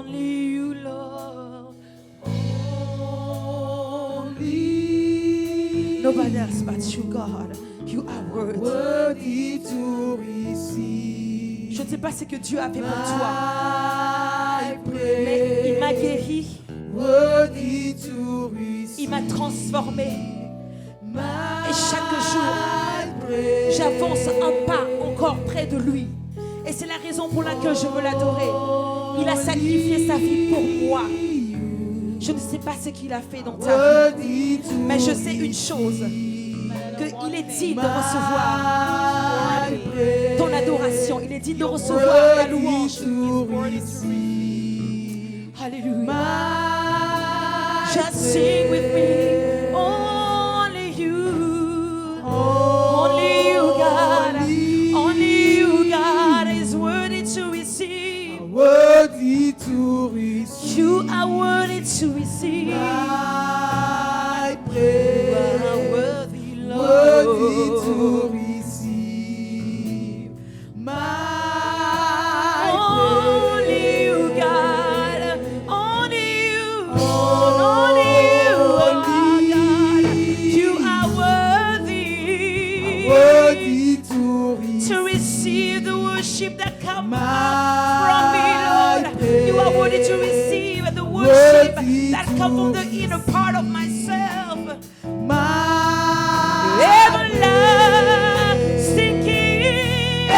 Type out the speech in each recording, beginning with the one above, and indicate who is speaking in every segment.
Speaker 1: Only you, Lord.
Speaker 2: Only
Speaker 1: Nobody else but you, God. You are worthy.
Speaker 2: worthy to receive.
Speaker 1: Je ne sais pas ce que Dieu a fait pour toi,
Speaker 2: I
Speaker 1: mais il m'a
Speaker 2: pray.
Speaker 1: guéri,
Speaker 2: Worthy to receive.
Speaker 1: il m'a transformé. Et chaque jour,
Speaker 2: I pray.
Speaker 1: j'avance un pas encore près de lui. Et c'est la raison pour laquelle je veux l'adorer. Il a sacrifié sa vie pour moi. Je ne sais pas ce qu'il a fait dans ta vie,
Speaker 2: Worthy to
Speaker 1: mais je sais une chose, qu'il est digne de recevoir ton adoration. Il est digne de recevoir la louange. Alléluia. Just sing with me. Only you. Only you, God. Only you, God, is worthy to receive.
Speaker 2: Worthy to receive.
Speaker 1: You are worthy to receive.
Speaker 2: I
Speaker 1: You
Speaker 2: pray.
Speaker 1: are worthy, Lord.
Speaker 2: Worthy to receive.
Speaker 1: Only you, God. Only you. Only you, oh God. You are worthy
Speaker 2: Worthy to
Speaker 1: to receive the worship that comes
Speaker 2: My
Speaker 1: from me, Lord. You are worthy to receive the worship that comes from the inner part of myself. Everlasting King.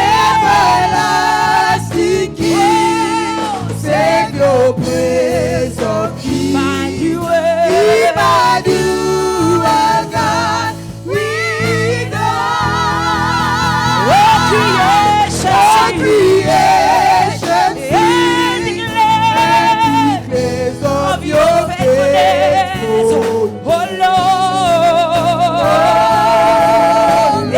Speaker 2: Everlasting King, save your praise of King.
Speaker 1: Emmanuel.
Speaker 2: Emmanuel, God, we know.
Speaker 1: All creation
Speaker 2: All
Speaker 1: sing.
Speaker 2: creation
Speaker 1: And
Speaker 2: sing
Speaker 1: declare
Speaker 2: praise of
Speaker 1: of your
Speaker 2: your
Speaker 1: faithfulness.
Speaker 2: faithfulness.
Speaker 1: Oh Lord,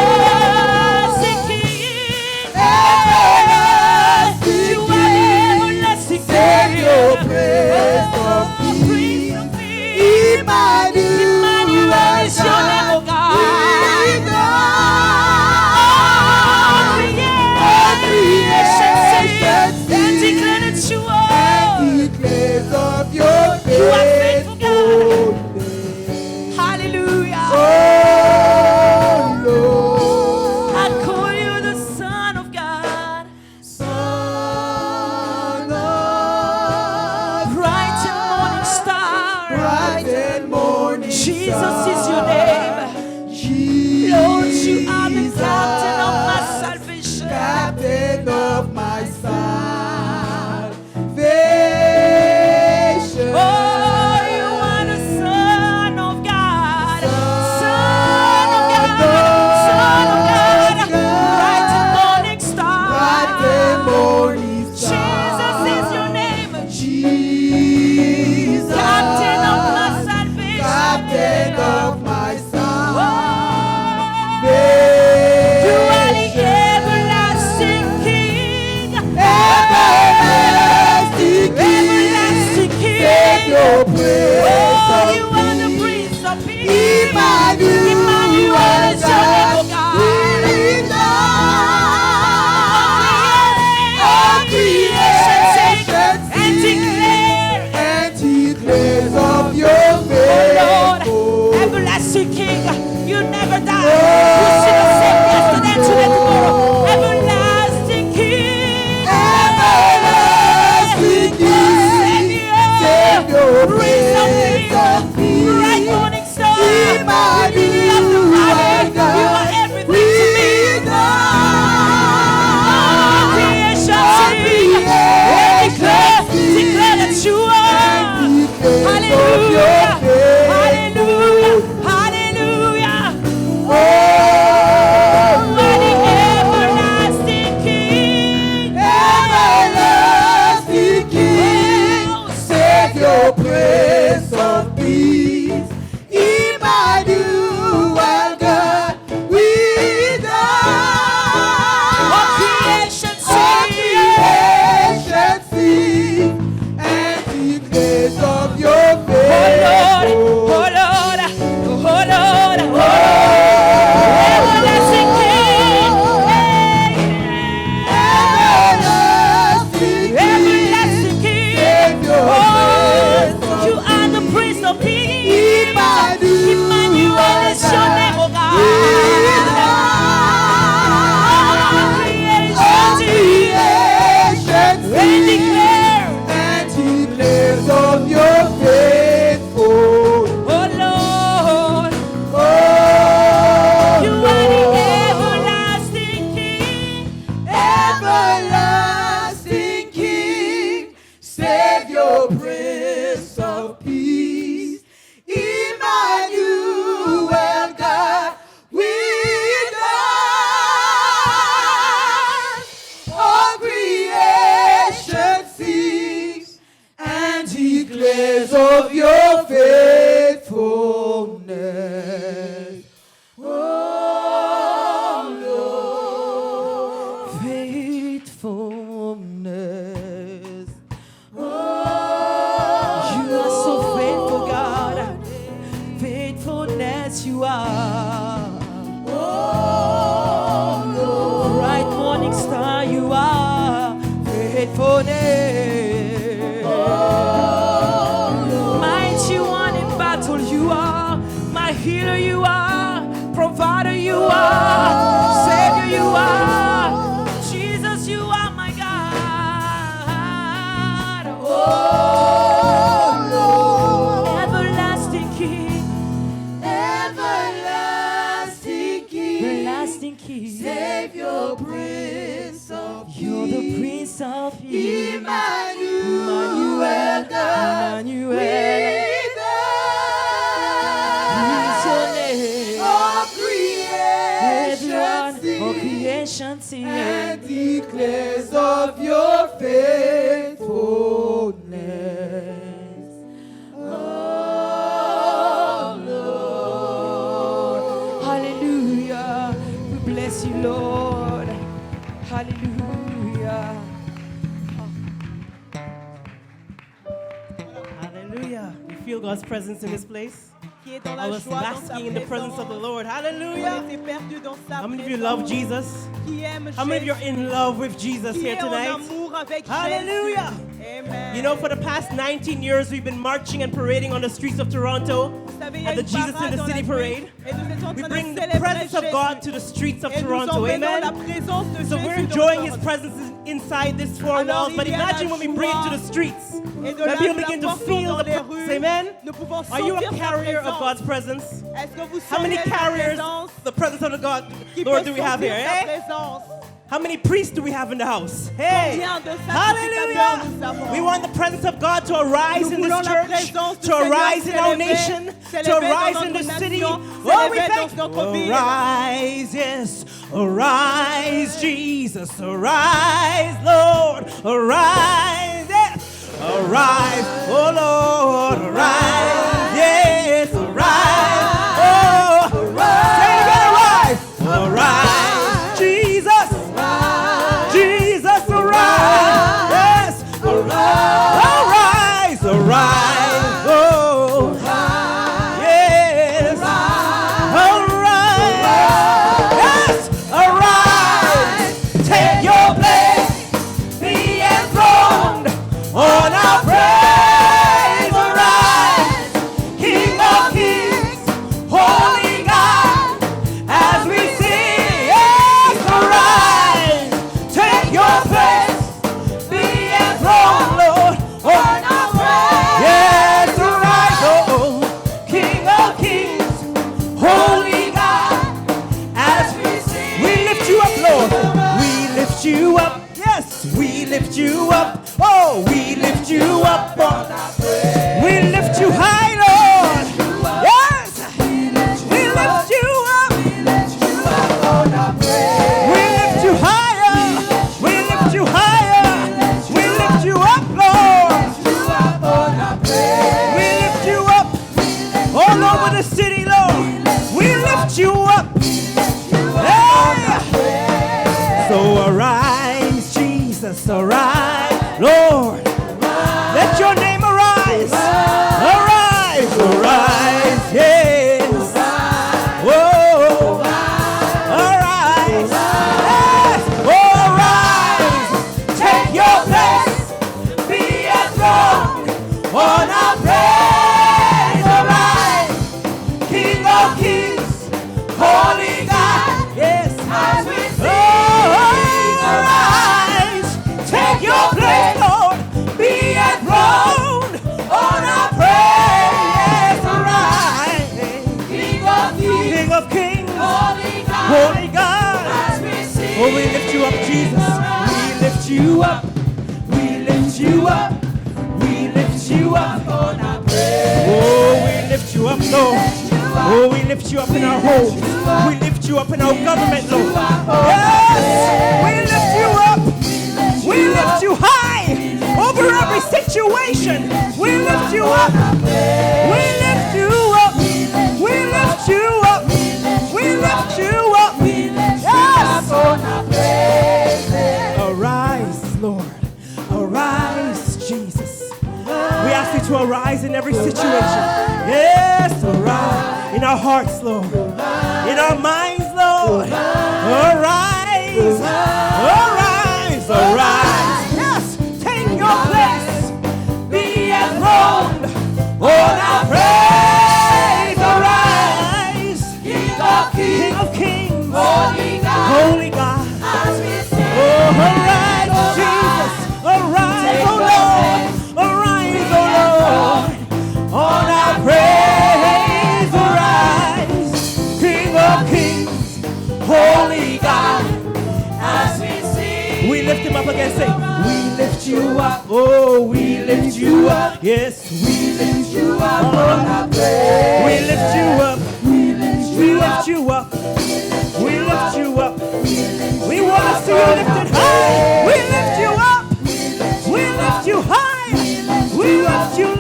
Speaker 1: everlasting King,
Speaker 2: Everlasting
Speaker 1: you are
Speaker 2: King,
Speaker 1: everlasting
Speaker 2: save your
Speaker 1: King.
Speaker 2: praise of
Speaker 1: Oh,
Speaker 2: King.
Speaker 1: Prince of Peace,
Speaker 2: Emmanuel,
Speaker 1: Emmanuel is your name, oh
Speaker 2: we
Speaker 1: God. All
Speaker 2: know.
Speaker 1: creation sing and declare that you are.
Speaker 2: Declares of your
Speaker 1: You are faithful, God.
Speaker 2: faithfulness.
Speaker 1: Hallelujah.
Speaker 2: Oh Lord,
Speaker 1: I call you the Son of God.
Speaker 2: Son of
Speaker 1: Bright and morning star.
Speaker 2: bright and morning
Speaker 1: Jesus
Speaker 2: star.
Speaker 1: is your name.
Speaker 2: Jesus,
Speaker 1: Lord, you are the captain of my salvation.
Speaker 2: captain of my salvation.
Speaker 1: Oh, you are the Son of God. Son of God. Son of God. Bright and morning star.
Speaker 2: Bright and morning star.
Speaker 1: Jesus is your name.
Speaker 2: Jesus,
Speaker 1: Captain of my salvation.
Speaker 2: captain of my
Speaker 1: Oh, you are the everlasting King.
Speaker 2: everlasting King.
Speaker 1: Everlasting King.
Speaker 2: Save your praise
Speaker 1: Oh,
Speaker 2: of
Speaker 1: you are the Prince of Peace.
Speaker 2: Emmanuel,
Speaker 1: Emmanuel is your name, oh God.
Speaker 2: we know. All creation
Speaker 1: And
Speaker 2: sing
Speaker 1: declare,
Speaker 2: and declares of your
Speaker 1: oh Lord,
Speaker 2: faithfulness.
Speaker 1: everlasting King, you never die. You see the same yesterday, today, tomorrow. Everlasting King.
Speaker 2: Everlasting King, Savior,
Speaker 1: Prince of
Speaker 2: Prince of
Speaker 1: Peace, bright
Speaker 2: Peace.
Speaker 1: morning star.
Speaker 2: Emmanuel, faithfulness.
Speaker 1: Mighty one in battle, you are. My healer, you are. Provider, you are. Savior, you are. Jesus, you are my God.
Speaker 2: Oh Lord,
Speaker 1: Everlasting King.
Speaker 2: everlasting King,
Speaker 1: Everlasting King.
Speaker 2: Savior, Prince of
Speaker 1: You're the
Speaker 2: Peace,
Speaker 1: Prince of Peace.
Speaker 2: Emmanuel, God
Speaker 1: Emmanuel.
Speaker 2: with
Speaker 1: Praise your
Speaker 2: us.
Speaker 1: name.
Speaker 2: All creation
Speaker 1: Everyone,
Speaker 2: sing
Speaker 1: all creation sing.
Speaker 2: and declares of your faithfulness. Oh Lord,
Speaker 1: Hallelujah. We bless you, Lord. Hallelujah.
Speaker 3: Hallelujah. We feel God's presence in this place.
Speaker 4: qui est dans
Speaker 3: I
Speaker 4: la
Speaker 3: was
Speaker 4: joie, dans sa
Speaker 3: basking in the presence of the
Speaker 4: présence.
Speaker 3: Lord.
Speaker 4: On
Speaker 3: Hallelujah.
Speaker 4: était perdu dans sa
Speaker 3: How many of you
Speaker 4: présence.
Speaker 3: love Jesus?
Speaker 4: Qui aime
Speaker 3: How many of you are
Speaker 4: Jésus,
Speaker 3: in love with Jesus
Speaker 4: qui
Speaker 3: here
Speaker 4: est en
Speaker 3: tonight?
Speaker 4: amour avec
Speaker 3: Hallelujah.
Speaker 4: Jésus. Amen.
Speaker 3: You know, for the past 19 years, we've been marching and parading on the streets of Toronto
Speaker 4: Vous savez, il y a
Speaker 3: at the
Speaker 4: une
Speaker 3: Jesus in
Speaker 4: parade
Speaker 3: the
Speaker 4: dans
Speaker 3: City
Speaker 4: la
Speaker 3: Parade.
Speaker 4: rue, et nous étions en
Speaker 3: We
Speaker 4: train
Speaker 3: bring
Speaker 4: de
Speaker 3: the
Speaker 4: célébrer
Speaker 3: presence of
Speaker 4: Jésus.
Speaker 3: God to the streets of
Speaker 4: Et nous
Speaker 3: Toronto.
Speaker 4: emmenons la
Speaker 3: Amen.
Speaker 4: présence de
Speaker 3: So
Speaker 4: Jésus
Speaker 3: we're
Speaker 4: dans
Speaker 3: enjoying His
Speaker 4: notre-
Speaker 3: presence inside these four
Speaker 4: Alors,
Speaker 3: walls. But
Speaker 4: il y a la
Speaker 3: imagine when we bring it to the streets.
Speaker 4: Et de
Speaker 3: When
Speaker 4: là,
Speaker 3: people
Speaker 4: nous
Speaker 3: begin to
Speaker 4: l'apportons
Speaker 3: feel
Speaker 4: dans
Speaker 3: the
Speaker 4: les
Speaker 3: presence.
Speaker 4: rues.
Speaker 3: Amen.
Speaker 4: Nous pouvons
Speaker 3: Are you a
Speaker 4: sentir sa
Speaker 3: carrier of
Speaker 4: présence.
Speaker 3: God's presence?
Speaker 4: Est-ce que vous
Speaker 3: How many
Speaker 4: sentez sa
Speaker 3: carriers,
Speaker 4: présence?
Speaker 3: the presence of the God,
Speaker 4: Qui
Speaker 3: Lord,
Speaker 4: peut
Speaker 3: do we have here?
Speaker 4: sentir sa
Speaker 3: Eh?
Speaker 4: présence?
Speaker 3: How many priests do we have in the house? Hey!
Speaker 4: Combien de
Speaker 3: Hallelujah!
Speaker 4: sacrificateurs nous avons?
Speaker 3: We want the presence of God to arise
Speaker 4: Nous
Speaker 3: in this
Speaker 4: voulons la
Speaker 3: church,
Speaker 4: présence du
Speaker 3: to arise
Speaker 4: Seigneur
Speaker 3: in our
Speaker 4: s'élever,
Speaker 3: nation, to
Speaker 4: s'élever
Speaker 3: arise
Speaker 4: dans
Speaker 3: in
Speaker 4: notre
Speaker 3: the city.
Speaker 4: nation,
Speaker 3: Oh, we
Speaker 4: s'élever
Speaker 3: thank
Speaker 4: dans notre ville.
Speaker 3: Arise, yes, arise, Jesus, arise, Lord, arise, yes, arise, oh Lord, arise, yes, arise, oh, say it again, arise, Jesus, Jesus, arise, yes, arise, arise, oh, yes, arise, yes, arise, take your place, be enthroned on our praise, arise, King of Kings, Holy God, as we sing, yes, arise, take your place, be enthroned, Lord, on our praise, yes, arise, oh, King of Kings, Holy God, as we sing, we lift you up, Lord, we lift you up, yes, we lift you up, oh, we lift you up, we lift you high, Lord, yes, we lift you up, we lift you higher, we lift you higher, we lift you up, Lord, we lift you up, all over the city, Lord, we lift you up, hey. So arise, Jesus, arise, Lord, let your name arise, arise, arise, yes, whoa, arise, yes, arise, take your place, be enthroned on our praise, arise, King of Kings, Holy God, yes, as we sing, arise, take your place, Lord, be enthroned on our praise, arise, King of Kings, Holy God, oh, we lift you up, Jesus, we lift you up, we lift you up, we lift you up on our praise, oh, we lift you up, Lord, oh, we lift you up in our homes, we lift you up in our government, Lord, yes, we lift you up, we lift you high over every situation, we lift you up, we lift you up, we lift you up, we lift you up, yes, arise, Lord, arise, Jesus, we ask you to arise in every situation, yes, arise in our hearts, Lord, in our minds, Lord, arise, arise, arise, yes, say,
Speaker 2: we lift you up.
Speaker 3: oh, we lift you up. Yes,
Speaker 2: We lift you up on our praise.
Speaker 3: we lift you up.
Speaker 2: We lift
Speaker 3: We
Speaker 2: you
Speaker 3: lift
Speaker 2: up.
Speaker 3: you up. We lift you up. We want to see you lifted high. We lift you up. We lift you high. We lift you, Lord.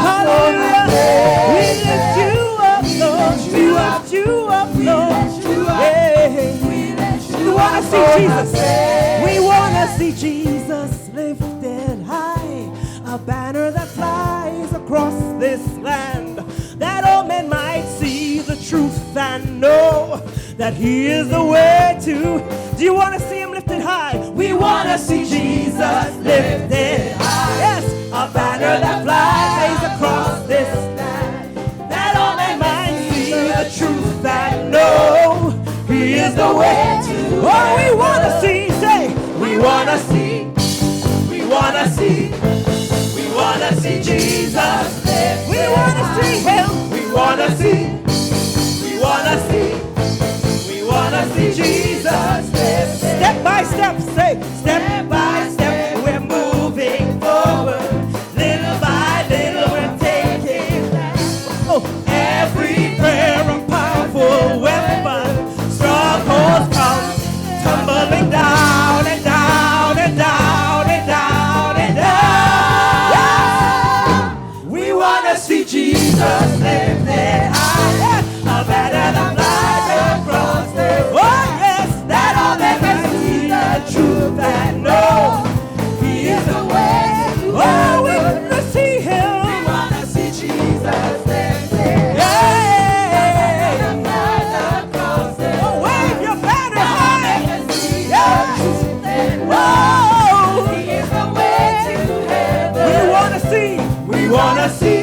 Speaker 3: Hallelujah. We lift you up, Lord. We lift you up, Lord. Hey. We want to see Jesus. We want to see Jesus lifted high. A banner that flies across this land, that all men might see the truth and know that He is the way to. Do you want to see Him lifted high? We want to see Jesus lifted high. Yes, a banner that flies across this land, that all men might see the truth and know He is the way to. Oh, we want to see, say, we want to see, we want to see, we want to see Jesus. We want to see Him. We want to see, we want to see, we want to see Jesus. Step by step, say, step by step, we're moving forward. Little by little, we're taking back. Oh, every prayer a powerful weapon. Strongholds come tumbling down and down and down and down and down. We want to see Jesus lifted high. A banner that flies across the. Oh yes, that all men can see the truth and know He is the way. Oh, we want to see Him.
Speaker 2: We want to see Jesus lifted
Speaker 3: Yeah.
Speaker 2: across the.
Speaker 3: Oh, wave your banner high. Yes.
Speaker 2: Whoa.
Speaker 3: Oh,
Speaker 2: He is the way to heaven.
Speaker 3: we want to see. We want to see.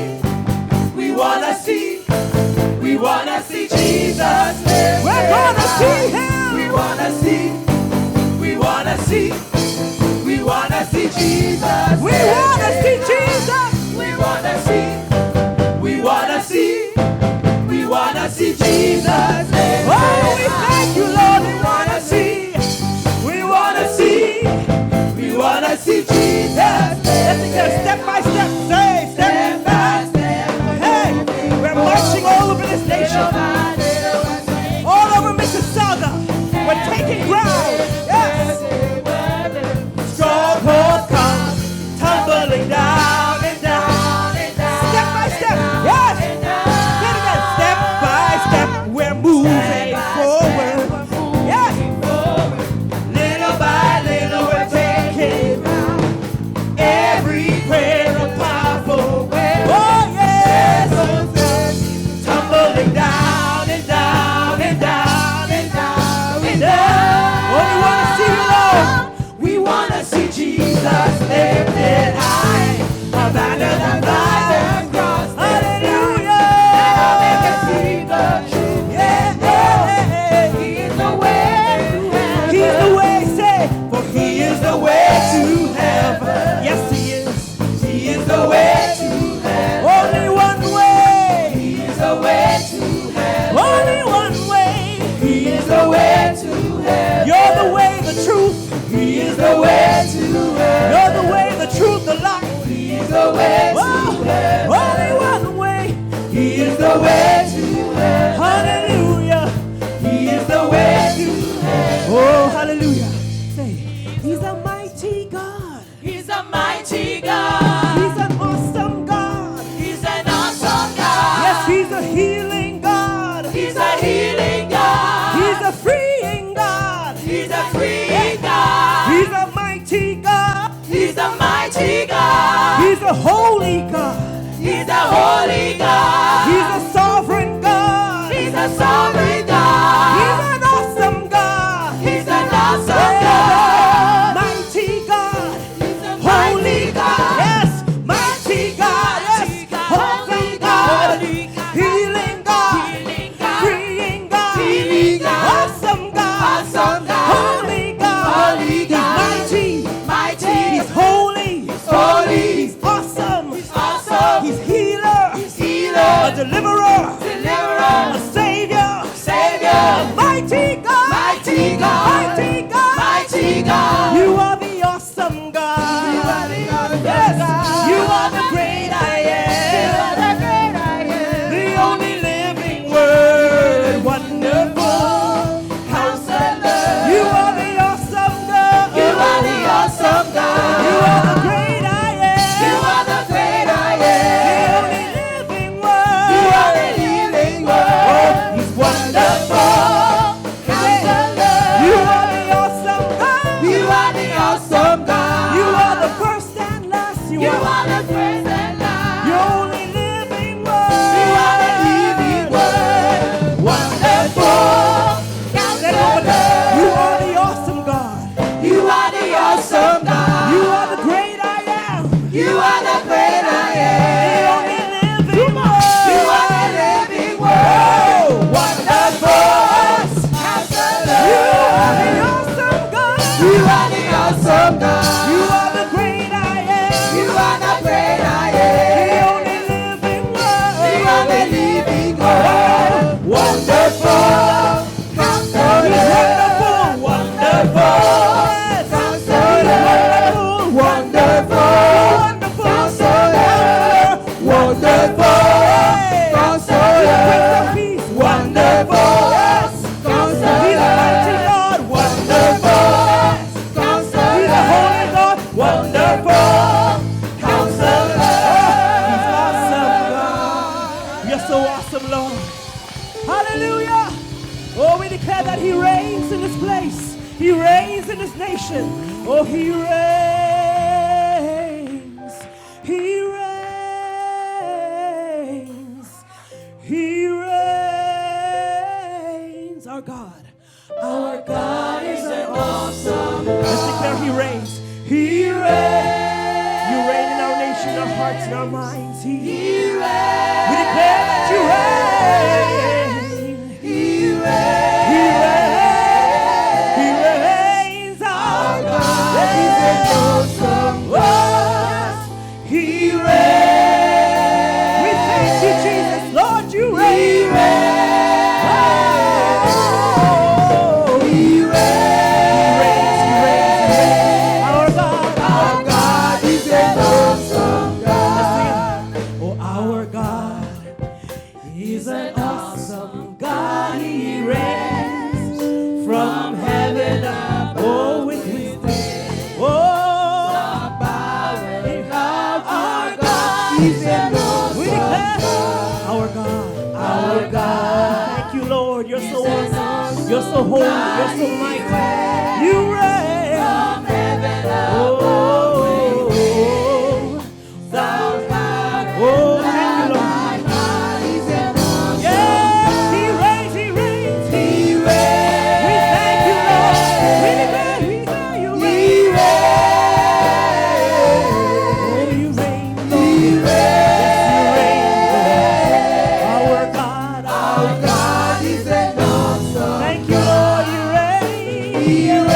Speaker 2: We want to see. We want to see Jesus lifted.
Speaker 3: We're gonna see Him.
Speaker 2: We want to see. We want to see. We want to see Jesus.
Speaker 3: We want to see Jesus.
Speaker 2: We want to see. We want to see. We want to see Jesus.
Speaker 3: Oh, we thank you, Lord.
Speaker 2: We want to see. We want to see. We want to see Jesus.
Speaker 3: Let's go step by step. Say, step by
Speaker 2: step.
Speaker 3: Hey, we're marching all over this nation, all over Mississauga. We're taking ground. Yes. Strongholds come tumbling down and down and down. Step by step. Yes. Say it again. Step by step, we're moving forward. Yes. Little by little, we're taking ground. Every prayer a powerful way. Oh yes. Tumbling down and down and down and down and down. Oh, we want to see you, Lord.
Speaker 2: We want to see Jesus lifted high. A banner that flies across the
Speaker 3: Hallelujah.
Speaker 2: see the truth.
Speaker 3: Yeah.
Speaker 2: He is the way to heaven.
Speaker 3: He's the way, say, for He is the way to heaven. Yes, He is.
Speaker 2: He is the way to heaven.
Speaker 3: Only one way.
Speaker 2: He is the way to heaven.
Speaker 3: Only one way.
Speaker 2: He is the way to heaven.
Speaker 3: You're the way, the truth.
Speaker 2: He is the way to heaven.
Speaker 3: You're the way, the truth, the life.
Speaker 2: He is the way to
Speaker 3: Oh,
Speaker 2: heaven.
Speaker 3: only one way.
Speaker 2: He is the way to heaven.
Speaker 3: Hallelujah.
Speaker 2: He is the way to heaven.
Speaker 3: Oh, hallelujah. Say, He's a mighty God.
Speaker 2: He's a mighty God.
Speaker 3: He's an awesome God.
Speaker 2: He's an awesome God.
Speaker 3: Yes, He's a healing God.
Speaker 2: He's a healing God.
Speaker 3: He's a freeing God.
Speaker 2: He's a free God.
Speaker 3: He's a mighty God.
Speaker 2: He's the awesome God.
Speaker 3: You are the great I am.
Speaker 2: You are the great I am.
Speaker 3: The only living one.
Speaker 2: You are the living word. Wonderful Counselor.
Speaker 3: You are the awesome God.
Speaker 2: You are the awesome God.
Speaker 3: You are the great I am.
Speaker 2: You are the great I
Speaker 3: The
Speaker 2: am.
Speaker 3: only living one.
Speaker 2: You are the living word. Wonderful Counselor.
Speaker 3: Wonderful, wonderful.
Speaker 2: Counselor. Wonderful Counselor. Wonderful Counselor.
Speaker 3: Prince of Peace.
Speaker 2: Wonderful Counselor.
Speaker 3: He's a mighty God.
Speaker 2: Wonderful
Speaker 3: He's
Speaker 2: Counselor.
Speaker 3: a holy God. Wonderful.
Speaker 2: Counselor.
Speaker 3: He's awesome God. You're so awesome, Lord. Hallelujah. Oh, we declare that He reigns in this place. He reigns in this nation. Oh, He reigns. He reigns. He reigns. Our God. Our God is an awesome God. Let's declare He reigns. He reigns. You reign in our nation, our hearts, and our minds. He reigns. We declare that You reign.
Speaker 2: He reigns.
Speaker 3: He reigns. He reigns. Our God
Speaker 2: He's an awesome God.
Speaker 3: Oh, He reigns. We thank You, Jesus. Lord, You reign.
Speaker 2: He reigns. He reigns.
Speaker 3: Our God.
Speaker 2: Our God is an awesome God.
Speaker 3: Oh, our God is an awesome God. He reigns from heaven above. Oh, with wisdom. Oh,
Speaker 2: Our God is an
Speaker 3: we
Speaker 2: awesome
Speaker 3: declare
Speaker 2: God.
Speaker 3: our God. Our God. Thank You, Lord. You're so awesome. You're so holy. You're so mighty. You reign.
Speaker 2: From heaven
Speaker 3: Oh,
Speaker 2: above.
Speaker 3: oh, thank You, Lord.
Speaker 2: Our God is an awesome
Speaker 3: Yes, He reigns, He reigns.
Speaker 2: He
Speaker 3: We
Speaker 2: reigns.
Speaker 3: thank You, Lord. We declare You
Speaker 2: He
Speaker 3: reign. Oh,
Speaker 2: reigns.
Speaker 3: You reign,
Speaker 2: He
Speaker 3: Lord.
Speaker 2: reigns.
Speaker 3: Our God,
Speaker 2: Our God is an awesome
Speaker 3: thank You, Lord. You reign.
Speaker 2: He reigns.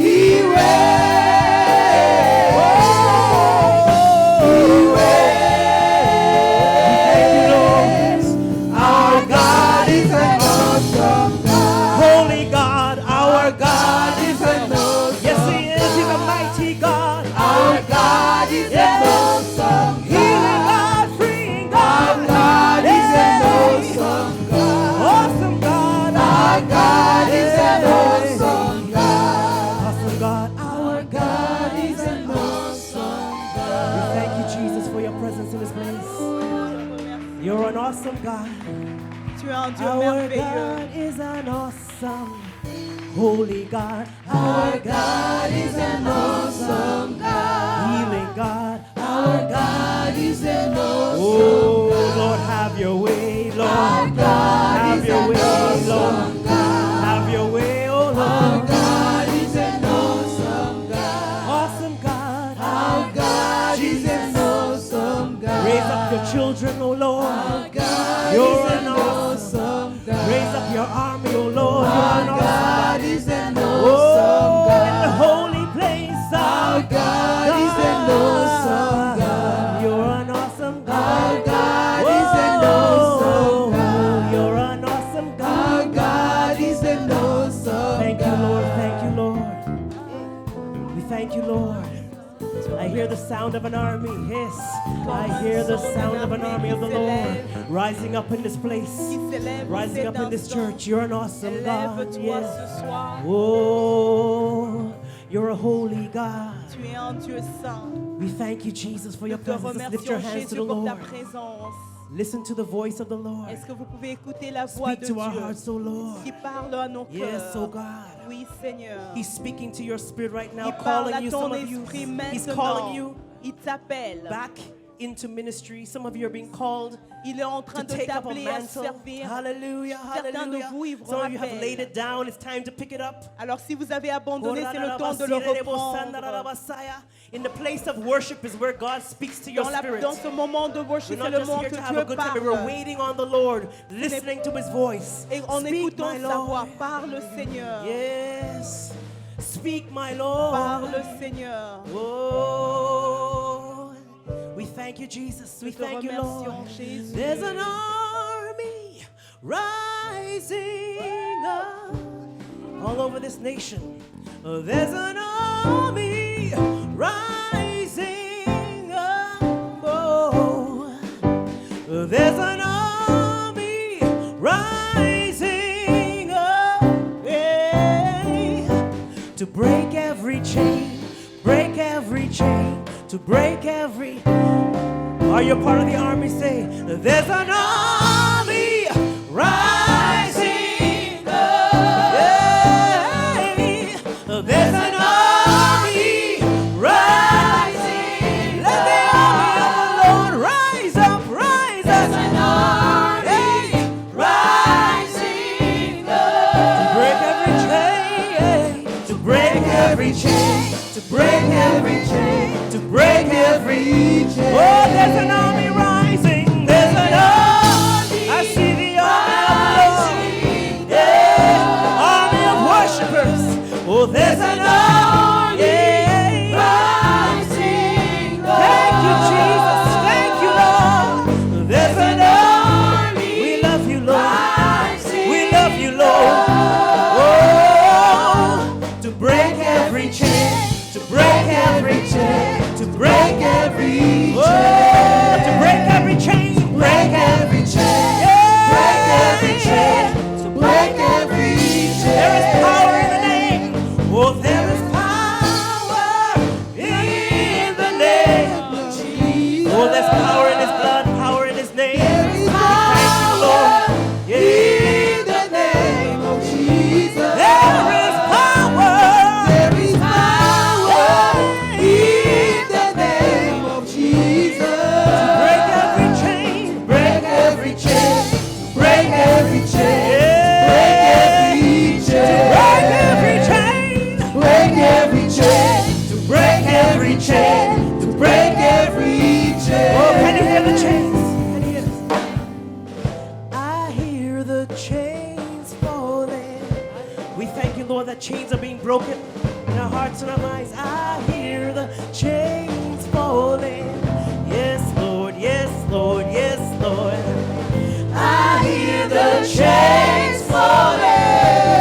Speaker 2: He reigns. He reigns. Our God is an awesome God.
Speaker 3: Holy God, our God.
Speaker 2: God is an awesome.
Speaker 3: Yes, He is. He's a mighty God.
Speaker 2: Our God is an awesome
Speaker 3: Healing
Speaker 2: God.
Speaker 3: God, freeing
Speaker 2: Our
Speaker 3: God.
Speaker 2: God is an
Speaker 3: Hey.
Speaker 2: awesome God.
Speaker 3: Awesome God.
Speaker 2: Our God is an awesome God.
Speaker 3: Awesome God. Our
Speaker 2: God is an awesome
Speaker 3: We
Speaker 2: God.
Speaker 3: thank You, Jesus, for Your presence in this place. You're an awesome God.
Speaker 4: Tu es un Dieu
Speaker 3: Our
Speaker 4: merveilleux.
Speaker 3: God is an awesome, holy God.
Speaker 2: Our God is an awesome God.
Speaker 3: Healing God.
Speaker 2: Our God is an awesome
Speaker 3: Oh,
Speaker 2: God.
Speaker 3: Lord, have Your way, Lord.
Speaker 2: Our God
Speaker 3: Have
Speaker 2: is
Speaker 3: Your
Speaker 2: an
Speaker 3: way,
Speaker 2: awesome
Speaker 3: Lord.
Speaker 2: God.
Speaker 3: Have Your way, oh
Speaker 2: Our
Speaker 3: Lord.
Speaker 2: God is an awesome God.
Speaker 3: Awesome God.
Speaker 2: Our God is an awesome God.
Speaker 3: Raise up Your children, oh Lord.
Speaker 2: Our God
Speaker 3: You're
Speaker 2: is
Speaker 3: an
Speaker 2: an awesome God.
Speaker 3: Raise up Your army, oh Lord. You're
Speaker 2: Our
Speaker 3: an awesome
Speaker 2: God is an awesome
Speaker 3: Oh, in the
Speaker 2: God.
Speaker 3: holy place.
Speaker 2: Our God is an awesome God.
Speaker 3: You're an awesome God.
Speaker 2: Our God is an awesome God.
Speaker 3: You're an awesome
Speaker 2: Our
Speaker 3: God.
Speaker 2: God is an awesome
Speaker 3: Thank You,
Speaker 2: God.
Speaker 3: Lord. Thank You, Lord. We thank You, Lord. I hear the sound of an army. Yes, I hear the sound of an army of the Lord rising up in this place,
Speaker 4: Qui s'élève
Speaker 3: rising up in this church. You're an awesome God.
Speaker 4: Lève-toi
Speaker 3: Yes.
Speaker 4: ce soir.
Speaker 3: Oh, You're a holy God.
Speaker 4: Tu es un Dieu saint.
Speaker 3: We thank You, Jesus, for Your
Speaker 4: Nous te
Speaker 3: presence. Let's lift your
Speaker 4: remercions,
Speaker 3: hands to the
Speaker 4: Jésus, pour ta
Speaker 3: Lord.
Speaker 4: présence.
Speaker 3: Listen to the voice of the Lord.
Speaker 4: Est-ce que vous pouvez écouter la voix
Speaker 3: Speak
Speaker 4: de
Speaker 3: to our
Speaker 4: Dieu
Speaker 3: hearts, O Lord.
Speaker 4: qui parle à nos
Speaker 3: Yes, oh
Speaker 4: cœurs?
Speaker 3: God.
Speaker 4: Oui, Seigneur.
Speaker 3: He's speaking to your spirit right now,
Speaker 4: Il parle
Speaker 3: calling
Speaker 4: à
Speaker 3: you.
Speaker 4: ton
Speaker 3: Some of you,
Speaker 4: esprit
Speaker 3: He's
Speaker 4: maintenant.
Speaker 3: calling you
Speaker 4: Il t'appelle
Speaker 3: back into ministry. Some of you are being called
Speaker 4: Il est en train
Speaker 3: to
Speaker 4: de
Speaker 3: take up a
Speaker 4: t'appeler à
Speaker 3: mantle.
Speaker 4: servir.
Speaker 3: Hallelujah,
Speaker 4: Certains de
Speaker 3: hallelujah.
Speaker 4: vous, ils vous
Speaker 3: Some of you have
Speaker 4: rappellent.
Speaker 3: laid it down. It's time to pick it up.
Speaker 4: Alors si vous avez abandonné, c'est le temps de le reprendre.
Speaker 3: In the place of worship is where God speaks to your spirit.
Speaker 4: Dans ce moment de
Speaker 3: We're
Speaker 4: worship,
Speaker 3: not
Speaker 4: c'est le
Speaker 3: just
Speaker 4: moment
Speaker 3: here
Speaker 4: que
Speaker 3: to have a
Speaker 4: Dieu
Speaker 3: good time. We're
Speaker 4: parle.
Speaker 3: waiting on the Lord, listening to His voice.
Speaker 4: Et en
Speaker 3: Speak,
Speaker 4: écoutant
Speaker 3: my
Speaker 4: sa voix,
Speaker 3: Lord.
Speaker 4: parle Seigneur.
Speaker 3: Yes. Speak, my Lord.
Speaker 4: Parle Seigneur.
Speaker 3: Oh, we thank you, Jesus. We
Speaker 4: Nous te
Speaker 3: thank you, Lord.
Speaker 4: remercions, Jésus.
Speaker 3: There's an army rising up all over this nation. There's an army rising up. Oh, there's an army rising up. Yeah, to break every chain, break every chain, to break every. Are you part of the army? Say, there's an army rising up. Yeah. There's an army rising. Let the army of the Lord rise up, rise up. There's an army rising up. To break every chain, to break every chain, to break every chain, to break every chain. Oh, there's an army rising. There's an army. I see the army of the Lord. Yeah, army of worshipers. Oh, there's an army rising. Thank you, Jesus. Thank you, Lord. There's an army. We love you, Lord. We love you, Lord. Oh, to break every chain, to break every chain, to break every chain, to break every chain, break every chain, break every chain, to break every chain. There is power in the name. Oh, there is power in the name of Jesus. Oh, there's power in His blood, power in His name. There is power, Lord, in the name of Jesus. There is power. There is power in the name of Jesus. To break every chain, break every chain, break every chain, break every chain, break every chain, break every chain, to break every chain, to break every chain. Oh, can you hear the chains? Can you hear this? I hear the chains falling. We thank you, Lord, that chains are being broken in our hearts and our minds. I hear the chains falling. Yes, Lord, yes, Lord, yes, Lord. I hear the chains falling.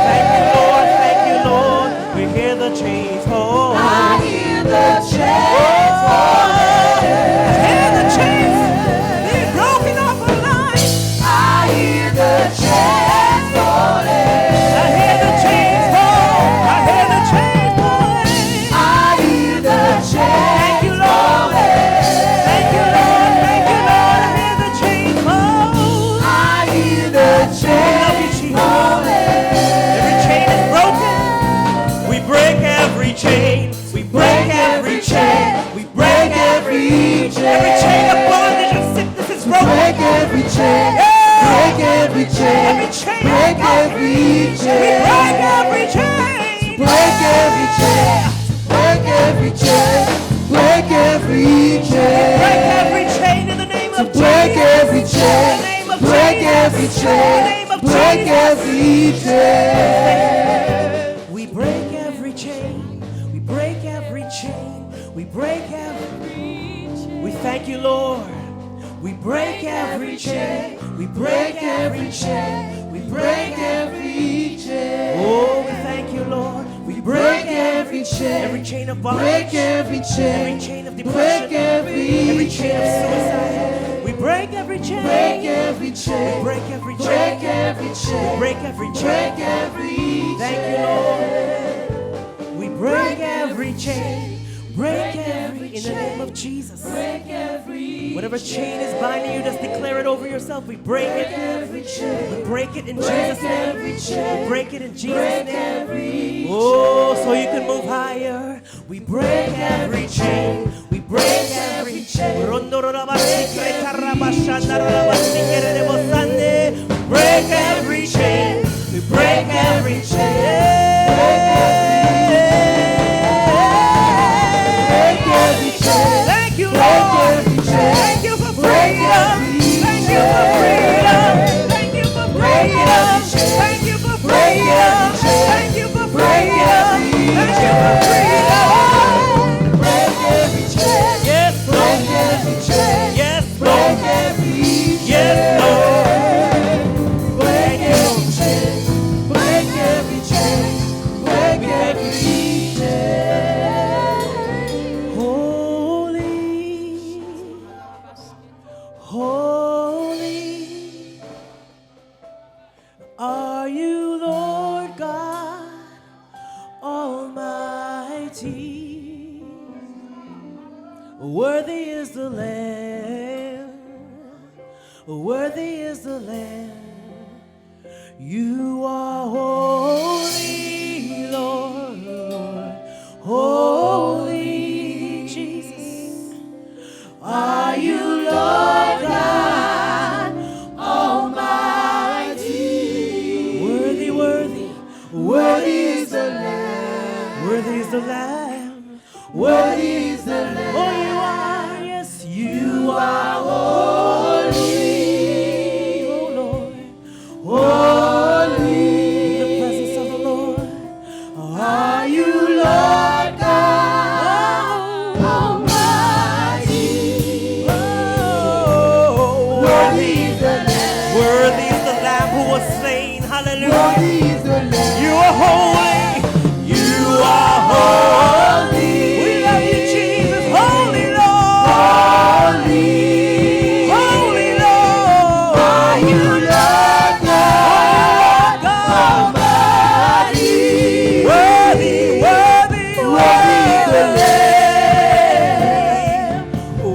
Speaker 3: Thank you, Lord, thank you, Lord. We hear the chains falling. I hear the chains falling. Hear the chains being broken off our lives. I hear the chains falling. I hear the chains fall. I hear the chains falling. I hear the chains. Thank you, Lord. Thank you, Lord. Thank you, Lord. I hear the chains fall. I hear the chains falling. Every chain is broken. We break every chain. We break every chain. We break every chain. Every chain of bondage and sickness is broken. Break every chain. Break every chain. Every chain. Break every chain. We break every chain. Break every chain. Break every chain. Break every chain. Break every chain in the name of Jesus. Break every chain. Break every chain. Break every chain. We break every chain. We break every chain. We break every. We thank you, Lord. We break every chain. We break every chain. We break every chain. Oh, we thank you, Lord. We break every chain. Every chain of bondage. Break every chain. Every chain of depression. Break every chain of suicide. We break every chain. Break every chain. We break every chain. Break every chain. We break every chain. Break every chain. Thank you, Lord. We break every chain. Break every in the name of Jesus. Break every whatever chain is binding you, just declare it over yourself. We break it. Every chain. We break it in Jesus' name. We break it in Jesus' name. Oh, so you can move higher. We break every chain. We break every chain. Break every chain, break every chain. Thank you, Lord. Thank you for freedom. Thank you for freedom. Thank you for freedom. Thank you for freedom. Thank you for freedom. Thank you for freedom.
Speaker 2: Break every chain.
Speaker 3: Yes, Lord.
Speaker 2: Break every chain.
Speaker 3: Yes,
Speaker 2: Break
Speaker 3: Lord.
Speaker 2: every
Speaker 3: Yes, Lord.
Speaker 2: break every chain. Break every chain. Break every chain.
Speaker 3: Holy, holy are you, Lord God Almighty. Worthy is the Lamb. Worthy is the Lamb. You are holy, Lord, Lord, holy Jesus. Are you Lord God Almighty? Worthy, worthy, worthy is the Lamb. Worthy is the Lamb. Worthy is the Lamb. Oh, you are, yes, you are holy, oh Lord, holy. In the presence of the Lord, are you Lord God Almighty? Oh, worthy is the Lamb. Worthy is the Lamb who was slain. Hallelujah.
Speaker 2: Worthy is the Lamb.
Speaker 3: You are holy. You are holy. We love you, Jesus. Holy Lord.
Speaker 2: Holy.
Speaker 3: Holy Lord.
Speaker 2: Are you Lord God Almighty?
Speaker 3: Worthy, worthy,
Speaker 2: Worthy is the
Speaker 3: Lamb.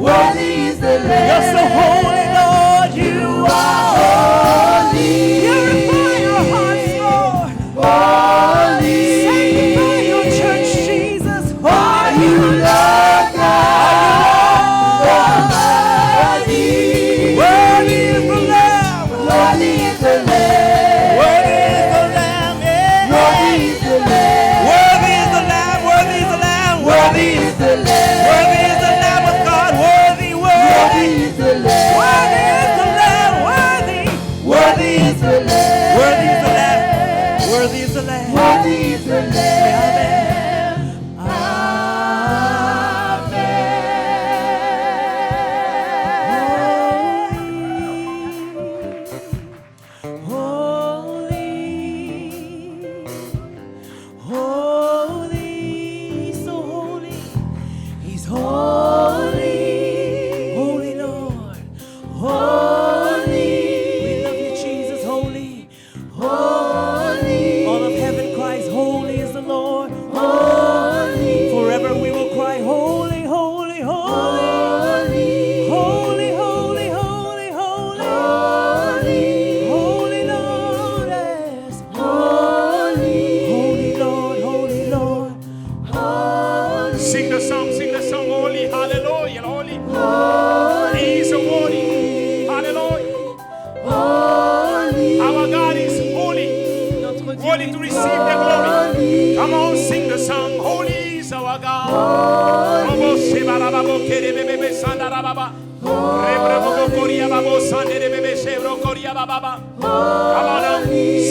Speaker 2: Worthy is the Lamb.
Speaker 3: You're so holy, Lord. You are
Speaker 2: holy.
Speaker 3: Purify your hearts, Lord.
Speaker 2: Holy.
Speaker 3: Sanctify your church, Jesus.
Speaker 2: Are you Lord God Almighty?
Speaker 3: Worthy is the Lamb.
Speaker 2: Worthy is the Lamb.
Speaker 3: Worthy is the Lamb. Yeah.
Speaker 2: Worthy is the Lamb.
Speaker 3: Worthy is the Lamb. Worthy is the Lamb.
Speaker 2: Worthy is the Lamb.
Speaker 3: Worthy is the Lamb of God. Worthy,
Speaker 2: Worthy
Speaker 3: worthy.
Speaker 2: is the Lamb.
Speaker 3: Worthy is the Lamb. Worthy.
Speaker 2: Worthy is the Lamb.
Speaker 3: Worthy is the Lamb. Worthy is the Lamb.
Speaker 2: Worthy is the Lamb.
Speaker 3: Holy, holy, so holy. He's holy, holy Lord, holy. We love you, Jesus, holy,
Speaker 2: Holy.
Speaker 3: all of heaven cries, holy is the Lord.
Speaker 2: Holy.
Speaker 3: Forever we will cry, holy, holy, holy.
Speaker 2: Holy.
Speaker 3: Holy, holy, holy, holy.
Speaker 2: Holy.
Speaker 3: Holy Lord, yes.
Speaker 2: Holy.
Speaker 3: Holy Lord, holy Lord.
Speaker 5: Sing the song, holy, hallelujah, holy. He is holy, hallelujah. Our God is holy,
Speaker 4: Notre Dieu
Speaker 5: worthy
Speaker 4: est
Speaker 5: to receive the glory. Come on, sing the song, holy is our God. Robo shebarababo kerebebe sandarababa. Rebrebo koriababo sanderebebe shebro koriababa. Come on now,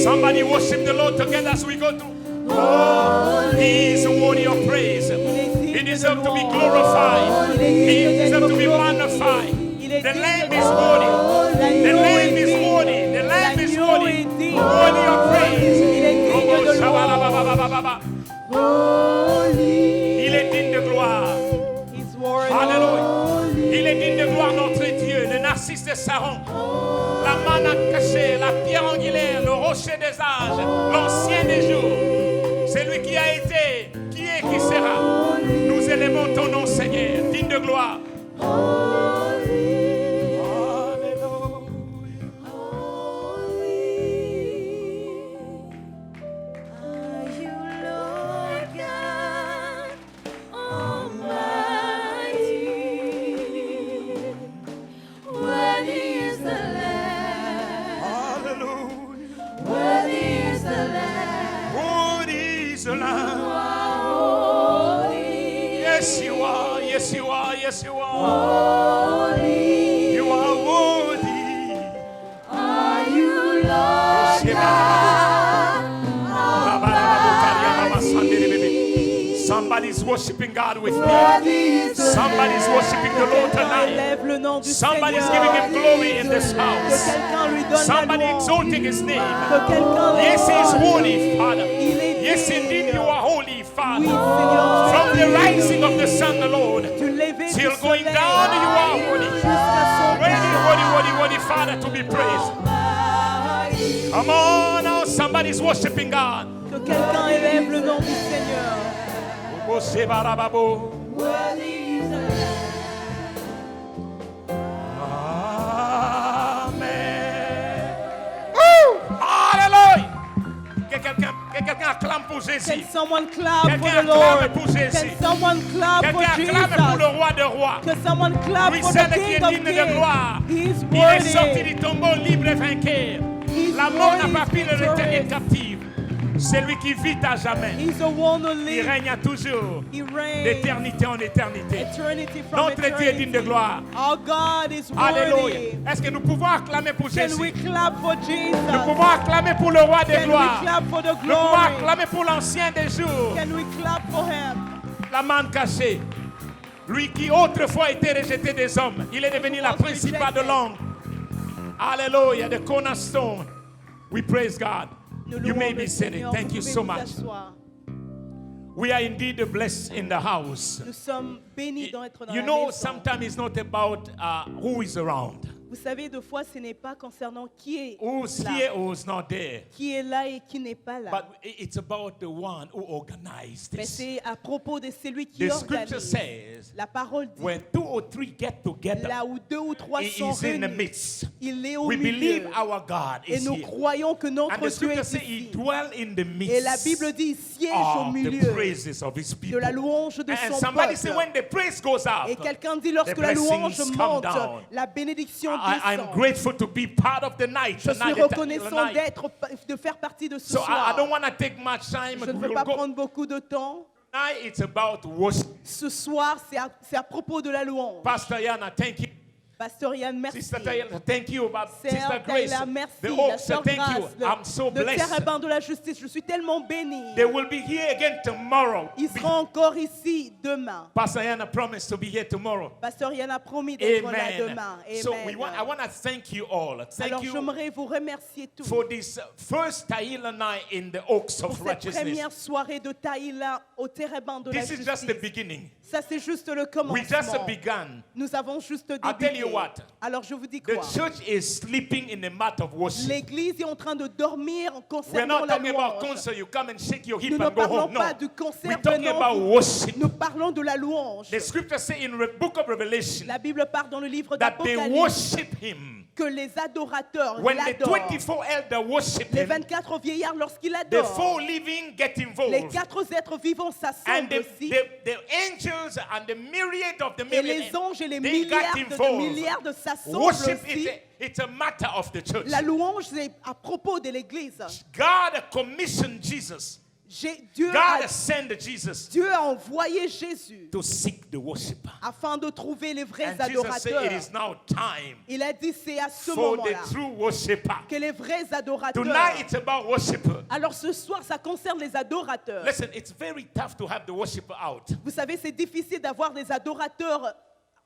Speaker 5: somebody worship the Lord together as we go through. Oh, He is worthy of praise. He deserves to be glorified. He deserves to be magnified. The Lamb is holy. The Lamb is holy. The Lamb is holy. Worthy of praise. Robo shabarababa. Il est digne de gloire.
Speaker 4: He's worthy.
Speaker 5: Alléluia. Il est digne de gloire, notre Dieu, le narcisse de Saron, la manne cachée, la pierre angulaire, le rocher des âges, l'ancien des jours. C'est lui qui a été, qui est, qui sera. Nous élevons ton nom, Seigneur, digne de gloire. Lamb. Yes, you are. Yes, you are. Yes, you are. You are worthy.
Speaker 2: Are you Lord
Speaker 5: Somebody's worshiping God with me. Somebody's worshiping the Lord tonight.
Speaker 4: Élève le nom du
Speaker 5: Somebody's
Speaker 4: Seigneur.
Speaker 5: giving him glory in this
Speaker 4: Que
Speaker 5: house.
Speaker 4: quelqu'un lui donne
Speaker 5: Somebody
Speaker 4: la louange.
Speaker 5: exalting his name.
Speaker 4: Que quelqu'un
Speaker 5: Yes, he is holy, Father.
Speaker 4: Il est
Speaker 5: Yes,
Speaker 4: digne.
Speaker 5: indeed, you are holy,
Speaker 4: Oui,
Speaker 5: Father.
Speaker 4: Seigneur.
Speaker 5: From the rising of the sun, Lord,
Speaker 4: Tu lever
Speaker 5: till
Speaker 4: du
Speaker 5: going
Speaker 4: soleil
Speaker 5: down, you are holy.
Speaker 4: jusqu'à son
Speaker 5: Worthy, worthy, worthy, worthy, Father, to be praised. Come on now, somebody's worshiping God.
Speaker 4: Que quelqu'un élève le nom du Seigneur.
Speaker 5: Amen. Alléluia. Que quelqu'un acclame pour Jésus.
Speaker 4: Can someone clap for
Speaker 5: Quelqu'un
Speaker 4: the Lord?
Speaker 5: acclame pour Jésus.
Speaker 4: Can someone clap for
Speaker 5: Quelqu'un acclame pour le
Speaker 4: Jesus?
Speaker 5: roi de rois.
Speaker 4: Que someone clap
Speaker 5: Oui,
Speaker 4: for
Speaker 5: c'est
Speaker 4: the
Speaker 5: le qui
Speaker 4: King
Speaker 5: est
Speaker 4: of
Speaker 5: digne de gloire.
Speaker 4: Kings? He is
Speaker 5: Il est sorti
Speaker 4: worthy.
Speaker 5: du tombeau libre et vainqueur.
Speaker 4: He's
Speaker 5: La mort n'a
Speaker 4: worthy,
Speaker 5: pas pu le
Speaker 4: victorious.
Speaker 5: retenir captive. C'est lui qui vit à jamais.
Speaker 4: He's the one who
Speaker 5: Il
Speaker 4: lives.
Speaker 5: règne à toujours,
Speaker 4: He reigns.
Speaker 5: d'éternité en éternité.
Speaker 4: Eternity from
Speaker 5: Notre Dieu est digne de
Speaker 4: eternity.
Speaker 5: gloire.
Speaker 4: Our God is
Speaker 5: Alléluia.
Speaker 4: worthy.
Speaker 5: Est-ce que nous pouvons acclamer pour
Speaker 4: Can we
Speaker 5: Jésus?
Speaker 4: clap for Jesus?
Speaker 5: Nous pouvons acclamer pour le roi des
Speaker 4: Can we
Speaker 5: gloires.
Speaker 4: clap for the
Speaker 5: Nous pouvons
Speaker 4: glory?
Speaker 5: acclamer pour l'ancien des jours.
Speaker 4: Can we clap for him?
Speaker 5: La manne cachée. Lui qui autrefois était rejeté des hommes. Il est devenu la principale de l'ombre. Alléluia. The cornerstone. We praise God.
Speaker 4: Nous
Speaker 5: You may
Speaker 4: louons
Speaker 5: be
Speaker 4: le
Speaker 5: seated.
Speaker 4: Seigneur.
Speaker 5: Thank
Speaker 4: Vous
Speaker 5: you
Speaker 4: pouvez
Speaker 5: so
Speaker 4: vous
Speaker 5: much.
Speaker 4: asseoir.
Speaker 5: We are indeed blessed in the house.
Speaker 4: Nous sommes bénis d'être dans
Speaker 5: You
Speaker 4: la
Speaker 5: know,
Speaker 4: maison.
Speaker 5: sometimes it's not about who is around,
Speaker 4: Vous savez, deux fois, ce n'est pas concernant qui est
Speaker 5: who's
Speaker 4: là,
Speaker 5: here, who's not there,
Speaker 4: qui est là et qui n'est pas là.
Speaker 5: but it's about the one who organized
Speaker 4: Mais
Speaker 5: this.
Speaker 4: c'est à propos de celui qui
Speaker 5: The scripture
Speaker 4: organise.
Speaker 5: says,
Speaker 4: La parole dit,
Speaker 5: when 2 or 3 get together,
Speaker 4: là où deux ou trois
Speaker 5: he
Speaker 4: sont
Speaker 5: is in the
Speaker 4: réunis,
Speaker 5: midst.
Speaker 4: il est au
Speaker 5: We believe
Speaker 4: milieu.
Speaker 5: our God
Speaker 4: Et
Speaker 5: is
Speaker 4: nous
Speaker 5: here.
Speaker 4: croyons que
Speaker 5: And
Speaker 4: notre
Speaker 5: the
Speaker 4: Dieu
Speaker 5: scripture
Speaker 4: est
Speaker 5: says he
Speaker 4: ici.
Speaker 5: dwells in the midst
Speaker 4: Et la Bible dit, il siège au
Speaker 5: of the
Speaker 4: milieu
Speaker 5: praises of his
Speaker 4: de
Speaker 5: people.
Speaker 4: la louange de
Speaker 5: And
Speaker 4: son
Speaker 5: somebody say,
Speaker 4: peuple.
Speaker 5: when the praise goes up,
Speaker 4: Et quelqu'un dit, lorsque
Speaker 5: the
Speaker 4: la louange
Speaker 5: blessings come
Speaker 4: monte,
Speaker 5: down.
Speaker 4: la bénédiction
Speaker 5: I'm
Speaker 4: descend.
Speaker 5: grateful to be part of the night.
Speaker 4: Je suis
Speaker 5: tonight,
Speaker 4: reconnaissant
Speaker 5: tonight.
Speaker 4: de faire partie de ce
Speaker 5: So I
Speaker 4: soir.
Speaker 5: don't want to take much time.
Speaker 4: Je ne veux
Speaker 5: We'll
Speaker 4: pas
Speaker 5: go.
Speaker 4: prendre beaucoup de temps.
Speaker 5: Tonight it's about worship.
Speaker 4: Ce soir, c'est à propos de la louange.
Speaker 5: Pastor Yana, thank you.
Speaker 4: Pasteur Yann, merci.
Speaker 5: Sister Taylor, thank you. Sister
Speaker 4: Sœur
Speaker 5: Grace,
Speaker 4: Taylor, merci.
Speaker 5: the
Speaker 4: La
Speaker 5: Oaks,
Speaker 4: sœur
Speaker 5: thank you.
Speaker 4: Grace,
Speaker 5: I'm so
Speaker 4: le
Speaker 5: blessed.
Speaker 4: Terrebin de la justice, je suis tellement béni.
Speaker 5: They will be here again tomorrow.
Speaker 4: Il sera encore ici demain.
Speaker 5: Pastor Yana promised to be here tomorrow.
Speaker 4: Pasteur Yann a promis d'être là
Speaker 5: Amen.
Speaker 4: demain.
Speaker 5: So
Speaker 4: Amen.
Speaker 5: I want to thank you all. Thank
Speaker 4: Alors
Speaker 5: you
Speaker 4: j'aimerais vous remercier tous
Speaker 5: for this first Tahila night in the Oaks
Speaker 4: pour
Speaker 5: of
Speaker 4: cette
Speaker 5: Righteousness.
Speaker 4: première soirée de Taïla au Terrebin de la
Speaker 5: This is
Speaker 4: justice.
Speaker 5: just the beginning.
Speaker 4: Ça c'est juste le
Speaker 5: We just
Speaker 4: commencement.
Speaker 5: begun.
Speaker 4: Nous avons juste
Speaker 5: I'll tell you
Speaker 4: débuté.
Speaker 5: what.
Speaker 4: Alors je vous dis
Speaker 5: The
Speaker 4: quoi?
Speaker 5: church is sleeping in the mat of worship.
Speaker 4: L'église est en train de dormir
Speaker 5: We're
Speaker 4: concernant
Speaker 5: not
Speaker 4: la
Speaker 5: talking about
Speaker 4: louange.
Speaker 5: concert. You come and shake your hip
Speaker 4: Nous ne
Speaker 5: and go
Speaker 4: parlons
Speaker 5: home. No.
Speaker 4: pas du concert,
Speaker 5: We're talking
Speaker 4: venons,
Speaker 5: about worship.
Speaker 4: nous parlons de la louange.
Speaker 5: The scripture says in the book of Revelation
Speaker 4: La Bible parle dans le livre
Speaker 5: that they
Speaker 4: d'Apocalypse
Speaker 5: worship him.
Speaker 4: que les adorateurs
Speaker 5: When the
Speaker 4: l'adorent.
Speaker 5: 24 elders worship
Speaker 4: Les
Speaker 5: him,
Speaker 4: 24 vieillards lorsqu'ils
Speaker 5: the
Speaker 4: adorent,
Speaker 5: 4 living get
Speaker 4: les
Speaker 5: involved.
Speaker 4: 4 êtres vivants
Speaker 5: And
Speaker 4: s'assemblent aussi.
Speaker 5: the angels and the myriad of the
Speaker 4: Et
Speaker 5: myriad,
Speaker 4: les anges et les
Speaker 5: they got
Speaker 4: milliards
Speaker 5: involved.
Speaker 4: s'assemblent
Speaker 5: Worship
Speaker 4: aussi.
Speaker 5: it's a matter of the church.
Speaker 4: La louange, c'est à propos de l'église.
Speaker 5: God commissioned Jesus.
Speaker 4: Dieu
Speaker 5: God
Speaker 4: a,
Speaker 5: sent Jesus
Speaker 4: Dieu a envoyé Jésus
Speaker 5: to seek the worshiper.
Speaker 4: afin de trouver les vrais
Speaker 5: And Jesus said,
Speaker 4: adorateurs.
Speaker 5: it is now time
Speaker 4: Il a dit, c'est à ce
Speaker 5: for the
Speaker 4: moment-là
Speaker 5: true worshiper.
Speaker 4: que les vrais adorateurs.
Speaker 5: Tonight it's about worshiper.
Speaker 4: Alors ce soir, ça concerne les adorateurs.
Speaker 5: Listen, it's very tough to have the worshiper out.
Speaker 4: Vous savez, c'est difficile d'avoir des adorateurs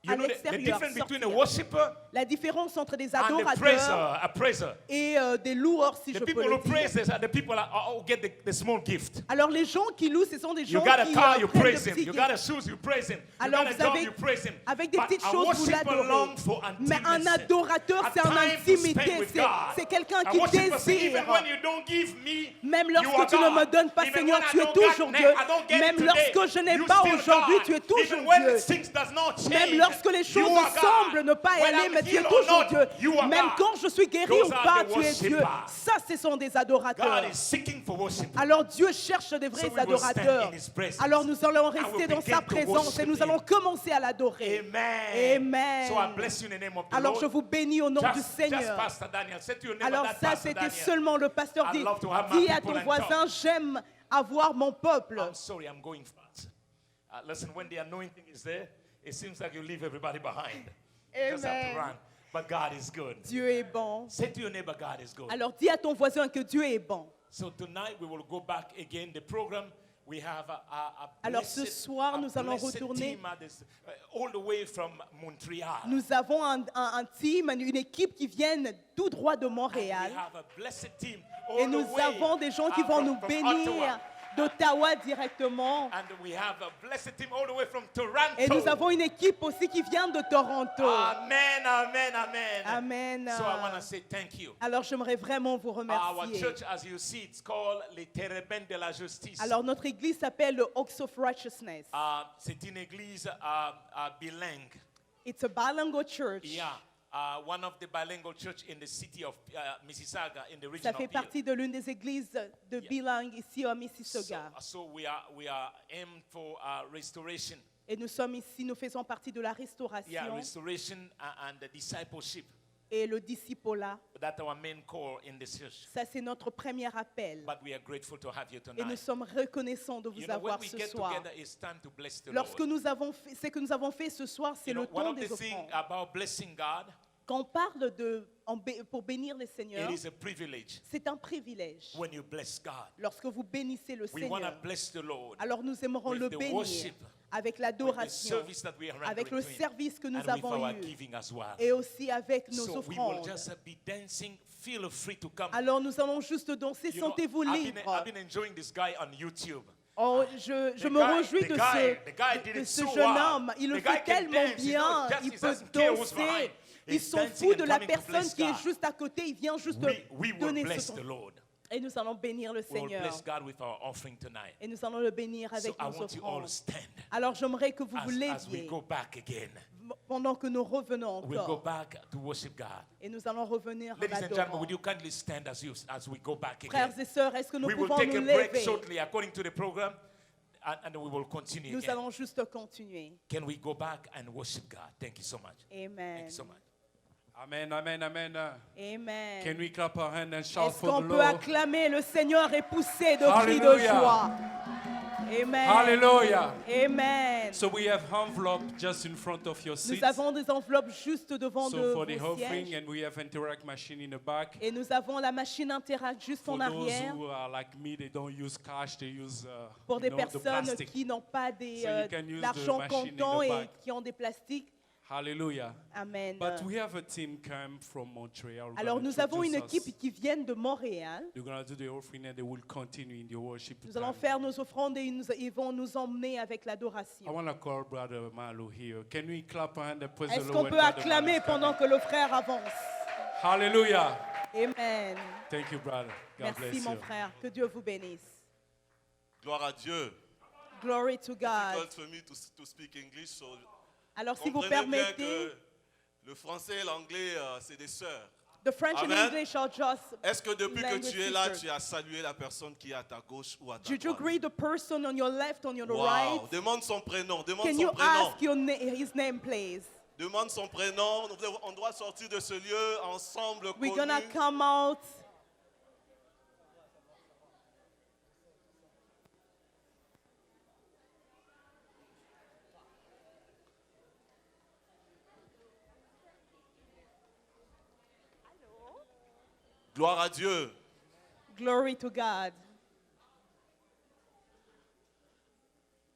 Speaker 5: You
Speaker 4: à
Speaker 5: know the
Speaker 4: l'extérieur.
Speaker 5: difference between a
Speaker 4: sortir.
Speaker 5: worshiper
Speaker 4: La différence entre des
Speaker 5: and a praiser.
Speaker 4: adorateurs
Speaker 5: A praiser.
Speaker 4: et des loueurs, si
Speaker 5: The
Speaker 4: je peux
Speaker 5: people
Speaker 4: le
Speaker 5: who
Speaker 4: dire.
Speaker 5: praise are the people who get the small gift.
Speaker 4: Alors les gens qui louent, ce sont des
Speaker 5: You
Speaker 4: gens
Speaker 5: got a
Speaker 4: qui
Speaker 5: car, you
Speaker 4: prennent
Speaker 5: praise
Speaker 4: de
Speaker 5: him.
Speaker 4: petits
Speaker 5: You
Speaker 4: gifts.
Speaker 5: got a shoes, you praise him. You
Speaker 4: Alors
Speaker 5: got a
Speaker 4: vous
Speaker 5: job,
Speaker 4: savez,
Speaker 5: you praise him.
Speaker 4: avec des
Speaker 5: But
Speaker 4: petites
Speaker 5: a
Speaker 4: choses, vous
Speaker 5: worshiper
Speaker 4: l'adorez.
Speaker 5: longs for
Speaker 4: Mais un
Speaker 5: intimacy.
Speaker 4: adorateur,
Speaker 5: A
Speaker 4: c'est en
Speaker 5: time to
Speaker 4: intimité.
Speaker 5: spend with God.
Speaker 4: C'est quelqu'un
Speaker 5: A
Speaker 4: qui
Speaker 5: worshiper say, even
Speaker 4: désire.
Speaker 5: when you don't give me,
Speaker 4: Même
Speaker 5: you are
Speaker 4: lorsque tu ne me
Speaker 5: God.
Speaker 4: donnes pas,
Speaker 5: Even
Speaker 4: Seigneur,
Speaker 5: when I
Speaker 4: tu es
Speaker 5: don't
Speaker 4: toujours
Speaker 5: get-
Speaker 4: Dieu.
Speaker 5: I don't get it
Speaker 4: Même
Speaker 5: today,
Speaker 4: lorsque je n'ai
Speaker 5: you
Speaker 4: pas
Speaker 5: still
Speaker 4: aujourd'hui,
Speaker 5: God.
Speaker 4: tu es toujours
Speaker 5: Even when
Speaker 4: Dieu.
Speaker 5: things does not change,
Speaker 4: Même lorsque les
Speaker 5: you
Speaker 4: choses
Speaker 5: are God.
Speaker 4: semblent ne pas
Speaker 5: When
Speaker 4: aller,
Speaker 5: I'm
Speaker 4: mais tu es
Speaker 5: healed or
Speaker 4: toujours
Speaker 5: not,
Speaker 4: Dieu.
Speaker 5: you are
Speaker 4: Même
Speaker 5: God.
Speaker 4: quand je suis guéri
Speaker 5: Those
Speaker 4: ou
Speaker 5: are
Speaker 4: pas,
Speaker 5: the
Speaker 4: tu es Dieu.
Speaker 5: worshippers.
Speaker 4: Ça, ce sont des adorateurs.
Speaker 5: God is seeking for worship.
Speaker 4: Alors Dieu cherche des vrais
Speaker 5: So we will stand
Speaker 4: adorateurs.
Speaker 5: in His presence.
Speaker 4: Alors nous allons
Speaker 5: And
Speaker 4: rester
Speaker 5: we'll
Speaker 4: dans
Speaker 5: begin
Speaker 4: sa
Speaker 5: to
Speaker 4: présence
Speaker 5: worship
Speaker 4: et nous
Speaker 5: Him.
Speaker 4: allons commencer à l'adorer.
Speaker 5: Amen.
Speaker 4: Amen.
Speaker 5: So I bless you in the name of the
Speaker 4: Alors
Speaker 5: Lord.
Speaker 4: je vous bénis au nom du
Speaker 5: Just
Speaker 4: Seigneur.
Speaker 5: Pastor Daniel. Say to your neighbor,
Speaker 4: Alors
Speaker 5: that
Speaker 4: ça,
Speaker 5: Pastor
Speaker 4: c'était
Speaker 5: Daniel.
Speaker 4: seulement le pasteur
Speaker 5: I
Speaker 4: dit.
Speaker 5: love to have my
Speaker 4: Dis à
Speaker 5: people
Speaker 4: ton
Speaker 5: and
Speaker 4: voisin,
Speaker 5: talk.
Speaker 4: j'aime avoir mon peuple.
Speaker 5: I'm sorry, I'm going fast. Listen, when the anointing is there, it seems like you leave everybody behind. You just have to
Speaker 4: Amen.
Speaker 5: run. But God is good.
Speaker 4: Dieu est bon.
Speaker 5: Say to your neighbor, God is good.
Speaker 4: Alors dis à ton voisin que Dieu est bon.
Speaker 5: So tonight we will go back again. The program we have a
Speaker 4: Alors ce soir, nous allons
Speaker 5: blessed
Speaker 4: retourner.
Speaker 5: team all the way from Montreal.
Speaker 4: Nous avons un team, une équipe qui viennent tout droit de
Speaker 5: And we
Speaker 4: Montréal.
Speaker 5: have a blessed team
Speaker 4: Et
Speaker 5: all
Speaker 4: nous
Speaker 5: the way,
Speaker 4: avons des gens qui vont
Speaker 5: from
Speaker 4: nous bénir
Speaker 5: Ottawa.
Speaker 4: d'Ottawa directement.
Speaker 5: And we have a blessed team all the way from Toronto.
Speaker 4: Et nous avons une équipe aussi qui vient de Toronto.
Speaker 5: Amen, amen, amen.
Speaker 4: Amen.
Speaker 5: So I want to say thank you.
Speaker 4: Alors j'aimerais vraiment vous
Speaker 5: Our
Speaker 4: remercier.
Speaker 5: church, as you see, it's called Les Terrebens de la Justice.
Speaker 4: Alors notre église s'appelle le Oaks of Righteousness.
Speaker 5: C'est une église bilingue.
Speaker 4: It's a bilingual church.
Speaker 5: Yeah. One of the bilingual church in the city of Mississauga, in the region
Speaker 4: Ça
Speaker 5: of
Speaker 4: fait
Speaker 5: Peel.
Speaker 4: partie de l'une des églises de bilingue ici à Mississauga.
Speaker 5: So we are aimed for restoration.
Speaker 4: Et nous sommes ici, nous faisons partie de la
Speaker 5: Yeah,
Speaker 4: restauration
Speaker 5: restoration and the discipleship.
Speaker 4: et le discipolat.
Speaker 5: That's our main core in the church.
Speaker 4: Ça, c'est notre premier appel.
Speaker 5: But we are grateful to have you
Speaker 4: Et nous
Speaker 5: tonight.
Speaker 4: sommes reconnaissants de vous
Speaker 5: You know, when
Speaker 4: avoir
Speaker 5: we
Speaker 4: ce
Speaker 5: get
Speaker 4: soir.
Speaker 5: together, it's time to bless the
Speaker 4: Lorsque
Speaker 5: Lord.
Speaker 4: nous avons fait, ce que nous avons fait ce soir, c'est
Speaker 5: You know,
Speaker 4: le
Speaker 5: one
Speaker 4: temps
Speaker 5: of
Speaker 4: des
Speaker 5: the things
Speaker 4: offrandes.
Speaker 5: about blessing God,
Speaker 4: Quand on parle pour bénir le Seigneur,
Speaker 5: it is a privilege
Speaker 4: c'est un privilège.
Speaker 5: when you bless God.
Speaker 4: Lorsque vous bénissez le
Speaker 5: We want to
Speaker 4: Seigneur,
Speaker 5: bless the Lord
Speaker 4: alors nous aimerons
Speaker 5: with
Speaker 4: le
Speaker 5: the
Speaker 4: bénir
Speaker 5: worship,
Speaker 4: avec
Speaker 5: with the
Speaker 4: l'adoration,
Speaker 5: service that we are
Speaker 4: avec
Speaker 5: rendering
Speaker 4: le
Speaker 5: to Him,
Speaker 4: service que nous
Speaker 5: and with
Speaker 4: avons
Speaker 5: our
Speaker 4: eu
Speaker 5: giving as well.
Speaker 4: et aussi avec nos
Speaker 5: So we will
Speaker 4: offrandes.
Speaker 5: just be dancing. Feel free to come.
Speaker 4: Alors nous allons juste danser,
Speaker 5: You know,
Speaker 4: sentez-vous
Speaker 5: I've
Speaker 4: libre.
Speaker 5: been enjoying this guy on YouTube.
Speaker 4: Oh, je
Speaker 5: The
Speaker 4: me
Speaker 5: guy-
Speaker 4: réjouis
Speaker 5: the
Speaker 4: de
Speaker 5: guy did
Speaker 4: de
Speaker 5: it
Speaker 4: ce
Speaker 5: so
Speaker 4: jeune
Speaker 5: well.
Speaker 4: homme. Il le
Speaker 5: The guy
Speaker 4: fait
Speaker 5: can
Speaker 4: tellement
Speaker 5: dance, he
Speaker 4: bien.
Speaker 5: just-
Speaker 4: Il
Speaker 5: he
Speaker 4: peut
Speaker 5: doesn't care who's
Speaker 4: danser.
Speaker 5: behind.
Speaker 4: Il
Speaker 5: He's
Speaker 4: s'en
Speaker 5: dancing
Speaker 4: fout de
Speaker 5: and
Speaker 4: la
Speaker 5: coming to
Speaker 4: personne
Speaker 5: bless
Speaker 4: qui est
Speaker 5: God.
Speaker 4: juste à côté. Il vient juste
Speaker 5: We will
Speaker 4: donner
Speaker 5: bless
Speaker 4: ce
Speaker 5: the
Speaker 4: temps.
Speaker 5: Lord.
Speaker 4: Et nous allons bénir le
Speaker 5: We will
Speaker 4: Seigneur.
Speaker 5: bless God with our offering tonight.
Speaker 4: Et nous allons le bénir
Speaker 5: So
Speaker 4: avec
Speaker 5: I
Speaker 4: nos
Speaker 5: want you all to
Speaker 4: offrandes.
Speaker 5: stand
Speaker 4: Alors j'aimerais que vous vous
Speaker 5: as we
Speaker 4: leviez
Speaker 5: go back again.
Speaker 4: pendant que nous revenons
Speaker 5: We'll go
Speaker 4: encore.
Speaker 5: back to worship God.
Speaker 4: Et nous allons revenir en
Speaker 5: Ladies and gentlemen,
Speaker 4: adorant.
Speaker 5: would you kindly stand as we go back again?
Speaker 4: Frères et sœurs, est-ce que nous
Speaker 5: We will
Speaker 4: pouvons
Speaker 5: take
Speaker 4: nous
Speaker 5: a break
Speaker 4: lever?
Speaker 5: shortly according to the program, and we will continue
Speaker 4: Nous
Speaker 5: again.
Speaker 4: allons juste continuer.
Speaker 5: Can we go back and worship God? Thank you so much. Thank
Speaker 4: Amen.
Speaker 5: you so much.
Speaker 3: Amen, amen, amen.
Speaker 4: Amen.
Speaker 3: Can we clap our hands and shout
Speaker 4: Est-ce
Speaker 3: for
Speaker 4: qu'on
Speaker 3: the
Speaker 4: peut
Speaker 3: Lord?
Speaker 4: acclamer le Seigneur et pousser de cris de
Speaker 3: Hallelujah.
Speaker 4: joie? Amen.
Speaker 3: Hallelujah.
Speaker 4: Amen.
Speaker 3: So we have envelope just in front of your seats.
Speaker 4: Nous avons des enveloppes juste devant
Speaker 3: So
Speaker 4: de
Speaker 3: for the
Speaker 4: vos
Speaker 3: offering,
Speaker 4: sièges.
Speaker 3: and we have interact machine in the back.
Speaker 4: Et nous avons la machine Interact juste
Speaker 3: For
Speaker 4: en
Speaker 3: those
Speaker 4: arrière.
Speaker 3: who are like me, they don't use cash, they use
Speaker 4: Pour des
Speaker 3: the
Speaker 4: personnes
Speaker 3: plastic.
Speaker 4: qui n'ont pas des,
Speaker 3: So you can use
Speaker 4: l'argent
Speaker 3: the machine in
Speaker 4: comptant
Speaker 3: the
Speaker 4: et
Speaker 3: back.
Speaker 4: qui ont des plastiques.
Speaker 3: Hallelujah.
Speaker 4: Amen.
Speaker 3: But we have a team come from Montreal. We're
Speaker 4: Alors
Speaker 3: gonna
Speaker 4: nous avons une
Speaker 3: introduce us.
Speaker 4: équipe qui vient de Montréal.
Speaker 3: They're going to do the offering and they will continue in the worship.
Speaker 4: Nous allons
Speaker 3: time.
Speaker 4: faire nos offrandes et ils vont nous emmener avec
Speaker 3: I
Speaker 4: l'adoration.
Speaker 3: want to call Brother Malu here. Can we clap our hand and praise the
Speaker 4: Est-ce
Speaker 3: Lord?
Speaker 4: qu'on
Speaker 3: when
Speaker 4: peut
Speaker 3: Brother
Speaker 4: acclamer
Speaker 3: Malu is coming?
Speaker 4: pendant que le frère avance?
Speaker 3: Hallelujah.
Speaker 4: Amen.
Speaker 3: Thank you, brother. God
Speaker 4: Merci
Speaker 3: bless
Speaker 4: mon
Speaker 3: you.
Speaker 4: frère. Que Dieu vous bénisse.
Speaker 2: Gloire à Dieu.
Speaker 4: Glory to God.
Speaker 2: Difficult for me to speak English, so
Speaker 4: Alors si vous
Speaker 2: comprenez bien
Speaker 4: permettez,
Speaker 2: que le français et l'anglais, c'est des sœurs.
Speaker 4: the French and
Speaker 2: Amen.
Speaker 4: English are just
Speaker 2: Est-ce que depuis que
Speaker 4: language
Speaker 2: tu es là,
Speaker 4: sisters.
Speaker 2: tu as salué la personne qui est à ta gauche ou à ta
Speaker 4: Did you
Speaker 2: droite?
Speaker 4: greet the person on your left, on your
Speaker 2: Wow.
Speaker 4: right?
Speaker 2: Demande son prénom. Demande
Speaker 4: Can
Speaker 2: son
Speaker 4: you
Speaker 2: prénom.
Speaker 4: ask his name, please?
Speaker 2: Demande son prénom. On doit sortir de ce lieu ensemble.
Speaker 4: We're gonna
Speaker 2: connus.
Speaker 4: come out.
Speaker 2: Gloire à Dieu.
Speaker 4: Glory to God.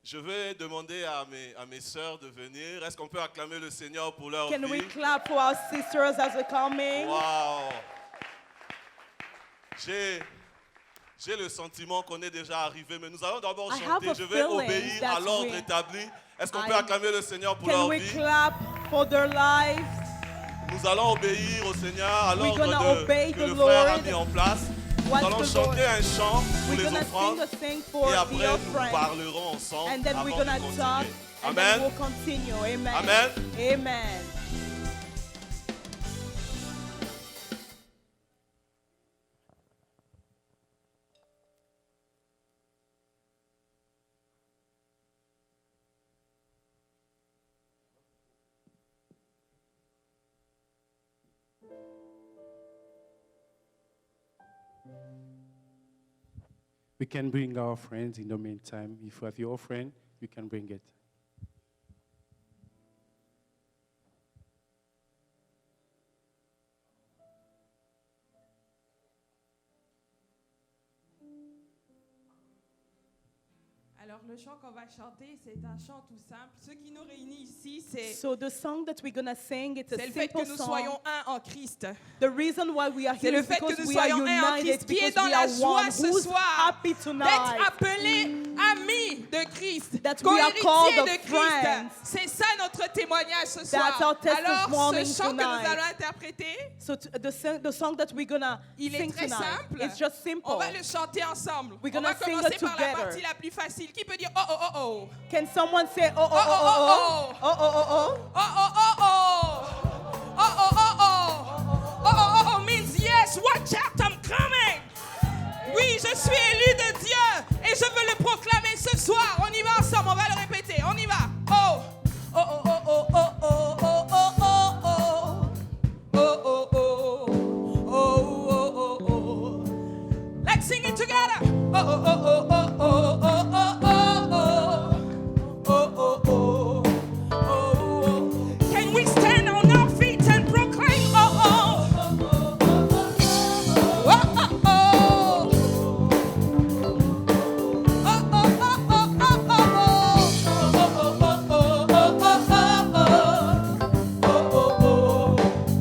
Speaker 2: Je vais demander à mes sœurs de venir. Est-ce qu'on peut acclamer le Seigneur pour leur
Speaker 4: Can we
Speaker 2: vie?
Speaker 4: clap for our sisters as they're coming?
Speaker 2: Wow. J'ai le sentiment qu'on est déjà arrivé, mais nous allons d'abord
Speaker 4: I have
Speaker 2: chanter.
Speaker 4: a
Speaker 2: Je vais
Speaker 4: feeling
Speaker 2: obéir
Speaker 4: that
Speaker 2: à l'ordre
Speaker 4: we-
Speaker 2: établi. Est-ce qu'on peut
Speaker 4: I-
Speaker 2: acclamer le Seigneur pour
Speaker 4: Can
Speaker 2: leur
Speaker 4: we
Speaker 2: vie?
Speaker 4: clap for their lives?
Speaker 2: Nous allons obéir au Seigneur à
Speaker 4: We're
Speaker 2: l'ordre
Speaker 4: gonna obey
Speaker 2: que
Speaker 4: the
Speaker 2: le frère a
Speaker 4: Lord.
Speaker 2: mis en place. Nous
Speaker 4: What
Speaker 2: allons
Speaker 4: the
Speaker 2: chanter
Speaker 4: Lord-
Speaker 2: un chant pour
Speaker 4: We're
Speaker 2: les
Speaker 4: gonna
Speaker 2: offrandes
Speaker 4: sing a thing for
Speaker 2: et
Speaker 4: the
Speaker 2: après nous
Speaker 4: offering.
Speaker 2: parlerons ensemble
Speaker 4: And then
Speaker 2: avant
Speaker 4: we're
Speaker 2: de
Speaker 4: gonna talk
Speaker 2: continuer.
Speaker 4: and then
Speaker 2: Amen.
Speaker 4: we'll continue. Amen.
Speaker 2: Amen.
Speaker 4: Amen.
Speaker 5: We can bring our friends in the meantime. If you have your friend, you can bring it.
Speaker 1: Alors le chant qu'on va chanter, c'est un chant tout simple. Ce qui nous réunit ici, c'est
Speaker 4: So the song that we're gonna sing, it's a
Speaker 1: le fait
Speaker 4: simple
Speaker 1: que nous
Speaker 4: song.
Speaker 1: soyons un en Christ.
Speaker 4: The reason why we are
Speaker 1: C'est
Speaker 4: here
Speaker 1: le
Speaker 4: is
Speaker 1: fait que
Speaker 4: because
Speaker 1: nous
Speaker 4: we are
Speaker 1: soyons un en
Speaker 4: united,
Speaker 1: Christ. Qui est
Speaker 4: because
Speaker 1: dans
Speaker 4: we
Speaker 1: la
Speaker 4: are
Speaker 1: joie
Speaker 4: one.
Speaker 1: ce
Speaker 4: Who's
Speaker 1: soir
Speaker 4: happy
Speaker 1: d'être
Speaker 4: tonight?
Speaker 1: appelé ami de Christ,
Speaker 4: That we are called
Speaker 1: co-héritier
Speaker 4: the
Speaker 1: de Christ.
Speaker 4: friends.
Speaker 1: C'est ça notre témoignage ce
Speaker 4: That's
Speaker 1: soir.
Speaker 4: our testimony
Speaker 1: Alors ce chant que
Speaker 4: tonight.
Speaker 1: nous allons interpréter,
Speaker 4: So the song that we're gonna
Speaker 1: il est
Speaker 4: sing
Speaker 1: très
Speaker 4: tonight,
Speaker 1: simple.
Speaker 4: it's just simple.
Speaker 1: On va le chanter ensemble.
Speaker 4: We're
Speaker 1: On va
Speaker 4: gonna sing
Speaker 1: commencer
Speaker 4: it
Speaker 1: par la
Speaker 4: together.
Speaker 1: partie la plus facile. Qui peut dire oh oh oh oh?
Speaker 4: Can someone say oh oh oh oh oh oh oh oh oh?
Speaker 1: Oh oh oh oh. Oh oh oh oh. Oh oh oh oh means yes, watch out, I'm coming. Oui, je suis élu de Dieu et je veux le proclamer ce soir. On y va ensemble, on va le répéter. On y va. Oh oh oh oh oh oh oh oh oh oh oh oh oh oh oh oh. Let's sing it together. Oh oh oh oh oh oh oh oh oh oh oh oh oh. Can we stand on our feet and proclaim? Oh oh oh oh oh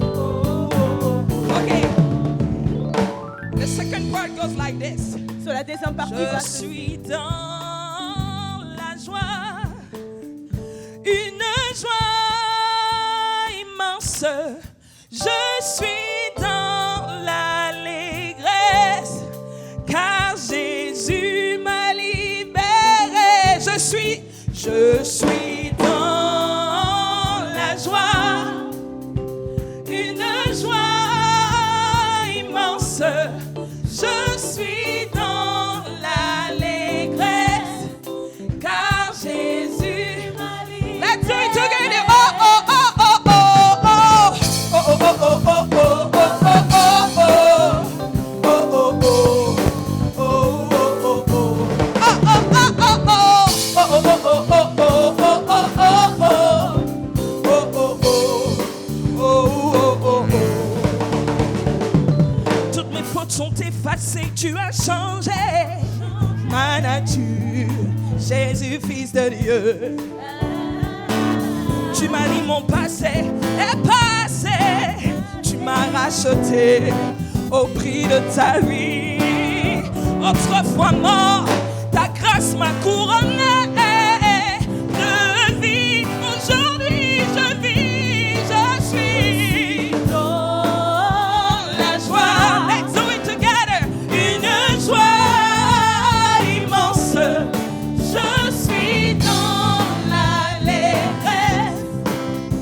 Speaker 1: oh. Okay. The second part goes like this.
Speaker 4: So la deuxième partie
Speaker 1: Je
Speaker 4: va
Speaker 1: suis dans la joie, une joie immense. Je suis dans l'allégresse, car Jésus m'a libéré. Je suis dans la joie, une joie immense. Je suis dans l'allégresse, car Jésus m'a libéré. Let's do it together. Oh oh oh oh oh oh. Oh oh oh oh oh oh oh oh oh. Oh oh oh. Oh oh oh oh. Oh oh oh oh oh. Oh oh oh oh oh oh oh oh oh. Oh oh oh. Oh oh oh. Toutes mes fautes sont effacées, tu as changé ma nature, Jésus, fils de Dieu. Tu m'as dit mon passé est passé, tu m'as racheté au prix de ta vie. Autrefois mort, ta grâce m'a couronné de vie. Aujourd'hui je vis, je suis dans la joie. Let's do it together. Une joie immense. Je suis dans l'allégresse,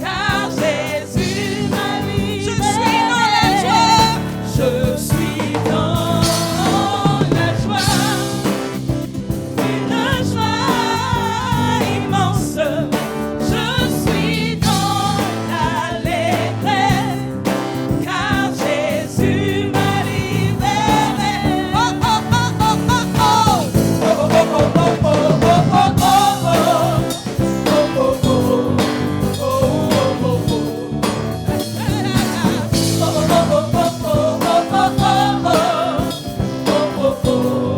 Speaker 1: car Jésus m'a libéré. Je suis dans la joie. Je suis dans la joie. Une joie immense. Je suis dans l'allégresse, car Jésus m'a libéré. Oh oh oh oh oh oh. Oh oh oh oh oh oh oh oh oh. Oh oh oh. Oh oh oh oh. Oh oh oh oh oh oh oh oh. Oh oh oh.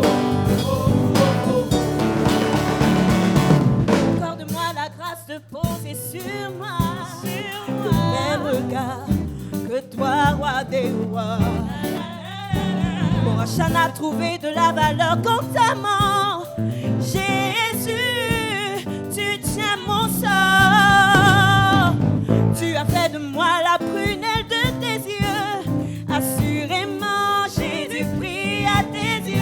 Speaker 6: Accorde-moi la grâce de poser sur moi, le même regard que toi, roi des rois. Mon rachat n'a trouvé de la valeur constamment. Jésus, tu tiens mon sort. Tu as fait de moi la prunelle de tes yeux. Assurément, Jésus prie à tes yeux.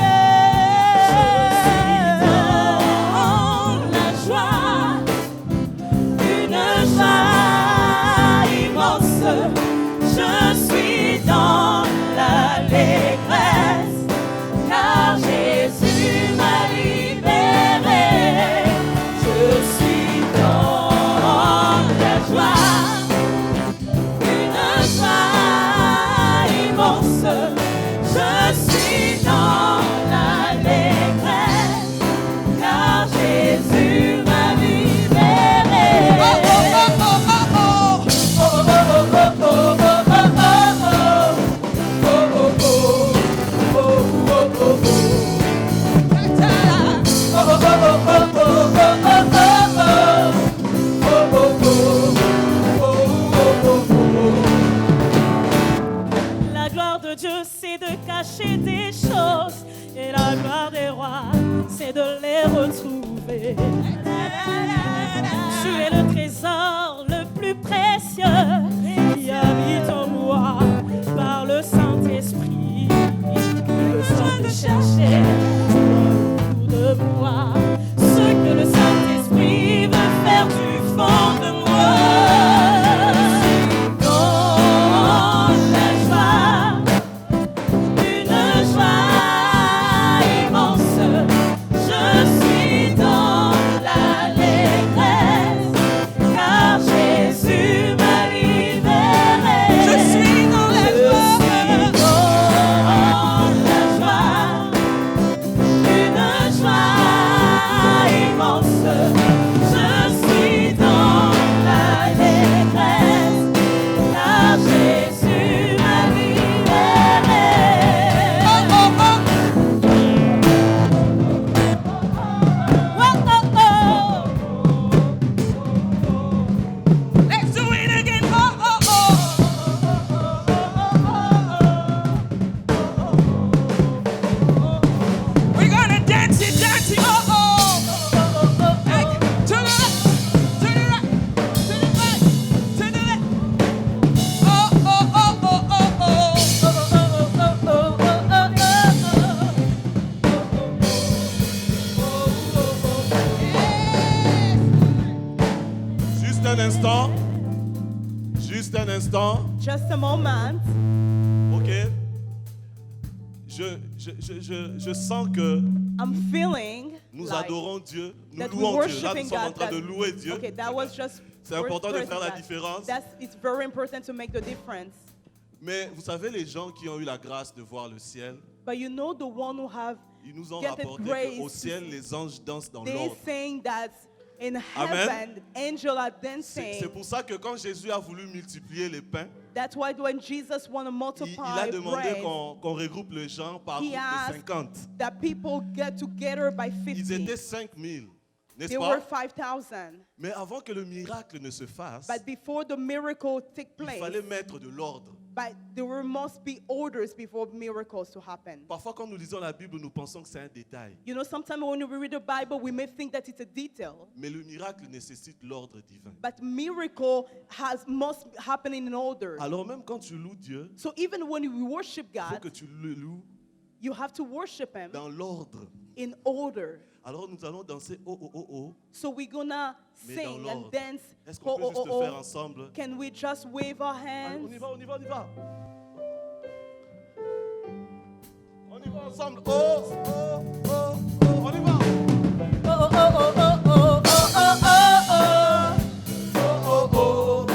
Speaker 6: La joie, une joie immense. Je suis dans l'allégresse, car Jésus m'a Tu es le trésor le plus précieux qui habite en moi par le Saint-Esprit. Le sang de chercher autour de moi ce que le Saint-Esprit veut faire du fond de moi. Dans la joie, une joie immense, je suis dans l'allégresse, car Jésus m'a libéré.
Speaker 1: Je suis dans la joie.
Speaker 6: Une joie immense, je suis dans l'allégresse, car Jésus m'a libéré.
Speaker 1: Oh, oh, oh.
Speaker 6: Oh, oh,
Speaker 1: Let's do it again. Oh, oh, oh. We're gonna dance it, dance it. Oh, oh. Hey, to the left, to the right, to the right, to the left. Oh, oh, oh, oh, oh, oh.
Speaker 5: Juste un instant. Juste un instant.
Speaker 4: Just a moment.
Speaker 5: Ok. Je sens que
Speaker 4: I'm feeling
Speaker 5: nous
Speaker 4: like
Speaker 5: adorons Dieu. Nous
Speaker 4: that
Speaker 5: louons
Speaker 4: we're
Speaker 5: Dieu. Là, nous
Speaker 4: worshiping
Speaker 5: sommes en
Speaker 4: God.
Speaker 5: train de louer Dieu.
Speaker 4: Okay, that was just.
Speaker 5: C'est important de
Speaker 4: praising
Speaker 5: faire la
Speaker 4: God.
Speaker 5: différence.
Speaker 4: It's very important to make the difference.
Speaker 5: Mais vous savez, les gens qui ont eu la grâce de voir le ciel,
Speaker 4: But you know the one who have,
Speaker 5: ils nous ont
Speaker 4: Get it
Speaker 5: rapporté
Speaker 4: grace.
Speaker 5: qu'au ciel, les anges dansent dans
Speaker 4: they
Speaker 5: l'ordre.
Speaker 4: saying that in
Speaker 5: Amen.
Speaker 4: heaven, angels are
Speaker 5: C'est
Speaker 4: dancing.
Speaker 5: pour ça que quand Jésus a voulu multiplier les pains,
Speaker 4: That's why when Jesus want to
Speaker 5: il
Speaker 4: multiply
Speaker 5: a demandé
Speaker 4: bread,
Speaker 5: qu'on regroupe les gens par
Speaker 4: He
Speaker 5: groupe de
Speaker 4: asked
Speaker 5: 50.
Speaker 4: that people get together by
Speaker 5: Ils
Speaker 4: 50.
Speaker 5: étaient 5000, n'est-ce
Speaker 4: They were
Speaker 5: pas?
Speaker 4: 5,000.
Speaker 5: Mais avant que le miracle ne se fasse,
Speaker 4: But before the miracle take
Speaker 5: il
Speaker 4: place,
Speaker 5: fallait mettre de l'ordre.
Speaker 4: but there must be orders before miracles to happen.
Speaker 5: Parfois, quand nous lisons la Bible, nous pensons que c'est un détail.
Speaker 4: You know, sometimes when we read the Bible, we may think that it's a detail,
Speaker 5: Mais le miracle nécessite l'ordre divin.
Speaker 4: but miracle must happen in an order.
Speaker 5: Alors même quand tu loues Dieu,
Speaker 4: So even when we worship
Speaker 5: il faut
Speaker 4: God,
Speaker 5: que tu le loues
Speaker 4: you have to worship Him
Speaker 5: dans l'ordre.
Speaker 4: in order.
Speaker 5: Alors nous allons danser oh oh oh oh,
Speaker 4: So we're gonna
Speaker 5: mais dans
Speaker 4: sing and
Speaker 5: l'ordre.
Speaker 4: dance.
Speaker 5: Est-ce qu'on
Speaker 4: Oh,
Speaker 5: peut
Speaker 4: oh,
Speaker 5: juste
Speaker 4: oh,
Speaker 5: le faire
Speaker 4: oh.
Speaker 5: ensemble?
Speaker 4: Can we just wave our
Speaker 5: Allez,
Speaker 4: hands?
Speaker 5: on y va, on y va, on y va. On y va ensemble. Oh, oh, oh, oh. On y va.
Speaker 6: oh, oh, oh, oh, oh, oh, oh, oh, oh,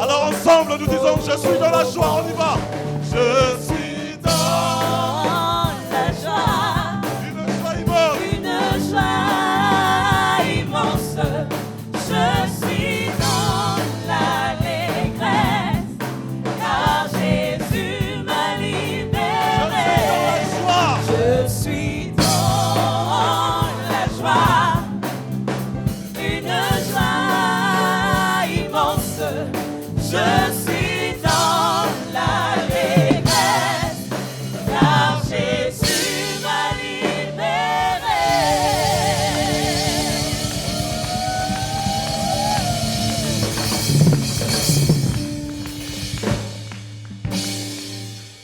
Speaker 5: Alors ensemble, nous disons, je suis dans la joie, on y va. Je suis dans
Speaker 6: dans la joie.
Speaker 5: une joie immense.
Speaker 6: Une joie immense, je suis dans l'allégresse, car Jésus m'a libéré. Je suis dans la joie, une joie immense, je suis dans l'allégresse, car Jésus m'a libéré.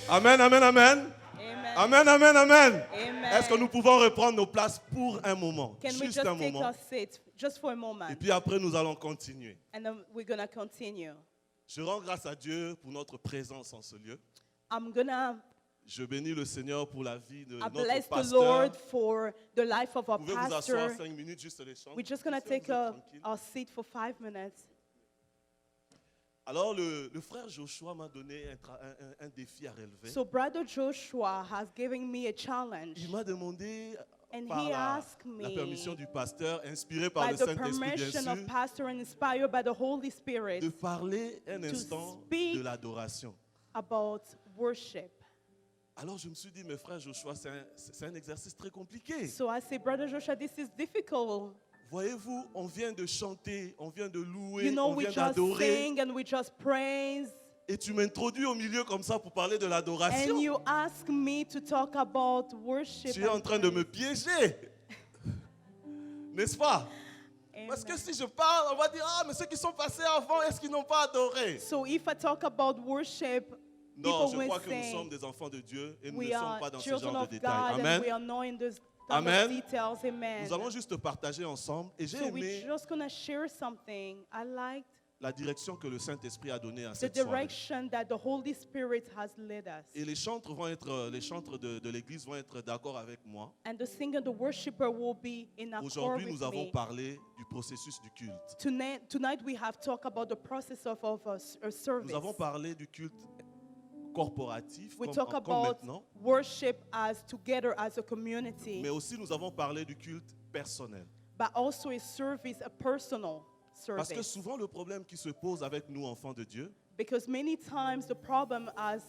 Speaker 5: Amen, amen, amen.
Speaker 4: Amen.
Speaker 5: Amen, amen, amen.
Speaker 4: Amen.
Speaker 5: Est-ce que nous pouvons reprendre nos places pour un moment?
Speaker 4: Can we
Speaker 5: Juste
Speaker 4: just
Speaker 5: un
Speaker 4: take
Speaker 5: moment.
Speaker 4: our seats just for a moment?
Speaker 5: Et puis après, nous allons continuer.
Speaker 4: And then we're going to continue.
Speaker 5: Je rends grâce à Dieu pour notre présence en ce lieu.
Speaker 4: I'm going to
Speaker 5: Je bénis le Seigneur pour la vie de
Speaker 4: I
Speaker 5: notre
Speaker 4: bless the
Speaker 5: pasteur.
Speaker 4: Lord for the life of our
Speaker 5: Vous pouvez vous asseoir
Speaker 4: pastor.
Speaker 5: 5 minutes, juste les chants.
Speaker 4: We're just going to
Speaker 5: Vous êtes
Speaker 4: take
Speaker 5: tranquille.
Speaker 4: our seat for 5 minutes.
Speaker 5: Alors, le frère Joshua m'a donné un défi à relever.
Speaker 4: So Brother Joshua has given me a challenge.
Speaker 5: Il m'a demandé,
Speaker 4: And
Speaker 5: par
Speaker 4: he
Speaker 5: la
Speaker 4: asked me,
Speaker 5: permission du pasteur, inspiré par
Speaker 4: by
Speaker 5: le
Speaker 4: the
Speaker 5: Saint-Esprit, bien
Speaker 4: permission of
Speaker 5: sûr,
Speaker 4: pastor and inspired by the Holy Spirit,
Speaker 5: de parler un instant
Speaker 4: speak
Speaker 5: de l'adoration.
Speaker 4: about worship.
Speaker 5: Alors je me suis dit, mes frères Joshua, c'est un exercice très compliqué.
Speaker 4: So I say, Brother Joshua, this is difficult.
Speaker 5: Voyez-vous, on vient de chanter, on vient de louer,
Speaker 4: You know,
Speaker 5: on
Speaker 4: we
Speaker 5: vient
Speaker 4: just
Speaker 5: d'adorer.
Speaker 4: sing and we just praise.
Speaker 5: Et tu m'introduis au milieu comme ça pour parler de l'adoration.
Speaker 4: And you ask me to talk about worship.
Speaker 5: Tu es en train de me piéger. N'est-ce pas?
Speaker 4: Amen.
Speaker 5: Parce que si je parle, on va dire, ah, mais ceux qui sont passés avant, est-ce qu'ils n'ont pas adoré?
Speaker 4: So if I talk about worship,
Speaker 5: Non,
Speaker 4: people
Speaker 5: je
Speaker 4: will
Speaker 5: crois que nous
Speaker 4: say,
Speaker 5: sommes des enfants de Dieu et nous
Speaker 4: we
Speaker 5: ne sommes
Speaker 4: are
Speaker 5: pas dans ce
Speaker 4: children
Speaker 5: genre de
Speaker 4: of
Speaker 5: détails.
Speaker 4: God
Speaker 5: Amen.
Speaker 4: and we are knowing those type
Speaker 5: Amen.
Speaker 4: of details. Amen.
Speaker 5: Nous allons juste partager ensemble et j'ai
Speaker 4: So we're
Speaker 5: aimé
Speaker 4: just going to share something. I liked
Speaker 5: la direction que le Saint-Esprit a donnée à
Speaker 4: the
Speaker 5: cette soirée.
Speaker 4: direction that the Holy Spirit has led us.
Speaker 5: Et les chantres de l'église vont être d'accord avec moi.
Speaker 4: And the singer, the worshiper will be in accord
Speaker 5: Aujourd'hui,
Speaker 4: with
Speaker 5: nous avons
Speaker 4: me.
Speaker 5: parlé du processus du culte.
Speaker 4: Tonight we have talked about the process of a service.
Speaker 5: Nous avons parlé du culte corporatif,
Speaker 4: We
Speaker 5: comme,
Speaker 4: talk
Speaker 5: comme
Speaker 4: about
Speaker 5: maintenant,
Speaker 4: worship as together as a community,
Speaker 5: mais aussi nous avons parlé du culte personnel.
Speaker 4: but also a service, a personal
Speaker 5: Parce que
Speaker 4: service.
Speaker 5: souvent, le problème qui se pose avec nous, enfants de Dieu,
Speaker 4: Because many times the problem as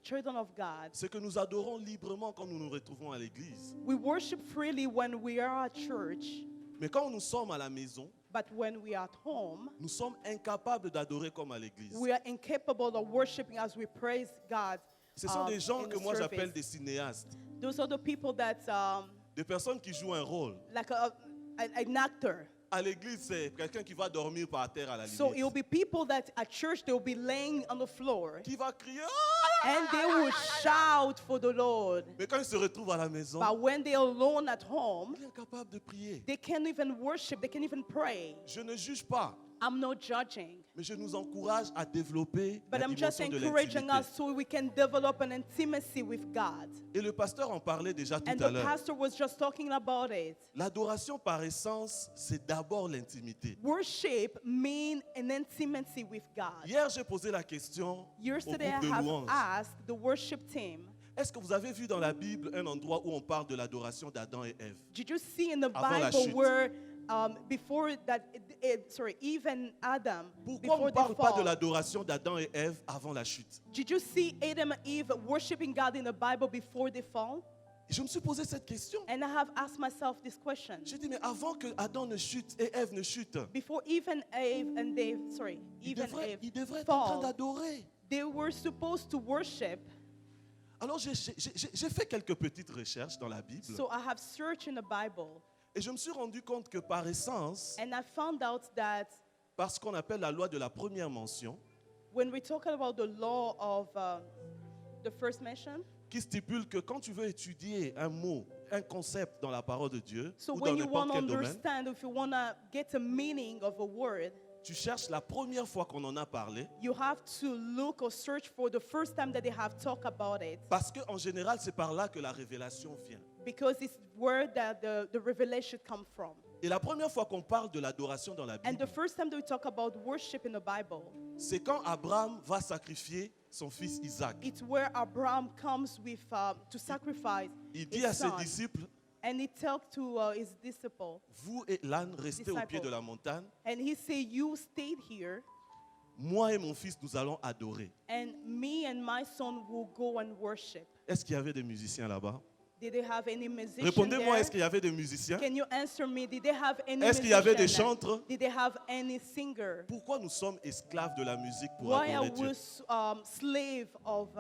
Speaker 4: children of God,
Speaker 5: c'est que nous adorons librement quand nous nous retrouvons à l'église.
Speaker 4: we worship freely when we are at church,
Speaker 5: Mais quand nous sommes à la maison,
Speaker 4: but when we are at home,
Speaker 5: nous sommes incapables d'adorer comme à l'église.
Speaker 4: we are incapable of worshiping as we praise God.
Speaker 5: Ce sont des gens
Speaker 4: in
Speaker 5: que
Speaker 4: the
Speaker 5: moi
Speaker 4: service.
Speaker 5: j'appelle des cinéastes,
Speaker 4: Those are the people that,
Speaker 5: des personnes qui jouent un rôle.
Speaker 4: like an actor.
Speaker 5: À l'église, c'est quelqu'un qui va dormir par terre à la
Speaker 4: So it will
Speaker 5: limite.
Speaker 4: be people that at church they will be laying on the floor
Speaker 5: Qui va crier.
Speaker 4: and they will shout for the Lord.
Speaker 5: Mais quand ils se retrouvent à la maison,
Speaker 4: But when they are alone at home,
Speaker 5: il est incapable de prier.
Speaker 4: they can't even worship, they can't even pray.
Speaker 5: Je ne juge pas,
Speaker 4: I'm not judging,
Speaker 5: mais je nous encourage à développer
Speaker 4: but
Speaker 5: la
Speaker 4: I'm just
Speaker 5: dimension de
Speaker 4: encouraging
Speaker 5: l'intimité.
Speaker 4: us so we can develop an intimacy with God.
Speaker 5: Et le pasteur en parlait déjà tout
Speaker 4: And
Speaker 5: à
Speaker 4: the
Speaker 5: l'heure.
Speaker 4: pastor was just talking about it.
Speaker 5: L'adoration par essence, c'est d'abord l'intimité.
Speaker 4: Worship means an intimacy with God.
Speaker 5: Hier, j'ai posé la question au
Speaker 4: Yesterday
Speaker 5: groupe
Speaker 4: I
Speaker 5: de
Speaker 4: have
Speaker 5: louanges.
Speaker 4: asked the worship team,
Speaker 5: Est-ce que vous avez vu dans la Bible un endroit où on parle de l'adoration d'Adam et Ève?
Speaker 4: did you see in the
Speaker 5: Avant la
Speaker 4: Bible
Speaker 5: chute.
Speaker 4: where before that, Eve and Adam,
Speaker 5: Pourquoi on
Speaker 4: before
Speaker 5: ne
Speaker 4: they
Speaker 5: parle pas de
Speaker 4: fall,
Speaker 5: l'adoration d'Adam et Ève avant la chute?
Speaker 4: did you see Adam and Eve worshiping God in the Bible before they fall?
Speaker 5: Et je me suis posé cette question.
Speaker 4: And I have asked myself this question.
Speaker 5: J'ai dit, mais avant que Adam ne chute et Ève ne chute,
Speaker 4: Before Eve and Eve
Speaker 5: ils devraient être en train
Speaker 4: fall,
Speaker 5: d'adorer.
Speaker 4: they were supposed to worship.
Speaker 5: Alors j'ai fait quelques petites recherches dans la Bible
Speaker 4: So I have searched in the Bible
Speaker 5: et je me suis rendu compte que par essence,
Speaker 4: and I found out that
Speaker 5: par ce qu'on appelle la loi de la première mention,
Speaker 4: when we talk about the law of the first mention,
Speaker 5: qui stipule que quand tu veux étudier un mot, un concept dans la parole de Dieu
Speaker 4: so
Speaker 5: ou dans
Speaker 4: when you want
Speaker 5: n'importe
Speaker 4: to
Speaker 5: quel domaine,
Speaker 4: understand, if you want to get a meaning of a word,
Speaker 5: tu cherches la première fois qu'on en a parlé
Speaker 4: you have to look or search for the first time that they have talked about it,
Speaker 5: parce qu'en général, c'est par là que la révélation vient.
Speaker 4: because it's where that the revelation comes from.
Speaker 5: Et la première fois qu'on parle de l'adoration dans la
Speaker 4: And
Speaker 5: Bible,
Speaker 4: the first time that we talk about worship in the Bible,
Speaker 5: c'est quand Abraham va sacrifier son fils Isaac.
Speaker 4: it's where Abraham comes with to sacrifice
Speaker 5: Il dit à
Speaker 4: his
Speaker 5: ses
Speaker 4: son.
Speaker 5: disciples,
Speaker 4: And he talked to his disciple,
Speaker 5: vous et l'âne restez au pied
Speaker 4: Disciple.
Speaker 5: de la montagne,
Speaker 4: and he said, "You stayed here,
Speaker 5: moi et mon fils, nous allons adorer.
Speaker 4: and me and my son will go and worship."
Speaker 5: Est-ce qu'il y avait des musiciens là-bas?
Speaker 4: Did they have any musicians
Speaker 5: Répondez-moi,
Speaker 4: there?
Speaker 5: est-ce qu'il y avait des musiciens?
Speaker 4: Can you answer me? Did they have any
Speaker 5: Est-ce qu'il y avait des
Speaker 4: musicians?
Speaker 5: chantres?
Speaker 4: Did they have any singer?
Speaker 5: Pourquoi nous sommes esclaves de la musique pour
Speaker 4: Why are
Speaker 5: adorer Dieu?
Speaker 4: we slave of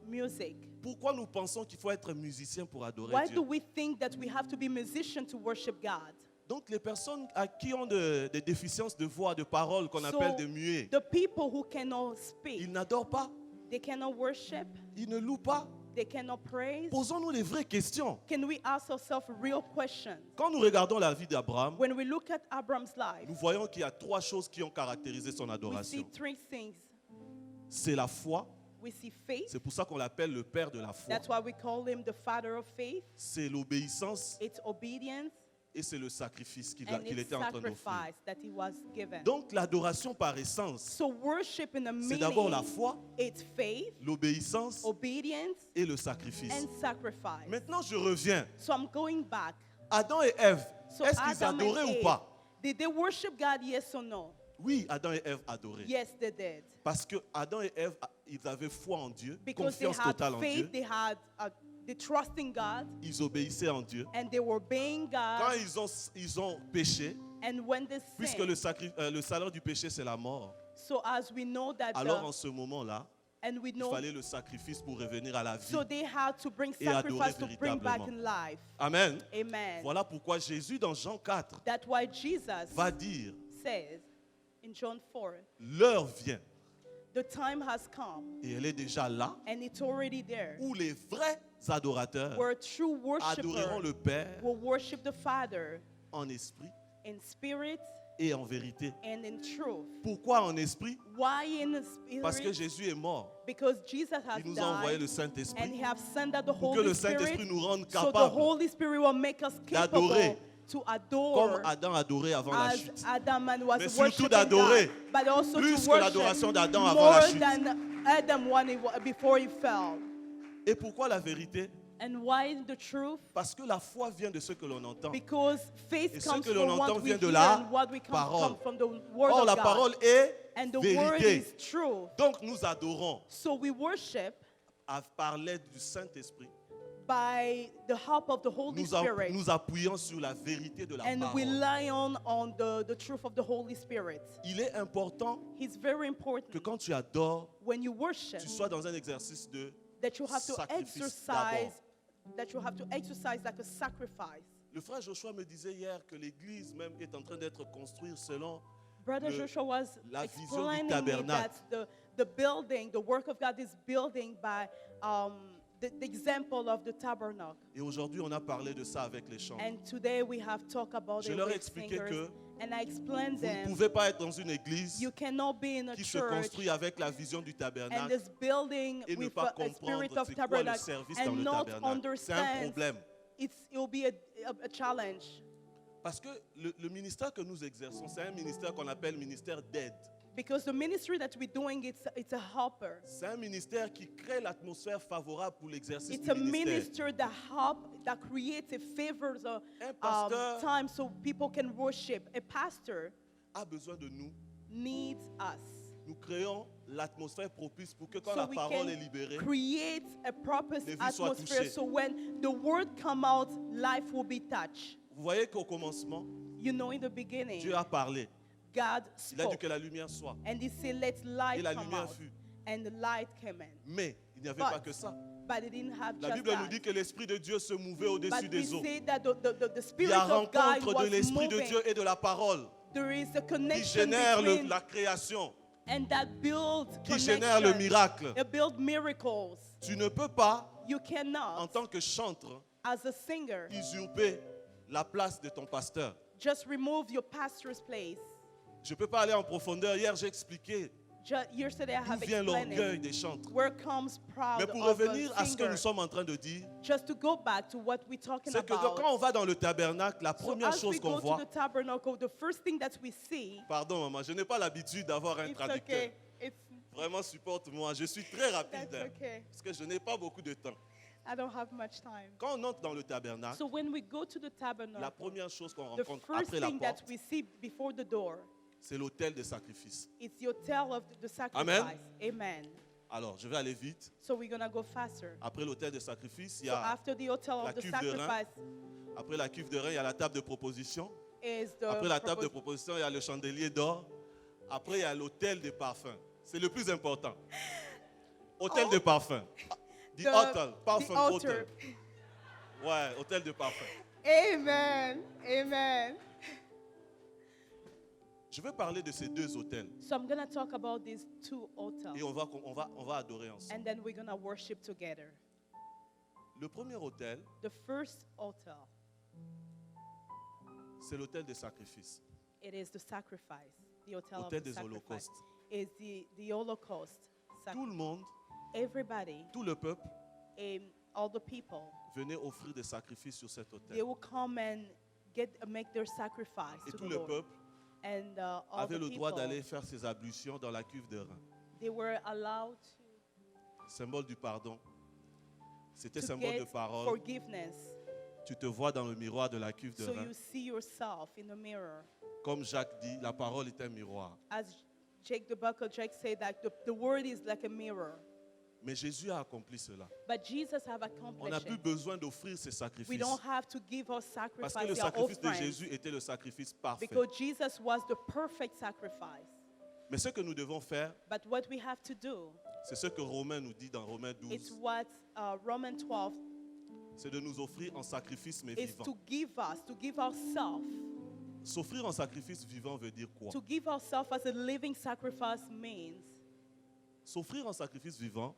Speaker 4: music?
Speaker 5: Pourquoi nous pensons qu'il faut être musicien pour adorer
Speaker 4: Why
Speaker 5: Dieu?
Speaker 4: do we think that we have to be musician to worship God?
Speaker 5: Donc les personnes qui ont des déficiences de voix, de parole, qu'on
Speaker 4: So,
Speaker 5: appelle des muets,
Speaker 4: the people who cannot speak,
Speaker 5: ils n'adorent pas,
Speaker 4: they cannot worship,
Speaker 5: ils ne louent pas.
Speaker 4: they cannot praise.
Speaker 5: Posons-nous les vraies questions.
Speaker 4: Can we ask ourselves real questions?
Speaker 5: Quand nous regardons la vie d'Abraham,
Speaker 4: When we look at Abraham's life,
Speaker 5: nous voyons qu'il y a trois choses qui ont caractérisé son
Speaker 4: we see
Speaker 5: adoration.
Speaker 4: three things.
Speaker 5: C'est la foi,
Speaker 4: We see faith.
Speaker 5: c'est pour ça qu'on l'appelle le père de la foi.
Speaker 4: That's why we call him the father of faith.
Speaker 5: C'est l'obéissance
Speaker 4: It's obedience
Speaker 5: et c'est le sacrifice qu'il
Speaker 4: and
Speaker 5: qu'il
Speaker 4: it's
Speaker 5: était en train d'offrir.
Speaker 4: sacrifice that he was given.
Speaker 5: Donc l'adoration par essence,
Speaker 4: So worship in the
Speaker 5: c'est d'abord la
Speaker 4: meaning,
Speaker 5: foi,
Speaker 4: it's faith,
Speaker 5: l'obéissance
Speaker 4: obedience,
Speaker 5: et le sacrifice.
Speaker 4: and sacrifice.
Speaker 5: Maintenant, je reviens.
Speaker 4: So I'm going back.
Speaker 7: Adam et Ève,
Speaker 4: So
Speaker 7: est-ce qu'ils
Speaker 4: Adam and
Speaker 7: adoraient ou
Speaker 4: Eve,
Speaker 7: pas?
Speaker 4: did they worship God, yes or no?
Speaker 7: Oui, Adam et Ève adoraient.
Speaker 4: Yes, they did.
Speaker 7: Parce que Adam et Ève, ils avaient foi en Dieu,
Speaker 4: Because they
Speaker 7: confiance
Speaker 4: had
Speaker 7: totale en Dieu.
Speaker 4: faith, they trust in God,
Speaker 7: Ils obéissaient en Dieu.
Speaker 4: and they were obeying
Speaker 7: Quand
Speaker 4: God.
Speaker 7: ils ont péché,
Speaker 4: And when they
Speaker 7: puisque
Speaker 4: sinned,
Speaker 7: le salaire du péché, c'est la mort,
Speaker 4: so as we know that,
Speaker 7: alors en ce moment-là,
Speaker 4: and we
Speaker 7: il
Speaker 4: know,
Speaker 7: fallait le sacrifice pour revenir à la vie.
Speaker 4: so they had to bring
Speaker 7: et adorer
Speaker 4: sacrifice to bring back
Speaker 7: véritablement.
Speaker 4: in life.
Speaker 7: Amen.
Speaker 4: Amen.
Speaker 7: Voilà pourquoi Jésus, dans Jean 4,
Speaker 4: That's why Jesus
Speaker 7: va dire,
Speaker 4: says in John 4,
Speaker 7: l'heure vient,
Speaker 4: the time has come,
Speaker 7: et elle est déjà là,
Speaker 4: and it's already there,
Speaker 7: où les vrais adorateurs
Speaker 4: where true
Speaker 7: adoreront
Speaker 4: worshipers
Speaker 7: le Père
Speaker 4: will worship the Father
Speaker 7: en esprit
Speaker 4: in spirit
Speaker 7: et en vérité.
Speaker 4: and in truth.
Speaker 7: Pourquoi en esprit?
Speaker 4: Why in the spirit?
Speaker 7: Parce que Jésus est mort.
Speaker 4: Because Jesus has
Speaker 7: Il nous a envoyé
Speaker 4: died,
Speaker 7: le
Speaker 4: and
Speaker 7: Saint-Esprit
Speaker 4: He has sent out the
Speaker 7: pour que
Speaker 4: Holy
Speaker 7: le Saint-Esprit
Speaker 4: Spirit,
Speaker 7: nous rende
Speaker 4: so the
Speaker 7: capables,
Speaker 4: Holy Spirit will make us capable
Speaker 7: d'adorer
Speaker 4: to
Speaker 7: comme
Speaker 4: adore
Speaker 7: Adam adorait avant la
Speaker 4: as
Speaker 7: chute.
Speaker 4: Adam and was
Speaker 7: Mais surtout
Speaker 4: worshiping
Speaker 7: d'adorer
Speaker 4: God, but also
Speaker 7: plus
Speaker 4: to
Speaker 7: que l'adoration
Speaker 4: worship
Speaker 7: d'Adam avant la
Speaker 4: more
Speaker 7: chute.
Speaker 4: than Adam when before he fell.
Speaker 7: Et pourquoi la vérité?
Speaker 4: And why the truth?
Speaker 7: Parce que la foi vient de ce que l'on entend.
Speaker 4: Because faith
Speaker 7: Et ce
Speaker 4: comes
Speaker 7: que l'on
Speaker 4: from
Speaker 7: entend
Speaker 4: what we
Speaker 7: vient de
Speaker 4: hear
Speaker 7: la
Speaker 4: and what we come
Speaker 7: parole.
Speaker 4: from the word
Speaker 7: Or,
Speaker 4: of
Speaker 7: la
Speaker 4: God.
Speaker 7: parole est
Speaker 4: And the word
Speaker 7: vérité.
Speaker 4: is truth.
Speaker 7: Donc nous adorons
Speaker 4: So we worship
Speaker 7: par l'aide du Saint-Esprit.
Speaker 4: by the help of the Holy Spirit.
Speaker 7: Nous appuyons sur la vérité de la
Speaker 4: And we
Speaker 7: parole.
Speaker 4: rely on the truth of the Holy Spirit.
Speaker 7: Il est important
Speaker 4: It's very
Speaker 7: que
Speaker 4: important
Speaker 7: quand tu adores,
Speaker 4: when you worship
Speaker 7: tu sois dans un exercice de
Speaker 4: that you have to
Speaker 7: sacrifice
Speaker 4: exercise, like a sacrifice.
Speaker 7: Le frère Joshua me disait hier que l'église même est en train d'être construite selon
Speaker 4: Brother
Speaker 7: Le-
Speaker 4: Joshua was
Speaker 7: la vision du
Speaker 4: explaining me
Speaker 7: tabernacle.
Speaker 4: that the building, the work of God is building by the example of the tabernacle.
Speaker 7: Et aujourd'hui, on a parlé de ça avec les chants.
Speaker 4: And today we have talked about
Speaker 7: Je
Speaker 4: it
Speaker 7: leur ai
Speaker 4: with
Speaker 7: expliqué
Speaker 4: singers.
Speaker 7: que
Speaker 4: And I explained
Speaker 7: Vous ne
Speaker 4: them,
Speaker 7: pouvez pas être dans une église
Speaker 4: you cannot be in a
Speaker 7: qui se
Speaker 4: church
Speaker 7: construit avec la vision du
Speaker 4: and
Speaker 7: tabernacle
Speaker 4: this building
Speaker 7: et ne
Speaker 4: with
Speaker 7: pas
Speaker 4: a spirit
Speaker 7: comprendre
Speaker 4: of
Speaker 7: c'est quoi le
Speaker 4: tabernacle
Speaker 7: service dans
Speaker 4: and
Speaker 7: le
Speaker 4: not
Speaker 7: tabernacle. C'est un
Speaker 4: understand.
Speaker 7: problème.
Speaker 4: It will be a challenge.
Speaker 7: Parce que le ministère que nous exerçons, c'est un ministère qu'on appelle ministère d'aide.
Speaker 4: Because the ministry that we're doing, it's a helper.
Speaker 7: C'est un ministère qui crée l'atmosphère favorable pour l'exercice
Speaker 4: It's
Speaker 7: du
Speaker 4: a
Speaker 7: ministère.
Speaker 4: minister that creates a favors
Speaker 7: Un pasteur
Speaker 4: time so people can worship. A pastor
Speaker 7: a besoin de nous.
Speaker 4: needs us.
Speaker 7: Nous créons l'atmosphère propice pour que quand
Speaker 4: So
Speaker 7: la
Speaker 4: we
Speaker 7: parole est
Speaker 4: can
Speaker 7: libérée,
Speaker 4: create a purpose
Speaker 7: les vies soient
Speaker 4: atmosphere
Speaker 7: touchées.
Speaker 4: so when the word come out, life will be touched.
Speaker 7: vous voyez qu'au commencement,
Speaker 4: You know, in the beginning,
Speaker 7: Dieu a parlé.
Speaker 4: God
Speaker 7: Il a dit
Speaker 4: spoke.
Speaker 7: que la lumière soit.
Speaker 4: And he said, let light
Speaker 7: Et la
Speaker 4: come
Speaker 7: lumière
Speaker 4: out.
Speaker 7: fut.
Speaker 4: And the light came in.
Speaker 7: Mais il n'y avait
Speaker 4: But-
Speaker 7: pas que ça.
Speaker 4: But it didn't have
Speaker 7: La
Speaker 4: just
Speaker 7: Bible nous
Speaker 4: that.
Speaker 7: dit que l'Esprit de Dieu se mouvait au-dessus
Speaker 4: But we
Speaker 7: des eaux.
Speaker 4: say that the
Speaker 7: Il
Speaker 4: Spirit
Speaker 7: y a
Speaker 4: of God
Speaker 7: rencontre
Speaker 4: was
Speaker 7: de l'Esprit de
Speaker 4: moving.
Speaker 7: Dieu et de la parole
Speaker 4: There is a
Speaker 7: qui
Speaker 4: connection
Speaker 7: génère
Speaker 4: between
Speaker 7: la création,
Speaker 4: and that builds
Speaker 7: qui génère le
Speaker 4: connection.
Speaker 7: miracle.
Speaker 4: It builds miracles.
Speaker 7: Tu ne peux pas,
Speaker 4: You
Speaker 7: en
Speaker 4: cannot,
Speaker 7: tant que chantre,
Speaker 4: as a singer,
Speaker 7: usurper la place de ton pasteur.
Speaker 4: just remove your pastor's place.
Speaker 7: Je ne peux pas aller en profondeur. Hier, j'ai expliqué
Speaker 4: Yesterday I
Speaker 7: d'où
Speaker 4: have
Speaker 7: vient
Speaker 4: explained
Speaker 7: l'orgueil
Speaker 4: it.
Speaker 7: des chantres.
Speaker 4: Where comes proud
Speaker 7: Mais pour
Speaker 4: of
Speaker 7: revenir
Speaker 4: a
Speaker 7: à ce que nous
Speaker 4: singer.
Speaker 7: sommes en train de dire,
Speaker 4: Just to go back to what we're talking
Speaker 7: c'est que
Speaker 4: about.
Speaker 7: quand on va dans le tabernacle, la
Speaker 4: So
Speaker 7: première
Speaker 4: as
Speaker 7: chose
Speaker 4: we
Speaker 7: qu'on
Speaker 4: go to
Speaker 7: voit,
Speaker 4: the tabernacle, the first thing that we see,
Speaker 7: pardon maman, je n'ai pas l'habitude d'avoir un
Speaker 4: it's
Speaker 7: traducteur.
Speaker 4: okay. It's
Speaker 7: Vraiment, supporte-moi. Je suis très rapide.
Speaker 4: that's
Speaker 7: hein,
Speaker 4: okay.
Speaker 7: Parce que je n'ai pas beaucoup de temps.
Speaker 4: I don't have much time.
Speaker 7: Quand on entre dans le tabernacle,
Speaker 4: So when we go to the
Speaker 7: la
Speaker 4: tabernacle,
Speaker 7: première chose qu'on
Speaker 4: the
Speaker 7: rencontre
Speaker 4: first
Speaker 7: après la
Speaker 4: thing that
Speaker 7: porte,
Speaker 4: we see before the door,
Speaker 7: c'est l'autel de sacrifice.
Speaker 4: it's the hotel of the sacrifice.
Speaker 7: Amen.
Speaker 4: Amen.
Speaker 7: Alors, je vais aller vite.
Speaker 4: So we're gonna go faster.
Speaker 7: Après l'autel de sacrifice, il y
Speaker 4: So
Speaker 7: a,
Speaker 4: after the hotel
Speaker 7: la
Speaker 4: of the
Speaker 7: cuve de rein.
Speaker 4: sacrifice
Speaker 7: après la cuve de rein, il y a la table de proposition.
Speaker 4: is the
Speaker 7: Après la table de
Speaker 4: propos-
Speaker 7: proposition, il y a le chandelier d'or. Après, il y a l'autel des parfums. C'est le plus important. Hôtel
Speaker 4: Oh.
Speaker 7: de parfum. The
Speaker 4: the-
Speaker 7: hotel,
Speaker 4: the
Speaker 7: parfum
Speaker 4: altar.
Speaker 7: hôtel. Ouais, hôtel de parfum.
Speaker 4: Amen. Amen.
Speaker 7: Je vais parler de ces deux hôtels
Speaker 4: So I'm gonna talk about these two hotels,
Speaker 7: et on va adorer ensemble.
Speaker 4: and then we're gonna worship together.
Speaker 7: Le premier hôtel,
Speaker 4: The first hotel,
Speaker 7: c'est l'hôtel des sacrifices.
Speaker 4: it is the sacrifice. The hotel
Speaker 7: Hôtel
Speaker 4: of the
Speaker 7: des
Speaker 4: sacrifice
Speaker 7: holocaustes.
Speaker 4: is the Holocaust.
Speaker 7: Tout le monde,
Speaker 4: Everybody,
Speaker 7: tout le peuple
Speaker 4: all the people,
Speaker 7: venait offrir des sacrifices sur cet
Speaker 4: they
Speaker 7: hôtel.
Speaker 4: will come and make their sacrifice
Speaker 7: Et
Speaker 4: to
Speaker 7: tout
Speaker 4: the
Speaker 7: le
Speaker 4: Lord.
Speaker 7: peuple
Speaker 4: And all
Speaker 7: avait
Speaker 4: the
Speaker 7: le droit
Speaker 4: people,
Speaker 7: d'aller faire ses ablutions dans la cuve de rein.
Speaker 4: they were allowed
Speaker 7: Symbole du pardon. C'était
Speaker 4: to
Speaker 7: symbole
Speaker 4: get
Speaker 7: de parole.
Speaker 4: forgiveness.
Speaker 7: Tu te vois dans le miroir de la cuve de
Speaker 4: So
Speaker 7: rein.
Speaker 4: you see yourself in the mirror.
Speaker 7: Comme Jacques dit, la parole est un miroir.
Speaker 4: As Jake the Buckle-Jake said, that the word is like a mirror.
Speaker 7: Mais Jésus a accompli cela.
Speaker 4: But Jesus have
Speaker 7: On n'a
Speaker 4: accomplished
Speaker 7: plus
Speaker 4: it.
Speaker 7: besoin d'offrir ces
Speaker 4: We
Speaker 7: sacrifices.
Speaker 4: don't have to give our
Speaker 7: Parce que le
Speaker 4: sacrifice, our
Speaker 7: sacrifice de
Speaker 4: offerings,
Speaker 7: Jésus était le sacrifice parfait.
Speaker 4: because Jesus was the perfect sacrifice.
Speaker 7: Mais ce que nous devons faire,
Speaker 4: But what we have to do,
Speaker 7: c'est ce que Romains nous dit dans Romains
Speaker 4: it's
Speaker 7: 12,
Speaker 4: what Romans 12
Speaker 7: c'est de nous offrir en sacrifice mais
Speaker 4: is
Speaker 7: vivant.
Speaker 4: to give ourselves.
Speaker 7: S'offrir en sacrifice vivant veut dire quoi?
Speaker 4: To give ourselves as a living sacrifice means,
Speaker 7: S'offrir en sacrifice vivant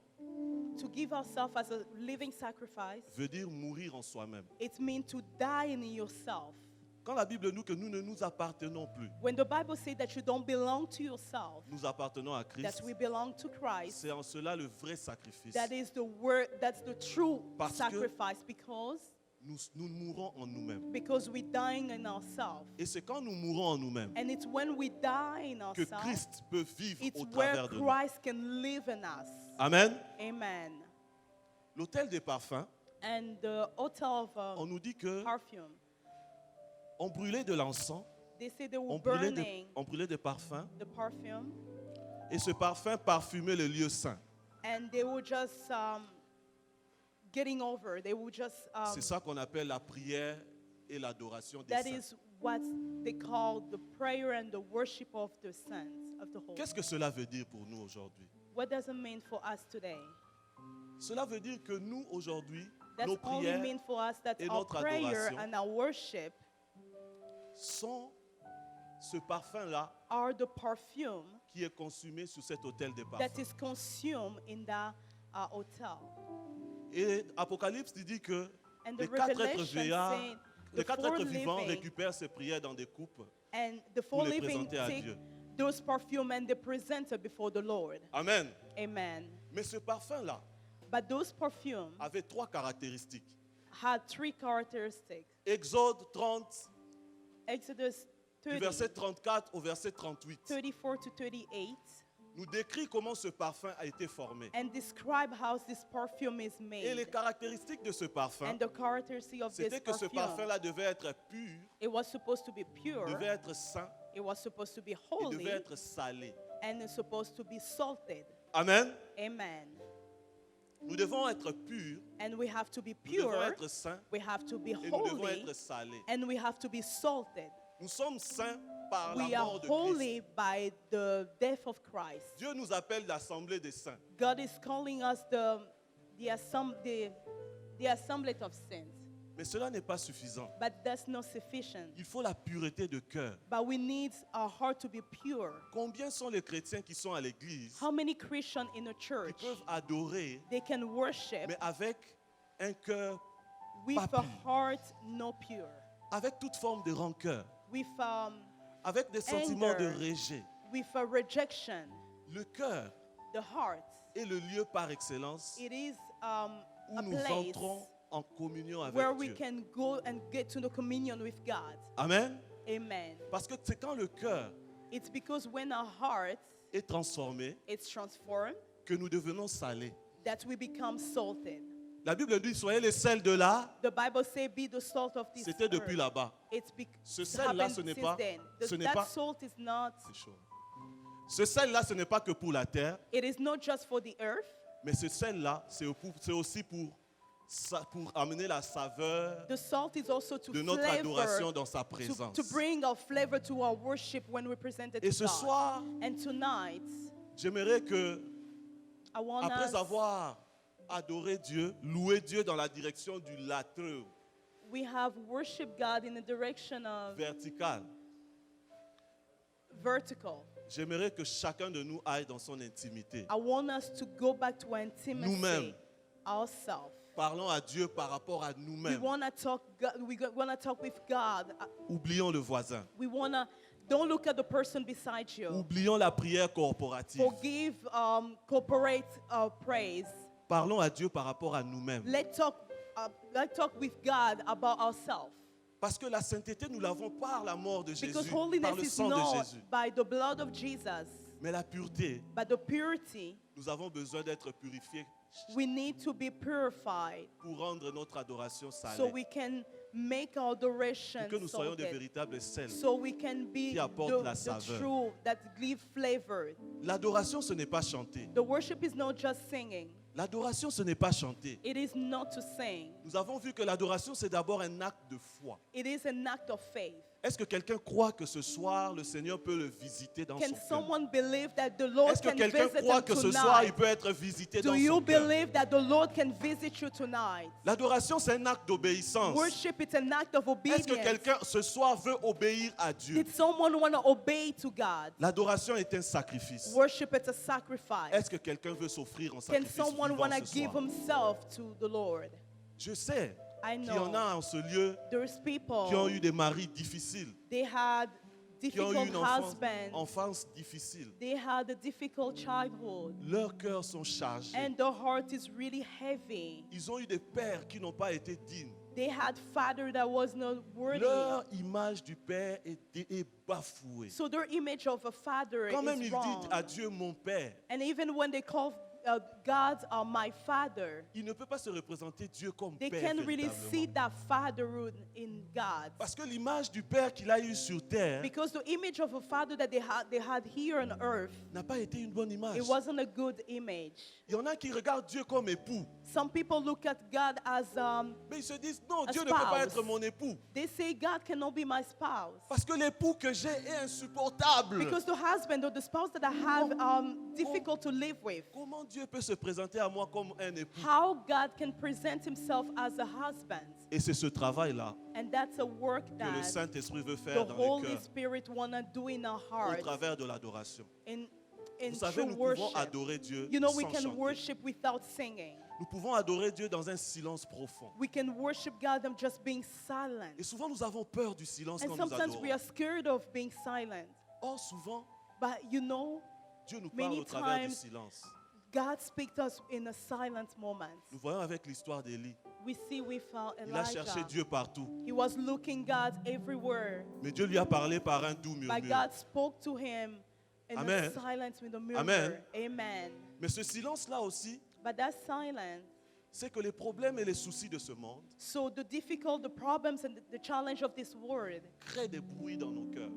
Speaker 4: to give ourselves as a living sacrifice,
Speaker 7: veut dire mourir en soi-même.
Speaker 4: it means to die in yourself.
Speaker 7: Quand la Bible nous dit que nous ne nous appartenons plus,
Speaker 4: When the Bible says that you don't belong to yourself,
Speaker 7: nous appartenons à Christ,
Speaker 4: that we belong to Christ,
Speaker 7: c'est en cela le vrai sacrifice.
Speaker 4: that is the word, that's the true
Speaker 7: Parce que-
Speaker 4: sacrifice,
Speaker 7: Nous mourons en nous-mêmes.
Speaker 4: because we're dying in ourselves.
Speaker 7: Et c'est quand nous mourons en nous-mêmes
Speaker 4: And it's when we die in
Speaker 7: que
Speaker 4: ourselves,
Speaker 7: Christ peut vivre
Speaker 4: it's
Speaker 7: au
Speaker 4: where
Speaker 7: travers de nous.
Speaker 4: Christ can live in us.
Speaker 7: Amen.
Speaker 4: Amen.
Speaker 7: L'autel des parfums,
Speaker 4: And the hotel of
Speaker 7: on nous dit que
Speaker 4: perfume,
Speaker 7: on brûlait de l'encens,
Speaker 4: they say they were
Speaker 7: on brûlait des parfums,
Speaker 4: the perfume,
Speaker 7: et ce parfum parfumait le lieu saint.
Speaker 4: and they were just getting over. They were just,
Speaker 7: C'est ça qu'on appelle la prière et l'adoration des
Speaker 4: that
Speaker 7: saints.
Speaker 4: is what they call the prayer and the worship of the saints of the Holy.
Speaker 7: Qu'est-ce que cela veut dire pour nous aujourd'hui?
Speaker 4: What does it mean for us today?
Speaker 7: Cela veut dire que nous, aujourd'hui,
Speaker 4: That's
Speaker 7: nos
Speaker 4: only
Speaker 7: prières
Speaker 4: mean for us that
Speaker 7: et
Speaker 4: our
Speaker 7: notre
Speaker 4: prayer
Speaker 7: adoration
Speaker 4: and our worship
Speaker 7: sont ce parfum-là
Speaker 4: are the perfume
Speaker 7: qui est consumé sur cet autel des
Speaker 4: that
Speaker 7: parfums.
Speaker 4: is consumed in the hotel.
Speaker 7: Et Apocalypse dit que
Speaker 4: And the
Speaker 7: les quatre êtres
Speaker 4: Revelation
Speaker 7: vivants,
Speaker 4: saying
Speaker 7: les
Speaker 4: the
Speaker 7: quatre
Speaker 4: four
Speaker 7: êtres vivants
Speaker 4: living
Speaker 7: récupèrent ces prières dans des coupes.
Speaker 4: and the four
Speaker 7: pour les
Speaker 4: living
Speaker 7: présenter à
Speaker 4: take
Speaker 7: Dieu.
Speaker 4: those perfume and they present it before the Lord.
Speaker 7: Amen.
Speaker 4: Amen.
Speaker 7: Mais ce parfum-là
Speaker 4: But those perfume
Speaker 7: avait trois caractéristiques.
Speaker 4: had three characteristics.
Speaker 7: Exode 30,
Speaker 4: Exodus
Speaker 7: du
Speaker 4: 30,
Speaker 7: verset 34 au verset 38,
Speaker 4: 34 to 38,
Speaker 7: nous décrit comment ce parfum a été formé.
Speaker 4: and describe how this perfume is
Speaker 7: Et les
Speaker 4: made.
Speaker 7: caractéristiques de ce parfum,
Speaker 4: And the characteristic of this
Speaker 7: c'était que ce
Speaker 4: perfume,
Speaker 7: parfum-là devait être pur,
Speaker 4: it was supposed to be pure,
Speaker 7: devait être saint
Speaker 4: it was supposed to be
Speaker 7: et
Speaker 4: holy,
Speaker 7: devait être salé.
Speaker 4: and it's supposed to be salted.
Speaker 7: Amen.
Speaker 4: Amen.
Speaker 7: Nous devons être purs,
Speaker 4: And we have to be
Speaker 7: nous devons
Speaker 4: pure,
Speaker 7: être saints
Speaker 4: we have to be
Speaker 7: et nous devons
Speaker 4: holy,
Speaker 7: être salés.
Speaker 4: and we have to be salted.
Speaker 7: Nous sommes saints par la
Speaker 4: We are
Speaker 7: mort de
Speaker 4: holy
Speaker 7: Christ.
Speaker 4: by the death of Christ.
Speaker 7: Dieu nous appelle l'assemblée des saints.
Speaker 4: God is calling us the assembly of saints.
Speaker 7: Mais cela n'est pas suffisant.
Speaker 4: But that's not sufficient.
Speaker 7: Il faut la pureté de cœur.
Speaker 4: But we need our heart to be pure.
Speaker 7: Combien sont les chrétiens qui sont à l'église,
Speaker 4: How many Christians in a
Speaker 7: qui
Speaker 4: church,
Speaker 7: peuvent adorer,
Speaker 4: they can worship
Speaker 7: mais avec un cœur,
Speaker 4: with
Speaker 7: pas
Speaker 4: a
Speaker 7: pur.
Speaker 4: heart not pure,
Speaker 7: avec toute forme de rancœur,
Speaker 4: with
Speaker 7: avec des sentiments de
Speaker 4: Anger.
Speaker 7: rejet?
Speaker 4: a rejection?
Speaker 7: Le cœur
Speaker 4: The heart,
Speaker 7: est le lieu par excellence
Speaker 4: it is
Speaker 7: où
Speaker 4: a
Speaker 7: nous
Speaker 4: place
Speaker 7: entrons en communion avec
Speaker 4: where we
Speaker 7: Dieu.
Speaker 4: can go and get to the communion with God.
Speaker 7: Amen.
Speaker 4: Amen.
Speaker 7: Parce que c'est quand le cœur
Speaker 4: It's because when our heart
Speaker 7: est transformé
Speaker 4: is transformed
Speaker 7: que nous devenons salés.
Speaker 4: that we become salted.
Speaker 7: La Bible dit, soyez les sels de là.
Speaker 4: The Bible says, "Be the salt of this
Speaker 7: C'était depuis
Speaker 4: earth."
Speaker 7: là-bas.
Speaker 4: It's
Speaker 7: Ce
Speaker 4: it's
Speaker 7: sel-là,
Speaker 4: happened
Speaker 7: ce n'est
Speaker 4: since
Speaker 7: pas-
Speaker 4: then.
Speaker 7: ce n'est
Speaker 4: That
Speaker 7: pas-
Speaker 4: salt is not.
Speaker 7: C'est chaud. Ce sel-là, ce n'est pas que pour la terre,
Speaker 4: It is not just for the earth.
Speaker 7: mais ce sel-là, c'est aussi pour amener la saveur
Speaker 4: The salt is also to
Speaker 7: de notre
Speaker 4: flavor,
Speaker 7: adoration dans sa
Speaker 4: to
Speaker 7: présence.
Speaker 4: bring our flavor to our worship when we present it
Speaker 7: Et
Speaker 4: to
Speaker 7: ce
Speaker 4: God.
Speaker 7: soir,
Speaker 4: And tonight,
Speaker 7: j'aimerais que,
Speaker 4: I want
Speaker 7: après
Speaker 4: us,
Speaker 7: avoir adoré Dieu, loué Dieu dans la direction du latreux
Speaker 4: we have worshiped God in the direction of
Speaker 7: vertical,
Speaker 4: vertical.
Speaker 7: j'aimerais que chacun de nous aille dans son intimité.
Speaker 4: I want us to go back to our intimacy,
Speaker 7: Nous-mêmes.
Speaker 4: ourselves.
Speaker 7: Parlons à Dieu par rapport à
Speaker 4: We
Speaker 7: nous-mêmes.
Speaker 4: want to talk. We want to talk with God.
Speaker 7: Oublions le voisin.
Speaker 4: We want to. Don't look at the person beside you.
Speaker 7: Oublions la prière corporative.
Speaker 4: Forgive, cooperate, praise.
Speaker 7: Parlons à Dieu par rapport à nous-mêmes.
Speaker 4: Let's talk with God about ourselves.
Speaker 7: Parce que la sainteté, nous l'avons par la mort de
Speaker 4: Because
Speaker 7: Jésus, par
Speaker 4: holiness
Speaker 7: le
Speaker 4: is
Speaker 7: sang de
Speaker 4: not
Speaker 7: Jésus.
Speaker 4: by the blood of Jesus,
Speaker 7: Mais la pureté,
Speaker 4: but the purity.
Speaker 7: nous avons besoin d'être purifiés
Speaker 4: We need to be purified
Speaker 7: pour rendre notre adoration
Speaker 4: so
Speaker 7: salée.
Speaker 4: we can make our adoration
Speaker 7: Pour que nous soyons des
Speaker 4: salted,
Speaker 7: véritables sels.
Speaker 4: so we can be
Speaker 7: qui apportent la
Speaker 4: the
Speaker 7: saveur.
Speaker 4: true that give flavor.
Speaker 7: L'adoration, ce n'est pas chanter.
Speaker 4: The worship is not just singing.
Speaker 7: L'adoration, ce n'est pas chanter.
Speaker 4: It is not to sing.
Speaker 7: Nous avons vu que l'adoration, c'est d'abord un acte de foi.
Speaker 4: It is an act of faith.
Speaker 7: Est-ce que quelqu'un croit que ce soir, le Seigneur peut le visiter dans
Speaker 4: Can
Speaker 7: son cœur?
Speaker 4: someone believe that the Lord
Speaker 7: Est-ce que
Speaker 4: can
Speaker 7: quelqu'un
Speaker 4: visit
Speaker 7: croit
Speaker 4: them
Speaker 7: que ce soir, il
Speaker 4: tonight?
Speaker 7: peut être visité
Speaker 4: Do
Speaker 7: dans
Speaker 4: you
Speaker 7: son cœur?
Speaker 4: believe that the Lord can visit you tonight?
Speaker 7: L'adoration, c'est un acte d'obéissance.
Speaker 4: Worship is an act of
Speaker 7: Est-ce que
Speaker 4: obedience.
Speaker 7: quelqu'un ce soir veut obéir à Dieu?
Speaker 4: Did someone want to obey to God?
Speaker 7: L'adoration est un sacrifice.
Speaker 4: Worship is a sacrifice.
Speaker 7: Est-ce que quelqu'un veut s'offrir en
Speaker 4: Can
Speaker 7: sacrifice
Speaker 4: someone
Speaker 7: vivant
Speaker 4: want to
Speaker 7: ce
Speaker 4: give
Speaker 7: soir?
Speaker 4: himself to the Lord?
Speaker 7: Je sais
Speaker 4: I
Speaker 7: qu'il y en
Speaker 4: know
Speaker 7: a en ce lieu
Speaker 4: there's people,
Speaker 7: qui ont eu des maris difficiles,
Speaker 4: they had
Speaker 7: qui ont eu
Speaker 4: difficult
Speaker 7: une
Speaker 4: husbands,
Speaker 7: enfance difficile.
Speaker 4: they had a difficult childhood,
Speaker 7: Leurs cœurs sont chargés.
Speaker 4: and the heart is really heavy.
Speaker 7: Ils ont eu des pères qui n'ont pas été dignes.
Speaker 4: They had father that was not worthy.
Speaker 7: Leur image du père est bafouée.
Speaker 4: So their image of a father
Speaker 7: Quand même
Speaker 4: is
Speaker 7: ils
Speaker 4: wrong.
Speaker 7: disent à Dieu mon père,
Speaker 4: And even when they call God my father,
Speaker 7: il ne peut pas se représenter Dieu comme
Speaker 4: they
Speaker 7: père
Speaker 4: can't really see
Speaker 7: véritablement.
Speaker 4: that fatherhood in God.
Speaker 7: Parce que l'image du père qu'il a eu sur terre
Speaker 4: Because the image of a father that they had here on earth,
Speaker 7: n'a pas été une bonne image.
Speaker 4: it wasn't a good image.
Speaker 7: Il y en a qui regardent Dieu comme époux,
Speaker 4: Some people look at God as
Speaker 7: mais ils se disent non,
Speaker 4: A
Speaker 7: Dieu ne peut pas
Speaker 4: spouse.
Speaker 7: être mon époux.
Speaker 4: they say God cannot be my spouse.
Speaker 7: Parce que l'époux que j'ai est insupportable.
Speaker 4: Because the husband or the spouse that I have difficult to live with.
Speaker 7: Comment Dieu peut se présenter à moi comme un époux?
Speaker 4: How God can present himself as a husband.
Speaker 7: Et c'est ce travail-là
Speaker 4: And that's a work
Speaker 7: que le
Speaker 4: that
Speaker 7: Saint-Esprit veut
Speaker 4: the
Speaker 7: faire dans le
Speaker 4: Holy
Speaker 7: cœur
Speaker 4: Spirit wanna do in our
Speaker 7: au
Speaker 4: hearts.
Speaker 7: travers de l'adoration.
Speaker 4: In
Speaker 7: Vous savez,
Speaker 4: true
Speaker 7: nous pouvons
Speaker 4: worship.
Speaker 7: adorer Dieu
Speaker 4: You know, we
Speaker 7: sans
Speaker 4: can
Speaker 7: chanter.
Speaker 4: worship without singing.
Speaker 7: Nous pouvons adorer Dieu dans un silence profond.
Speaker 4: We can worship God and just being silent.
Speaker 7: Et souvent, nous avons peur du silence
Speaker 4: And
Speaker 7: quand nous
Speaker 4: sometimes we
Speaker 7: adorons.
Speaker 4: are scared of being silent.
Speaker 7: Or, souvent,
Speaker 4: But you know,
Speaker 7: Dieu nous
Speaker 4: Many
Speaker 7: parle au travers du
Speaker 4: times-
Speaker 7: silence.
Speaker 4: God speaks to us in a silent moment.
Speaker 7: Nous voyons avec l'histoire d'Élie.
Speaker 4: We see with
Speaker 7: Il a cherché
Speaker 4: Elijah.
Speaker 7: Dieu partout.
Speaker 4: He was looking God everywhere.
Speaker 7: Mais Dieu lui a parlé par un doux
Speaker 4: But
Speaker 7: murmure.
Speaker 4: God spoke to him in
Speaker 7: Amen.
Speaker 4: a silence with a murmur.
Speaker 7: Amen.
Speaker 4: Amen.
Speaker 7: Mais ce silence-là aussi,
Speaker 4: But that silence,
Speaker 7: c'est que les problèmes et les soucis de ce monde
Speaker 4: so the problems and the challenge of this world
Speaker 7: créent des bruits dans nos cœurs.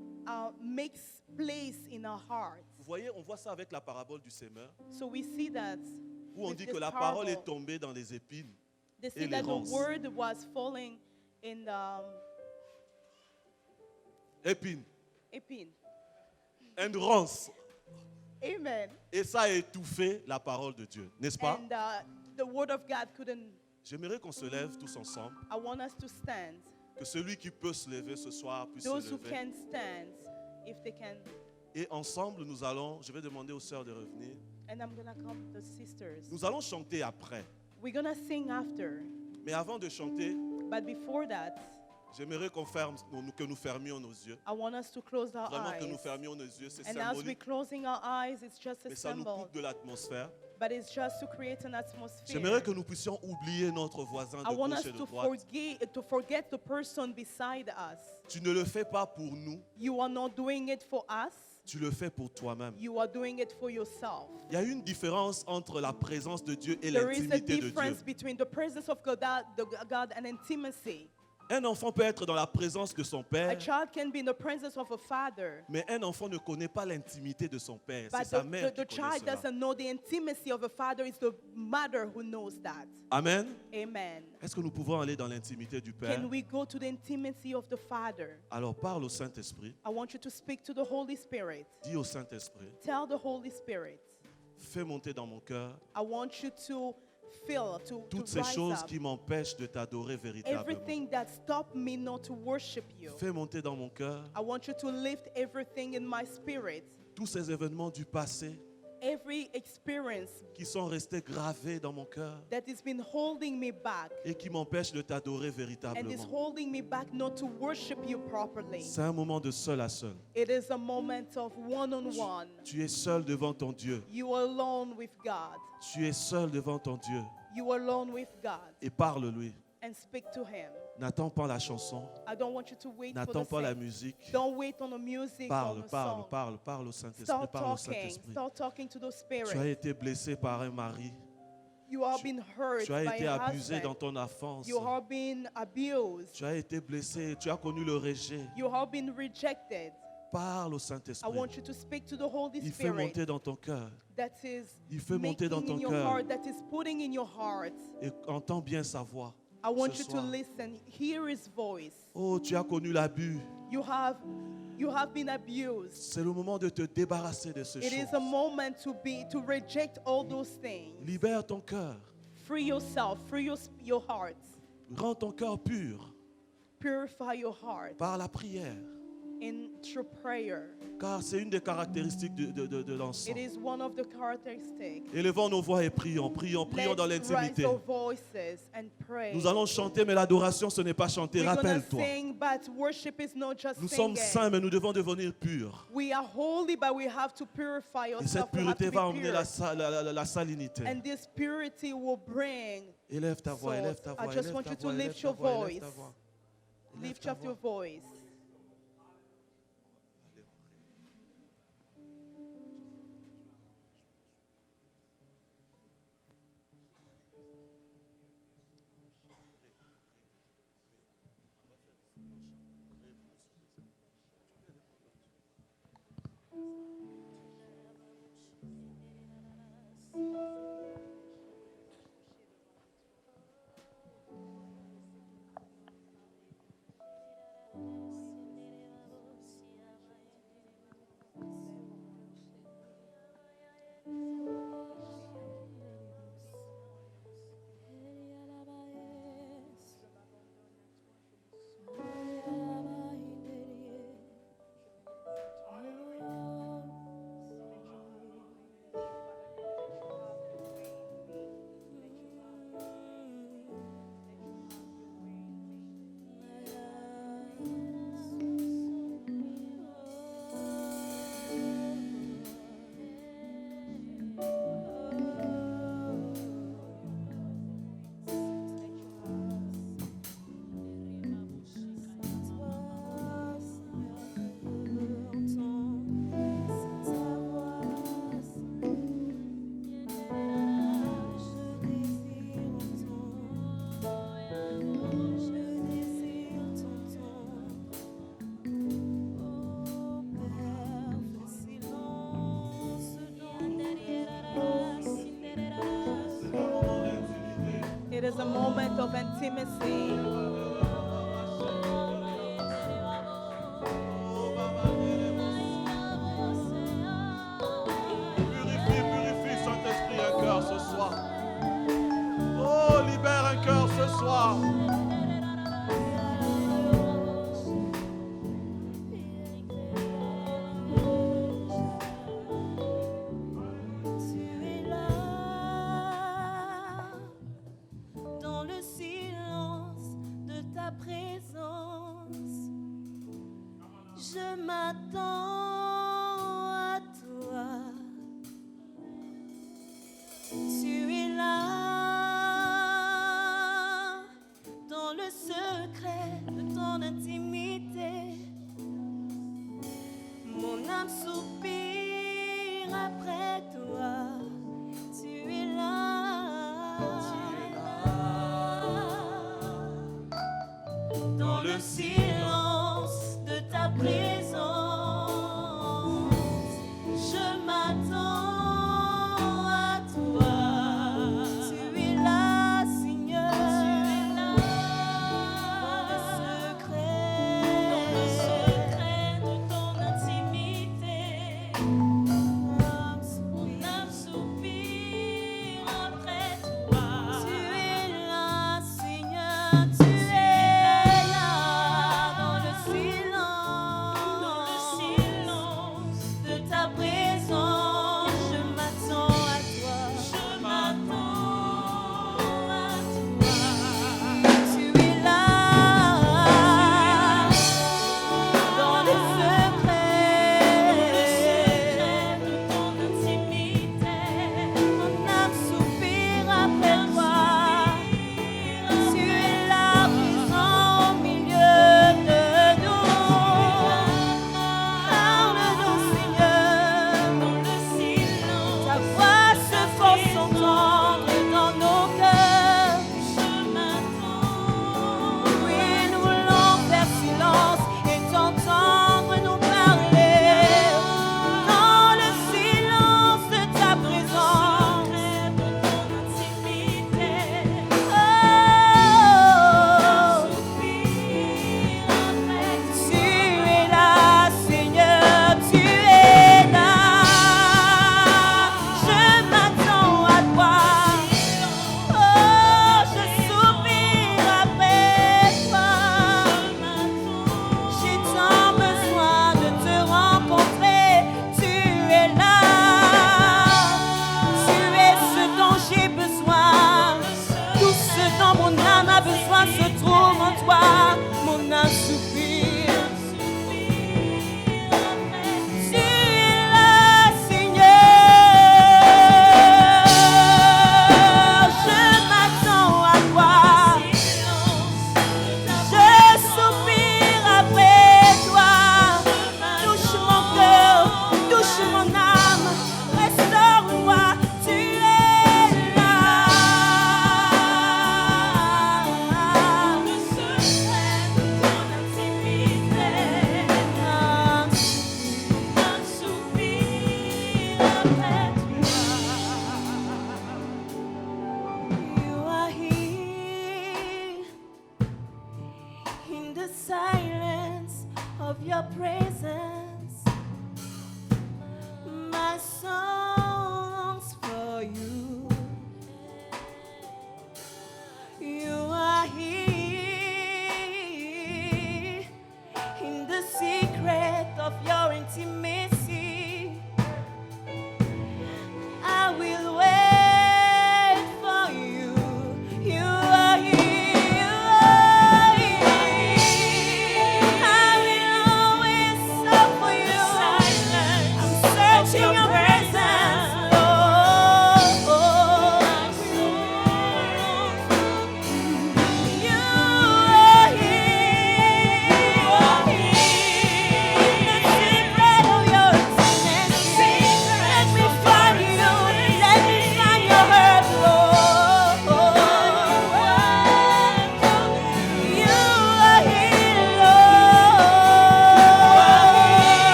Speaker 4: makes place in our hearts.
Speaker 7: Vous voyez, on voit ça avec la parabole du semeur,
Speaker 4: So we see that
Speaker 7: où on
Speaker 4: with
Speaker 7: dit
Speaker 4: this
Speaker 7: que la parole est
Speaker 4: parable,
Speaker 7: tombée dans les épines.
Speaker 4: they
Speaker 7: et
Speaker 4: see that the
Speaker 7: l'errance.
Speaker 4: word was falling in the
Speaker 7: Épines.
Speaker 4: épine.
Speaker 7: Une ronce.
Speaker 4: Amen.
Speaker 7: Et ça a étouffé la parole de Dieu, n'est-ce pas?
Speaker 4: And the word of God couldn't.
Speaker 7: J'aimerais qu'on se lève tous ensemble,
Speaker 4: I want us to stand.
Speaker 7: que celui qui peut se lever ce soir puisse
Speaker 4: Those
Speaker 7: se
Speaker 4: who
Speaker 7: lever.
Speaker 4: can stand, if they can.
Speaker 7: Et ensemble, nous allons, je vais demander aux sœurs de revenir,
Speaker 4: And I'm gonna come to the sisters.
Speaker 7: nous allons chanter après.
Speaker 4: We're gonna sing after.
Speaker 7: Mais avant de chanter,
Speaker 4: But before that,
Speaker 7: j'aimerais que nous fermions nos yeux.
Speaker 4: I want us to close our
Speaker 7: Vraiment que nous
Speaker 4: eyes.
Speaker 7: fermions nos yeux, c'est
Speaker 4: And as we're
Speaker 7: symbolique,
Speaker 4: closing our eyes, it's just a
Speaker 7: mais ça nous
Speaker 4: symbol.
Speaker 7: coupe de l'atmosphère.
Speaker 4: But it's just to create an atmosphere.
Speaker 7: J'aimerais que nous puissions oublier notre voisin
Speaker 4: I
Speaker 7: de
Speaker 4: want
Speaker 7: gauche
Speaker 4: us
Speaker 7: et de
Speaker 4: to
Speaker 7: droite.
Speaker 4: forget the person beside us.
Speaker 7: Tu ne le fais pas pour nous,
Speaker 4: You are not doing it for us.
Speaker 7: tu le fais pour toi-même.
Speaker 4: You are doing it for yourself.
Speaker 7: Il y a une différence entre la présence de Dieu et
Speaker 4: There is a
Speaker 7: l'intimité de
Speaker 4: difference
Speaker 7: Dieu.
Speaker 4: between the presence of God and intimacy.
Speaker 7: Un enfant peut être dans la présence de son
Speaker 4: A
Speaker 7: père,
Speaker 4: child can be in the presence of a father,
Speaker 7: mais un enfant ne connaît pas l'intimité de son père. C'est
Speaker 4: but
Speaker 7: sa mère
Speaker 4: the
Speaker 7: qui connaît
Speaker 4: child
Speaker 7: cela.
Speaker 4: doesn't know the intimacy of a father. It's the mother who knows that.
Speaker 7: Amen.
Speaker 4: Amen.
Speaker 7: Est-ce que nous pouvons aller dans l'intimité du Père?
Speaker 4: Can we go to the intimacy of the Father?
Speaker 7: Alors parle au Saint-Esprit.
Speaker 4: I want you to speak to the Holy Spirit.
Speaker 7: Dis au Saint-Esprit,
Speaker 4: Tell the Holy Spirit.
Speaker 7: fais monter dans mon cœur
Speaker 4: I want you to feel, to
Speaker 7: toutes ces
Speaker 4: rise
Speaker 7: choses
Speaker 4: up.
Speaker 7: qui m'empêchent de t'adorer véritablement.
Speaker 4: Everything that stopped me not to worship you.
Speaker 7: Fais monter dans mon cœur
Speaker 4: I want you to lift everything in my spirit.
Speaker 7: tous ces événements du passé
Speaker 4: Every experience
Speaker 7: qui sont restés gravés dans mon cœur
Speaker 4: that has been holding me back
Speaker 7: et qui m'empêchent de t'adorer
Speaker 4: and is
Speaker 7: véritablement.
Speaker 4: holding me back not to worship you properly.
Speaker 7: C'est un moment de seul à seul.
Speaker 4: It is a moment of one-on-one.
Speaker 7: Tu es seul devant ton Dieu.
Speaker 4: You are alone with God.
Speaker 7: Tu es seul devant ton Dieu
Speaker 4: You are alone with God.
Speaker 7: et parle-lui.
Speaker 4: And speak to Him.
Speaker 7: N'attends pas la chanson,
Speaker 4: I don't want you to wait for
Speaker 7: n'attends
Speaker 4: the
Speaker 7: pas la
Speaker 4: sing.
Speaker 7: musique.
Speaker 4: Don't wait on the music,
Speaker 7: Parle,
Speaker 4: on the
Speaker 7: parle,
Speaker 4: song.
Speaker 7: parle, parle au Saint-Esprit,
Speaker 4: Start
Speaker 7: parle au
Speaker 4: talking.
Speaker 7: Saint-Esprit.
Speaker 4: Start talking to the
Speaker 7: Tu as
Speaker 4: Spirit.
Speaker 7: été blessé par un mari,
Speaker 4: You have been hurt
Speaker 7: Tu as
Speaker 4: by
Speaker 7: été
Speaker 4: a
Speaker 7: abusé dans
Speaker 4: husband.
Speaker 7: ton enfance.
Speaker 4: You have been abused.
Speaker 7: Tu as été blessé. Tu as connu le rejet.
Speaker 4: You have been rejected.
Speaker 7: Parle au
Speaker 4: I
Speaker 7: Saint-Esprit.
Speaker 4: want you to speak to the Holy
Speaker 7: Il fait
Speaker 4: Spirit
Speaker 7: monter dans ton cœur.
Speaker 4: that is
Speaker 7: Il fait monter dans
Speaker 4: making
Speaker 7: ton
Speaker 4: in your
Speaker 7: cœur.
Speaker 4: heart, that is putting in your heart.
Speaker 7: Et entends bien sa voix.
Speaker 4: I want
Speaker 7: ce
Speaker 4: you to
Speaker 7: soir.
Speaker 4: listen, hear his voice.
Speaker 7: Oh, tu as connu l'abus.
Speaker 4: You have been abused.
Speaker 7: C'est le moment de te débarrasser de ce
Speaker 4: It is a
Speaker 7: choses.
Speaker 4: moment to reject all those things.
Speaker 7: Libère ton cœur.
Speaker 4: Free yourself, free your heart.
Speaker 7: Rends ton cœur pur
Speaker 4: Purify your heart
Speaker 7: par la prière.
Speaker 4: in through prayer.
Speaker 7: Car c'est une des caractéristiques de l'encens.
Speaker 4: It is one of the characteristics.
Speaker 7: Élevons nos voix et prions, prions, prions dans
Speaker 4: Let's
Speaker 7: l'intimité.
Speaker 4: raise our voices and pray.
Speaker 7: Nous allons chanter, mais l'adoration, ce n'est pas chanter.
Speaker 4: We're gonna
Speaker 7: Rappelle-toi.
Speaker 4: sing, but worship is not just
Speaker 7: Nous sommes
Speaker 4: singing.
Speaker 7: saints, mais nous devons devenir purs.
Speaker 4: We are holy, but we have to purify
Speaker 7: Et
Speaker 4: ourselves.
Speaker 7: cette
Speaker 4: We have
Speaker 7: pureté
Speaker 4: to be
Speaker 7: va emmener
Speaker 4: pure.
Speaker 7: la salinité.
Speaker 4: And this purity will bring.
Speaker 7: Élève ta voix,
Speaker 4: So,
Speaker 7: élève ta
Speaker 4: I
Speaker 7: voix,
Speaker 4: just
Speaker 7: élève
Speaker 4: want
Speaker 7: ta
Speaker 4: you to
Speaker 7: voix, élève
Speaker 4: lift
Speaker 7: ta
Speaker 4: your
Speaker 7: voix, élève ta
Speaker 4: voice.
Speaker 7: voix. Élève
Speaker 4: Lift
Speaker 7: ta
Speaker 4: up your
Speaker 7: voix.
Speaker 4: voice. It is a moment of intimacy.
Speaker 7: Purifie, purifie, Saint-Esprit, un cœur ce soir. Oh, libère un cœur ce soir.
Speaker 6: Tu es là, dans le silence de ta présence. Je m'attends à toi. Tu es là, dans le secret de ton intimité. Mon âme soupire après toi. Tu es là. Dans le silence de ta présence.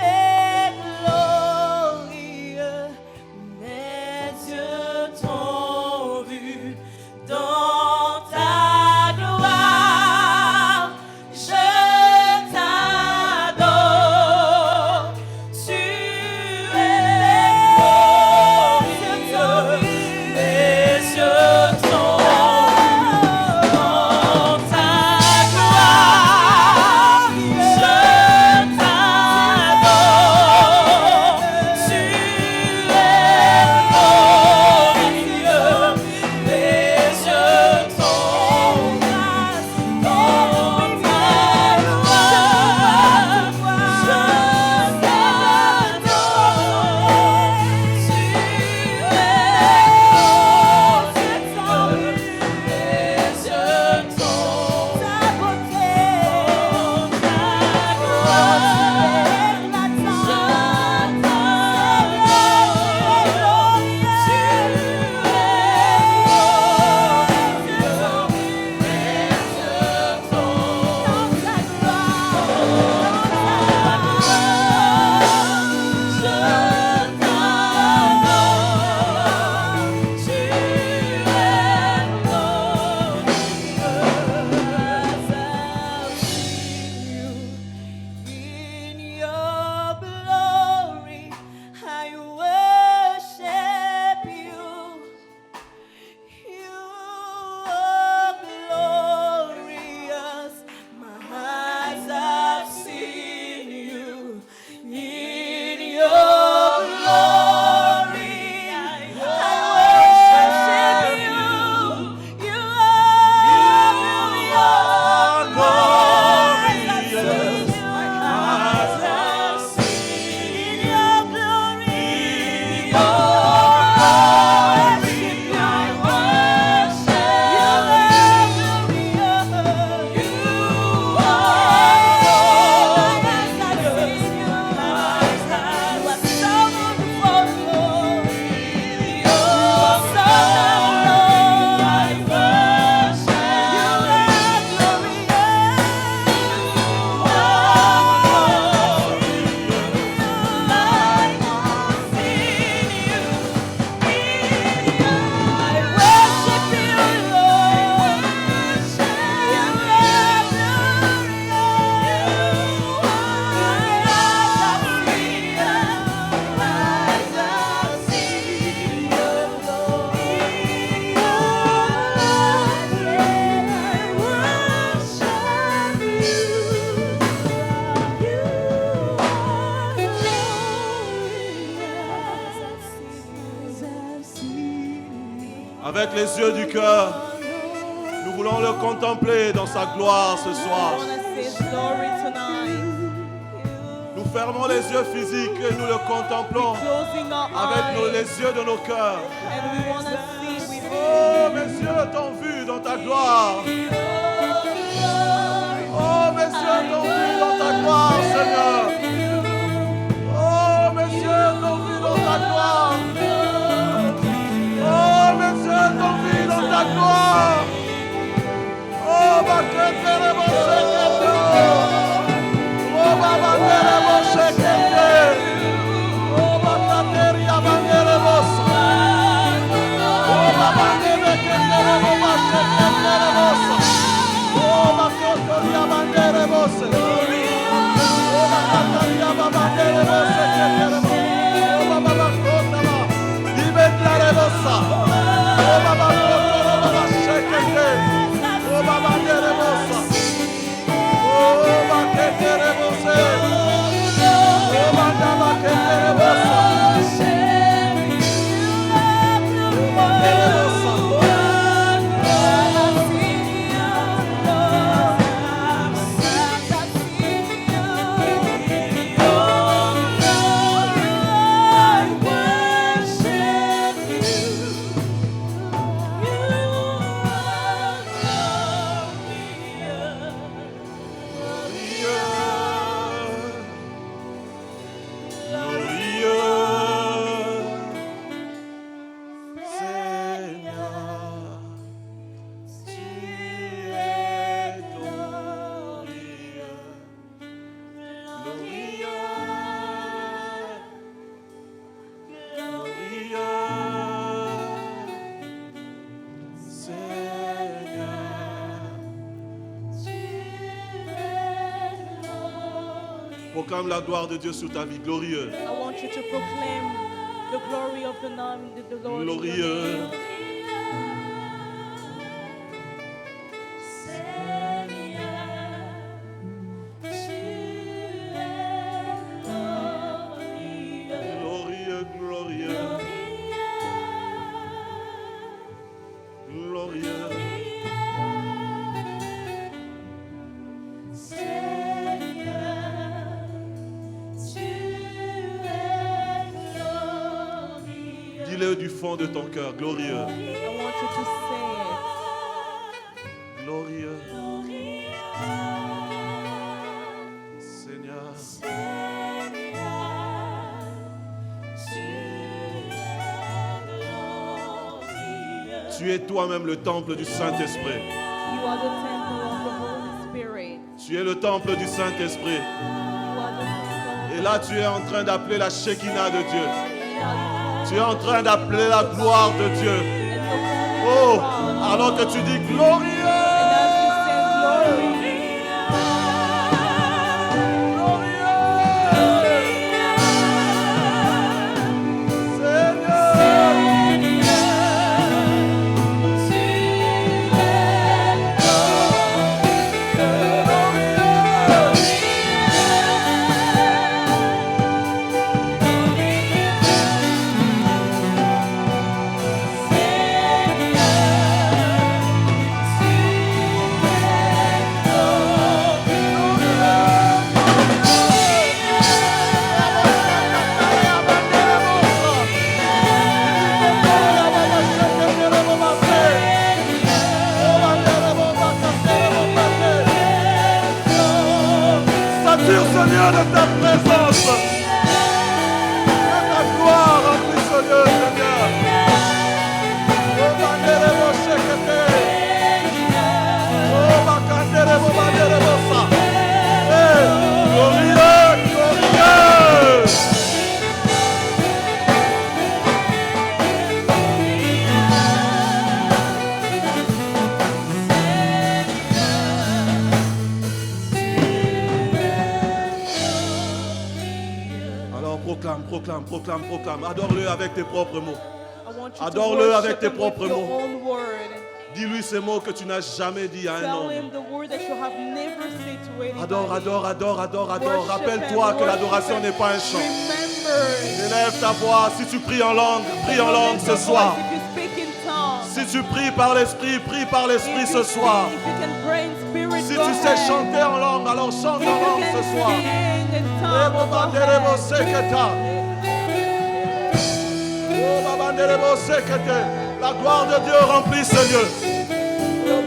Speaker 6: es glorieux. Mes yeux t'ont vu dans ta gloire. Je t'adore. Tu es glorieux. Mes yeux t'ont dans ta gloire. Je t'adore. Tu es glorieux. Mes yeux t'ont dans ta gloire. Je In your glory, I worship you. You are glorious. My eyes have seen you. In your glory, I worship you. You are glorious.
Speaker 7: Avec les yeux du cœur, nous voulons le contempler dans sa gloire ce soir. Nous fermons les yeux physiques et nous le contemplons avec les yeux de nos cœurs. Oh, mes yeux t'ont vu dans ta gloire. Oh, mes yeux t'ont vu dans ta gloire, Seigneur. Oh, mes yeux t'ont vu dans ta gloire. Oh, mes yeux t'ont vu dans ta gloire. Oh, ma quête, mon secret. Oh, ma bandera, mon secret. Oh, ma cateria, bandera, mon secret. Oh, ma bandera, mon secret. Oh, ma cateria, bandera, mon secret. Oh, ma Proclame la gloire de Dieu sur ta vie. Glorieux.
Speaker 4: I want you to proclaim the glory of the name of the Lord. in your
Speaker 7: Glorieux.
Speaker 4: name.
Speaker 7: Glorieux, glorieux. Glorieux. Dis-le du fond de ton cœur. Glorieux.
Speaker 4: I want you to say
Speaker 7: Glorieux. Seigneur. Tu es toi-même le temple du Saint-Esprit.
Speaker 4: it. You are the temple of the Holy Spirit.
Speaker 7: Tu es le temple du Saint-Esprit.
Speaker 4: You are the temple.
Speaker 7: Et là, tu es en train d'appeler la Shekinah de Dieu.
Speaker 4: And
Speaker 7: Tu es en train d'appeler la gloire de Dieu.
Speaker 4: you're calling
Speaker 7: Oh,
Speaker 4: God.
Speaker 7: alors que tu dis glorieux.
Speaker 4: And as you say glory,
Speaker 7: Sature, Seigneur, de ta présence. Que ta gloire remplisse ce lieu, Seigneur. Oh, bandere bo shekete. Oh, bakandere bo bandere bo sa. Eh, glorieux, glorieux. Alors proclame, proclame, proclame, proclame. Adore-le avec tes propres mots.
Speaker 4: I want you to
Speaker 7: Adore-le avec
Speaker 4: worship
Speaker 7: tes
Speaker 4: him with
Speaker 7: propres
Speaker 4: your
Speaker 7: mots.
Speaker 4: own word.
Speaker 7: Dis-lui ces mots que tu n'as jamais dit à un
Speaker 4: Tell
Speaker 7: homme.
Speaker 4: him the word that you have never said to anybody.
Speaker 7: Adore, adore, adore, adore, adore.
Speaker 4: Worship
Speaker 7: Rappelle-toi
Speaker 4: him,
Speaker 7: que
Speaker 4: worship
Speaker 7: l'adoration
Speaker 4: him.
Speaker 7: n'est pas un chant.
Speaker 4: Remember.
Speaker 7: Élève ta voix. Si tu pries en langue, prie en langue ce soir.
Speaker 4: If you speak in tongues,
Speaker 7: Si tu pries par l'esprit, prie par l'esprit
Speaker 4: if
Speaker 7: ce
Speaker 4: you
Speaker 7: soir.
Speaker 4: If you can pray in spirit,
Speaker 7: Si
Speaker 4: go
Speaker 7: tu sais
Speaker 4: ahead.
Speaker 7: chanter en langue, alors chante
Speaker 4: If
Speaker 7: en
Speaker 4: you
Speaker 7: langue
Speaker 4: can
Speaker 7: ce soir.
Speaker 4: sing in tongues,
Speaker 7: Rebo
Speaker 4: go
Speaker 7: banderebo
Speaker 4: ahead.
Speaker 7: seketa. Oh, babanderebo sekete. La gloire de Dieu remplit ce lieu. Oh,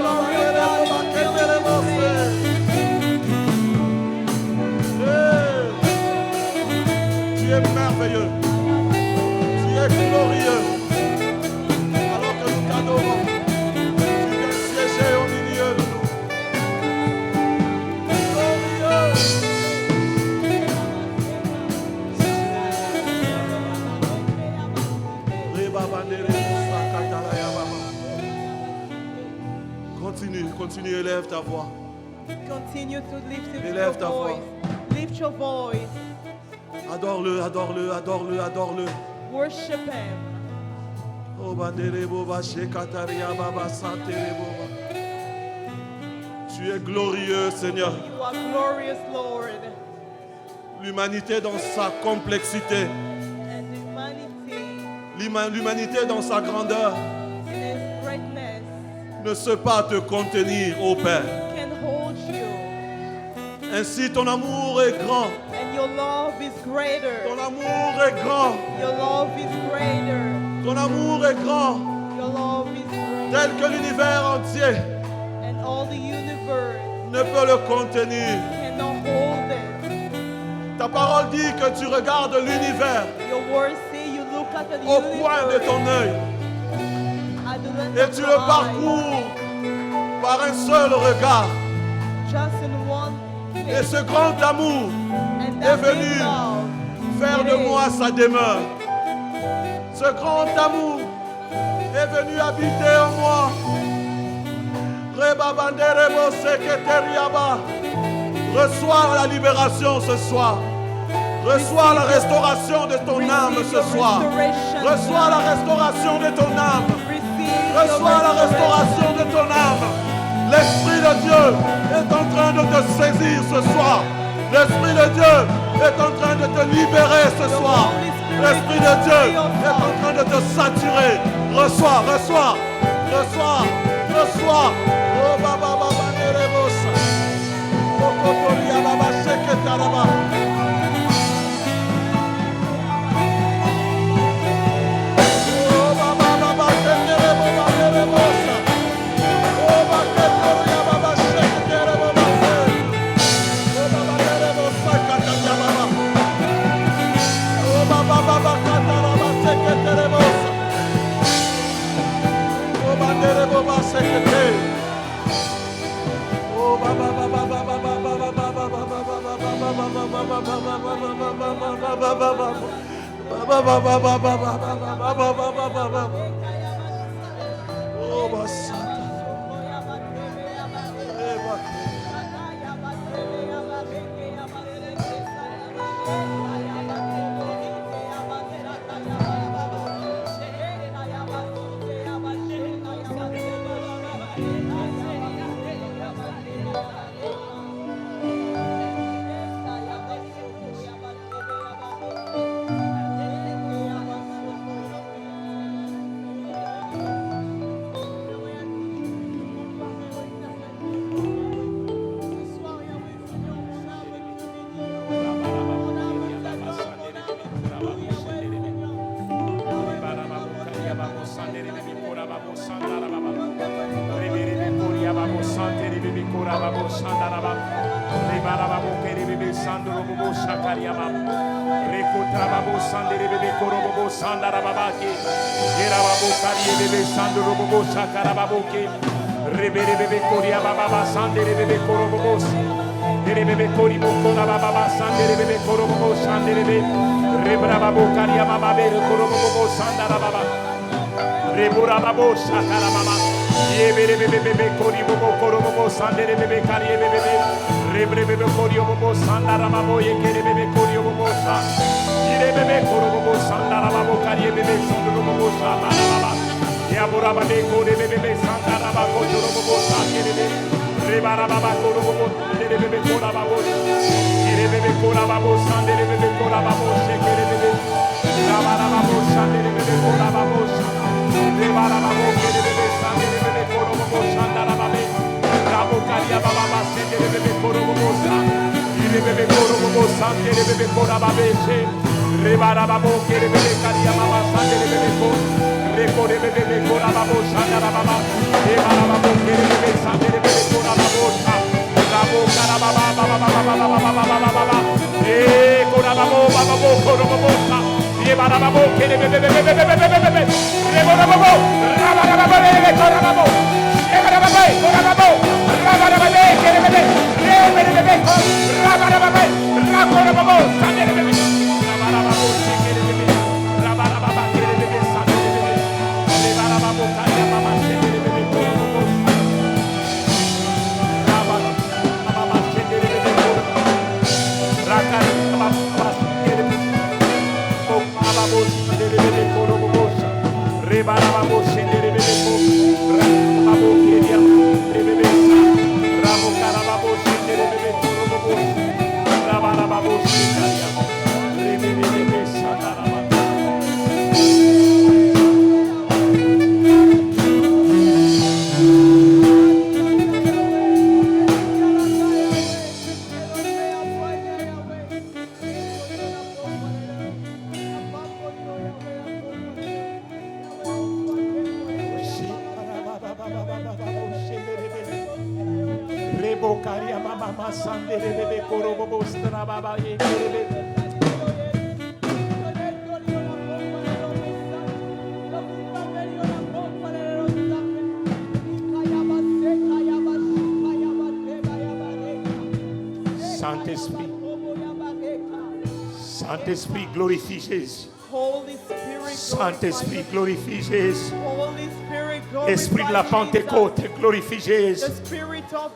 Speaker 7: babanderebo bakenderebo se. Tu es merveilleux. Tu es glorieux. Alors que nous t'adorons, tu viens siéger au milieu de nous. Glorieux. Continue, continue, élève ta voix.
Speaker 4: Continue to lift up
Speaker 7: Élève
Speaker 4: your
Speaker 7: ta voix.
Speaker 4: voice. Lift your voice.
Speaker 7: Adore-le, adore-le, adore-le, adore-le.
Speaker 4: Worship him.
Speaker 7: Oh, bandere boba, shekataria baba, santere boba. Tu es glorieux, Seigneur.
Speaker 4: You are glorious, Lord.
Speaker 7: L'humanité dans sa complexité,
Speaker 4: And humanity
Speaker 7: l'humanité dans sa grandeur
Speaker 4: in its greatness
Speaker 7: ne sait pas te contenir, ô Père.
Speaker 4: can hold you.
Speaker 7: Ainsi, ton amour est grand.
Speaker 4: And your love is greater.
Speaker 7: Ton amour est grand.
Speaker 4: Your love is greater.
Speaker 7: Ton amour est grand.
Speaker 4: Your love is greater.
Speaker 7: Tel que l'univers entier
Speaker 4: And all the universe
Speaker 7: ne peut le contenir.
Speaker 4: cannot hold it.
Speaker 7: Ta parole dit que tu regardes l'univers
Speaker 4: Your words say you look at the
Speaker 7: au coin de
Speaker 4: universe
Speaker 7: ton œil
Speaker 4: at the length
Speaker 7: et
Speaker 4: of
Speaker 7: tu
Speaker 4: your
Speaker 7: le
Speaker 4: eye.
Speaker 7: parcours par un seul regard.
Speaker 4: Just in one thing.
Speaker 7: Et ce grand amour
Speaker 4: And
Speaker 7: est
Speaker 4: that
Speaker 7: venu
Speaker 4: big love
Speaker 7: faire de moi sa demeure. Ce grand amour est venu habiter en moi. Rebabandere bo seketeriaba. Reçois la libération ce soir. Reçois la restauration de ton âme ce soir. Reçois la restauration de ton âme. Reçois la restauration de ton âme. L'Esprit de Dieu est en train de te saisir ce soir. L'Esprit de Dieu est en train de te libérer ce soir. L'Esprit de Dieu est en train de te saturer. Reçois, reçois, reçois, reçois. Oh baba baba nerebosa. Oh kotoria baba sheketaraba. Oh baba baba nerebosa nerebosa. Oh baba kotoria baba sheketaraba. Oh baba nerebosa kataria baba. Oh baba baba kataraba sheketaraba. Oh baba nerebosa sheketaraba. Oh baba baba baba baba
Speaker 5: Saint-Esprit, glorifie Jésus.
Speaker 4: Holy Spirit,
Speaker 5: Saint-Esprit, glorifie Jésus.
Speaker 4: Holy Spirit, glorify
Speaker 5: Esprit de la Pentecôte, glorifie Jésus.
Speaker 4: the Spirit of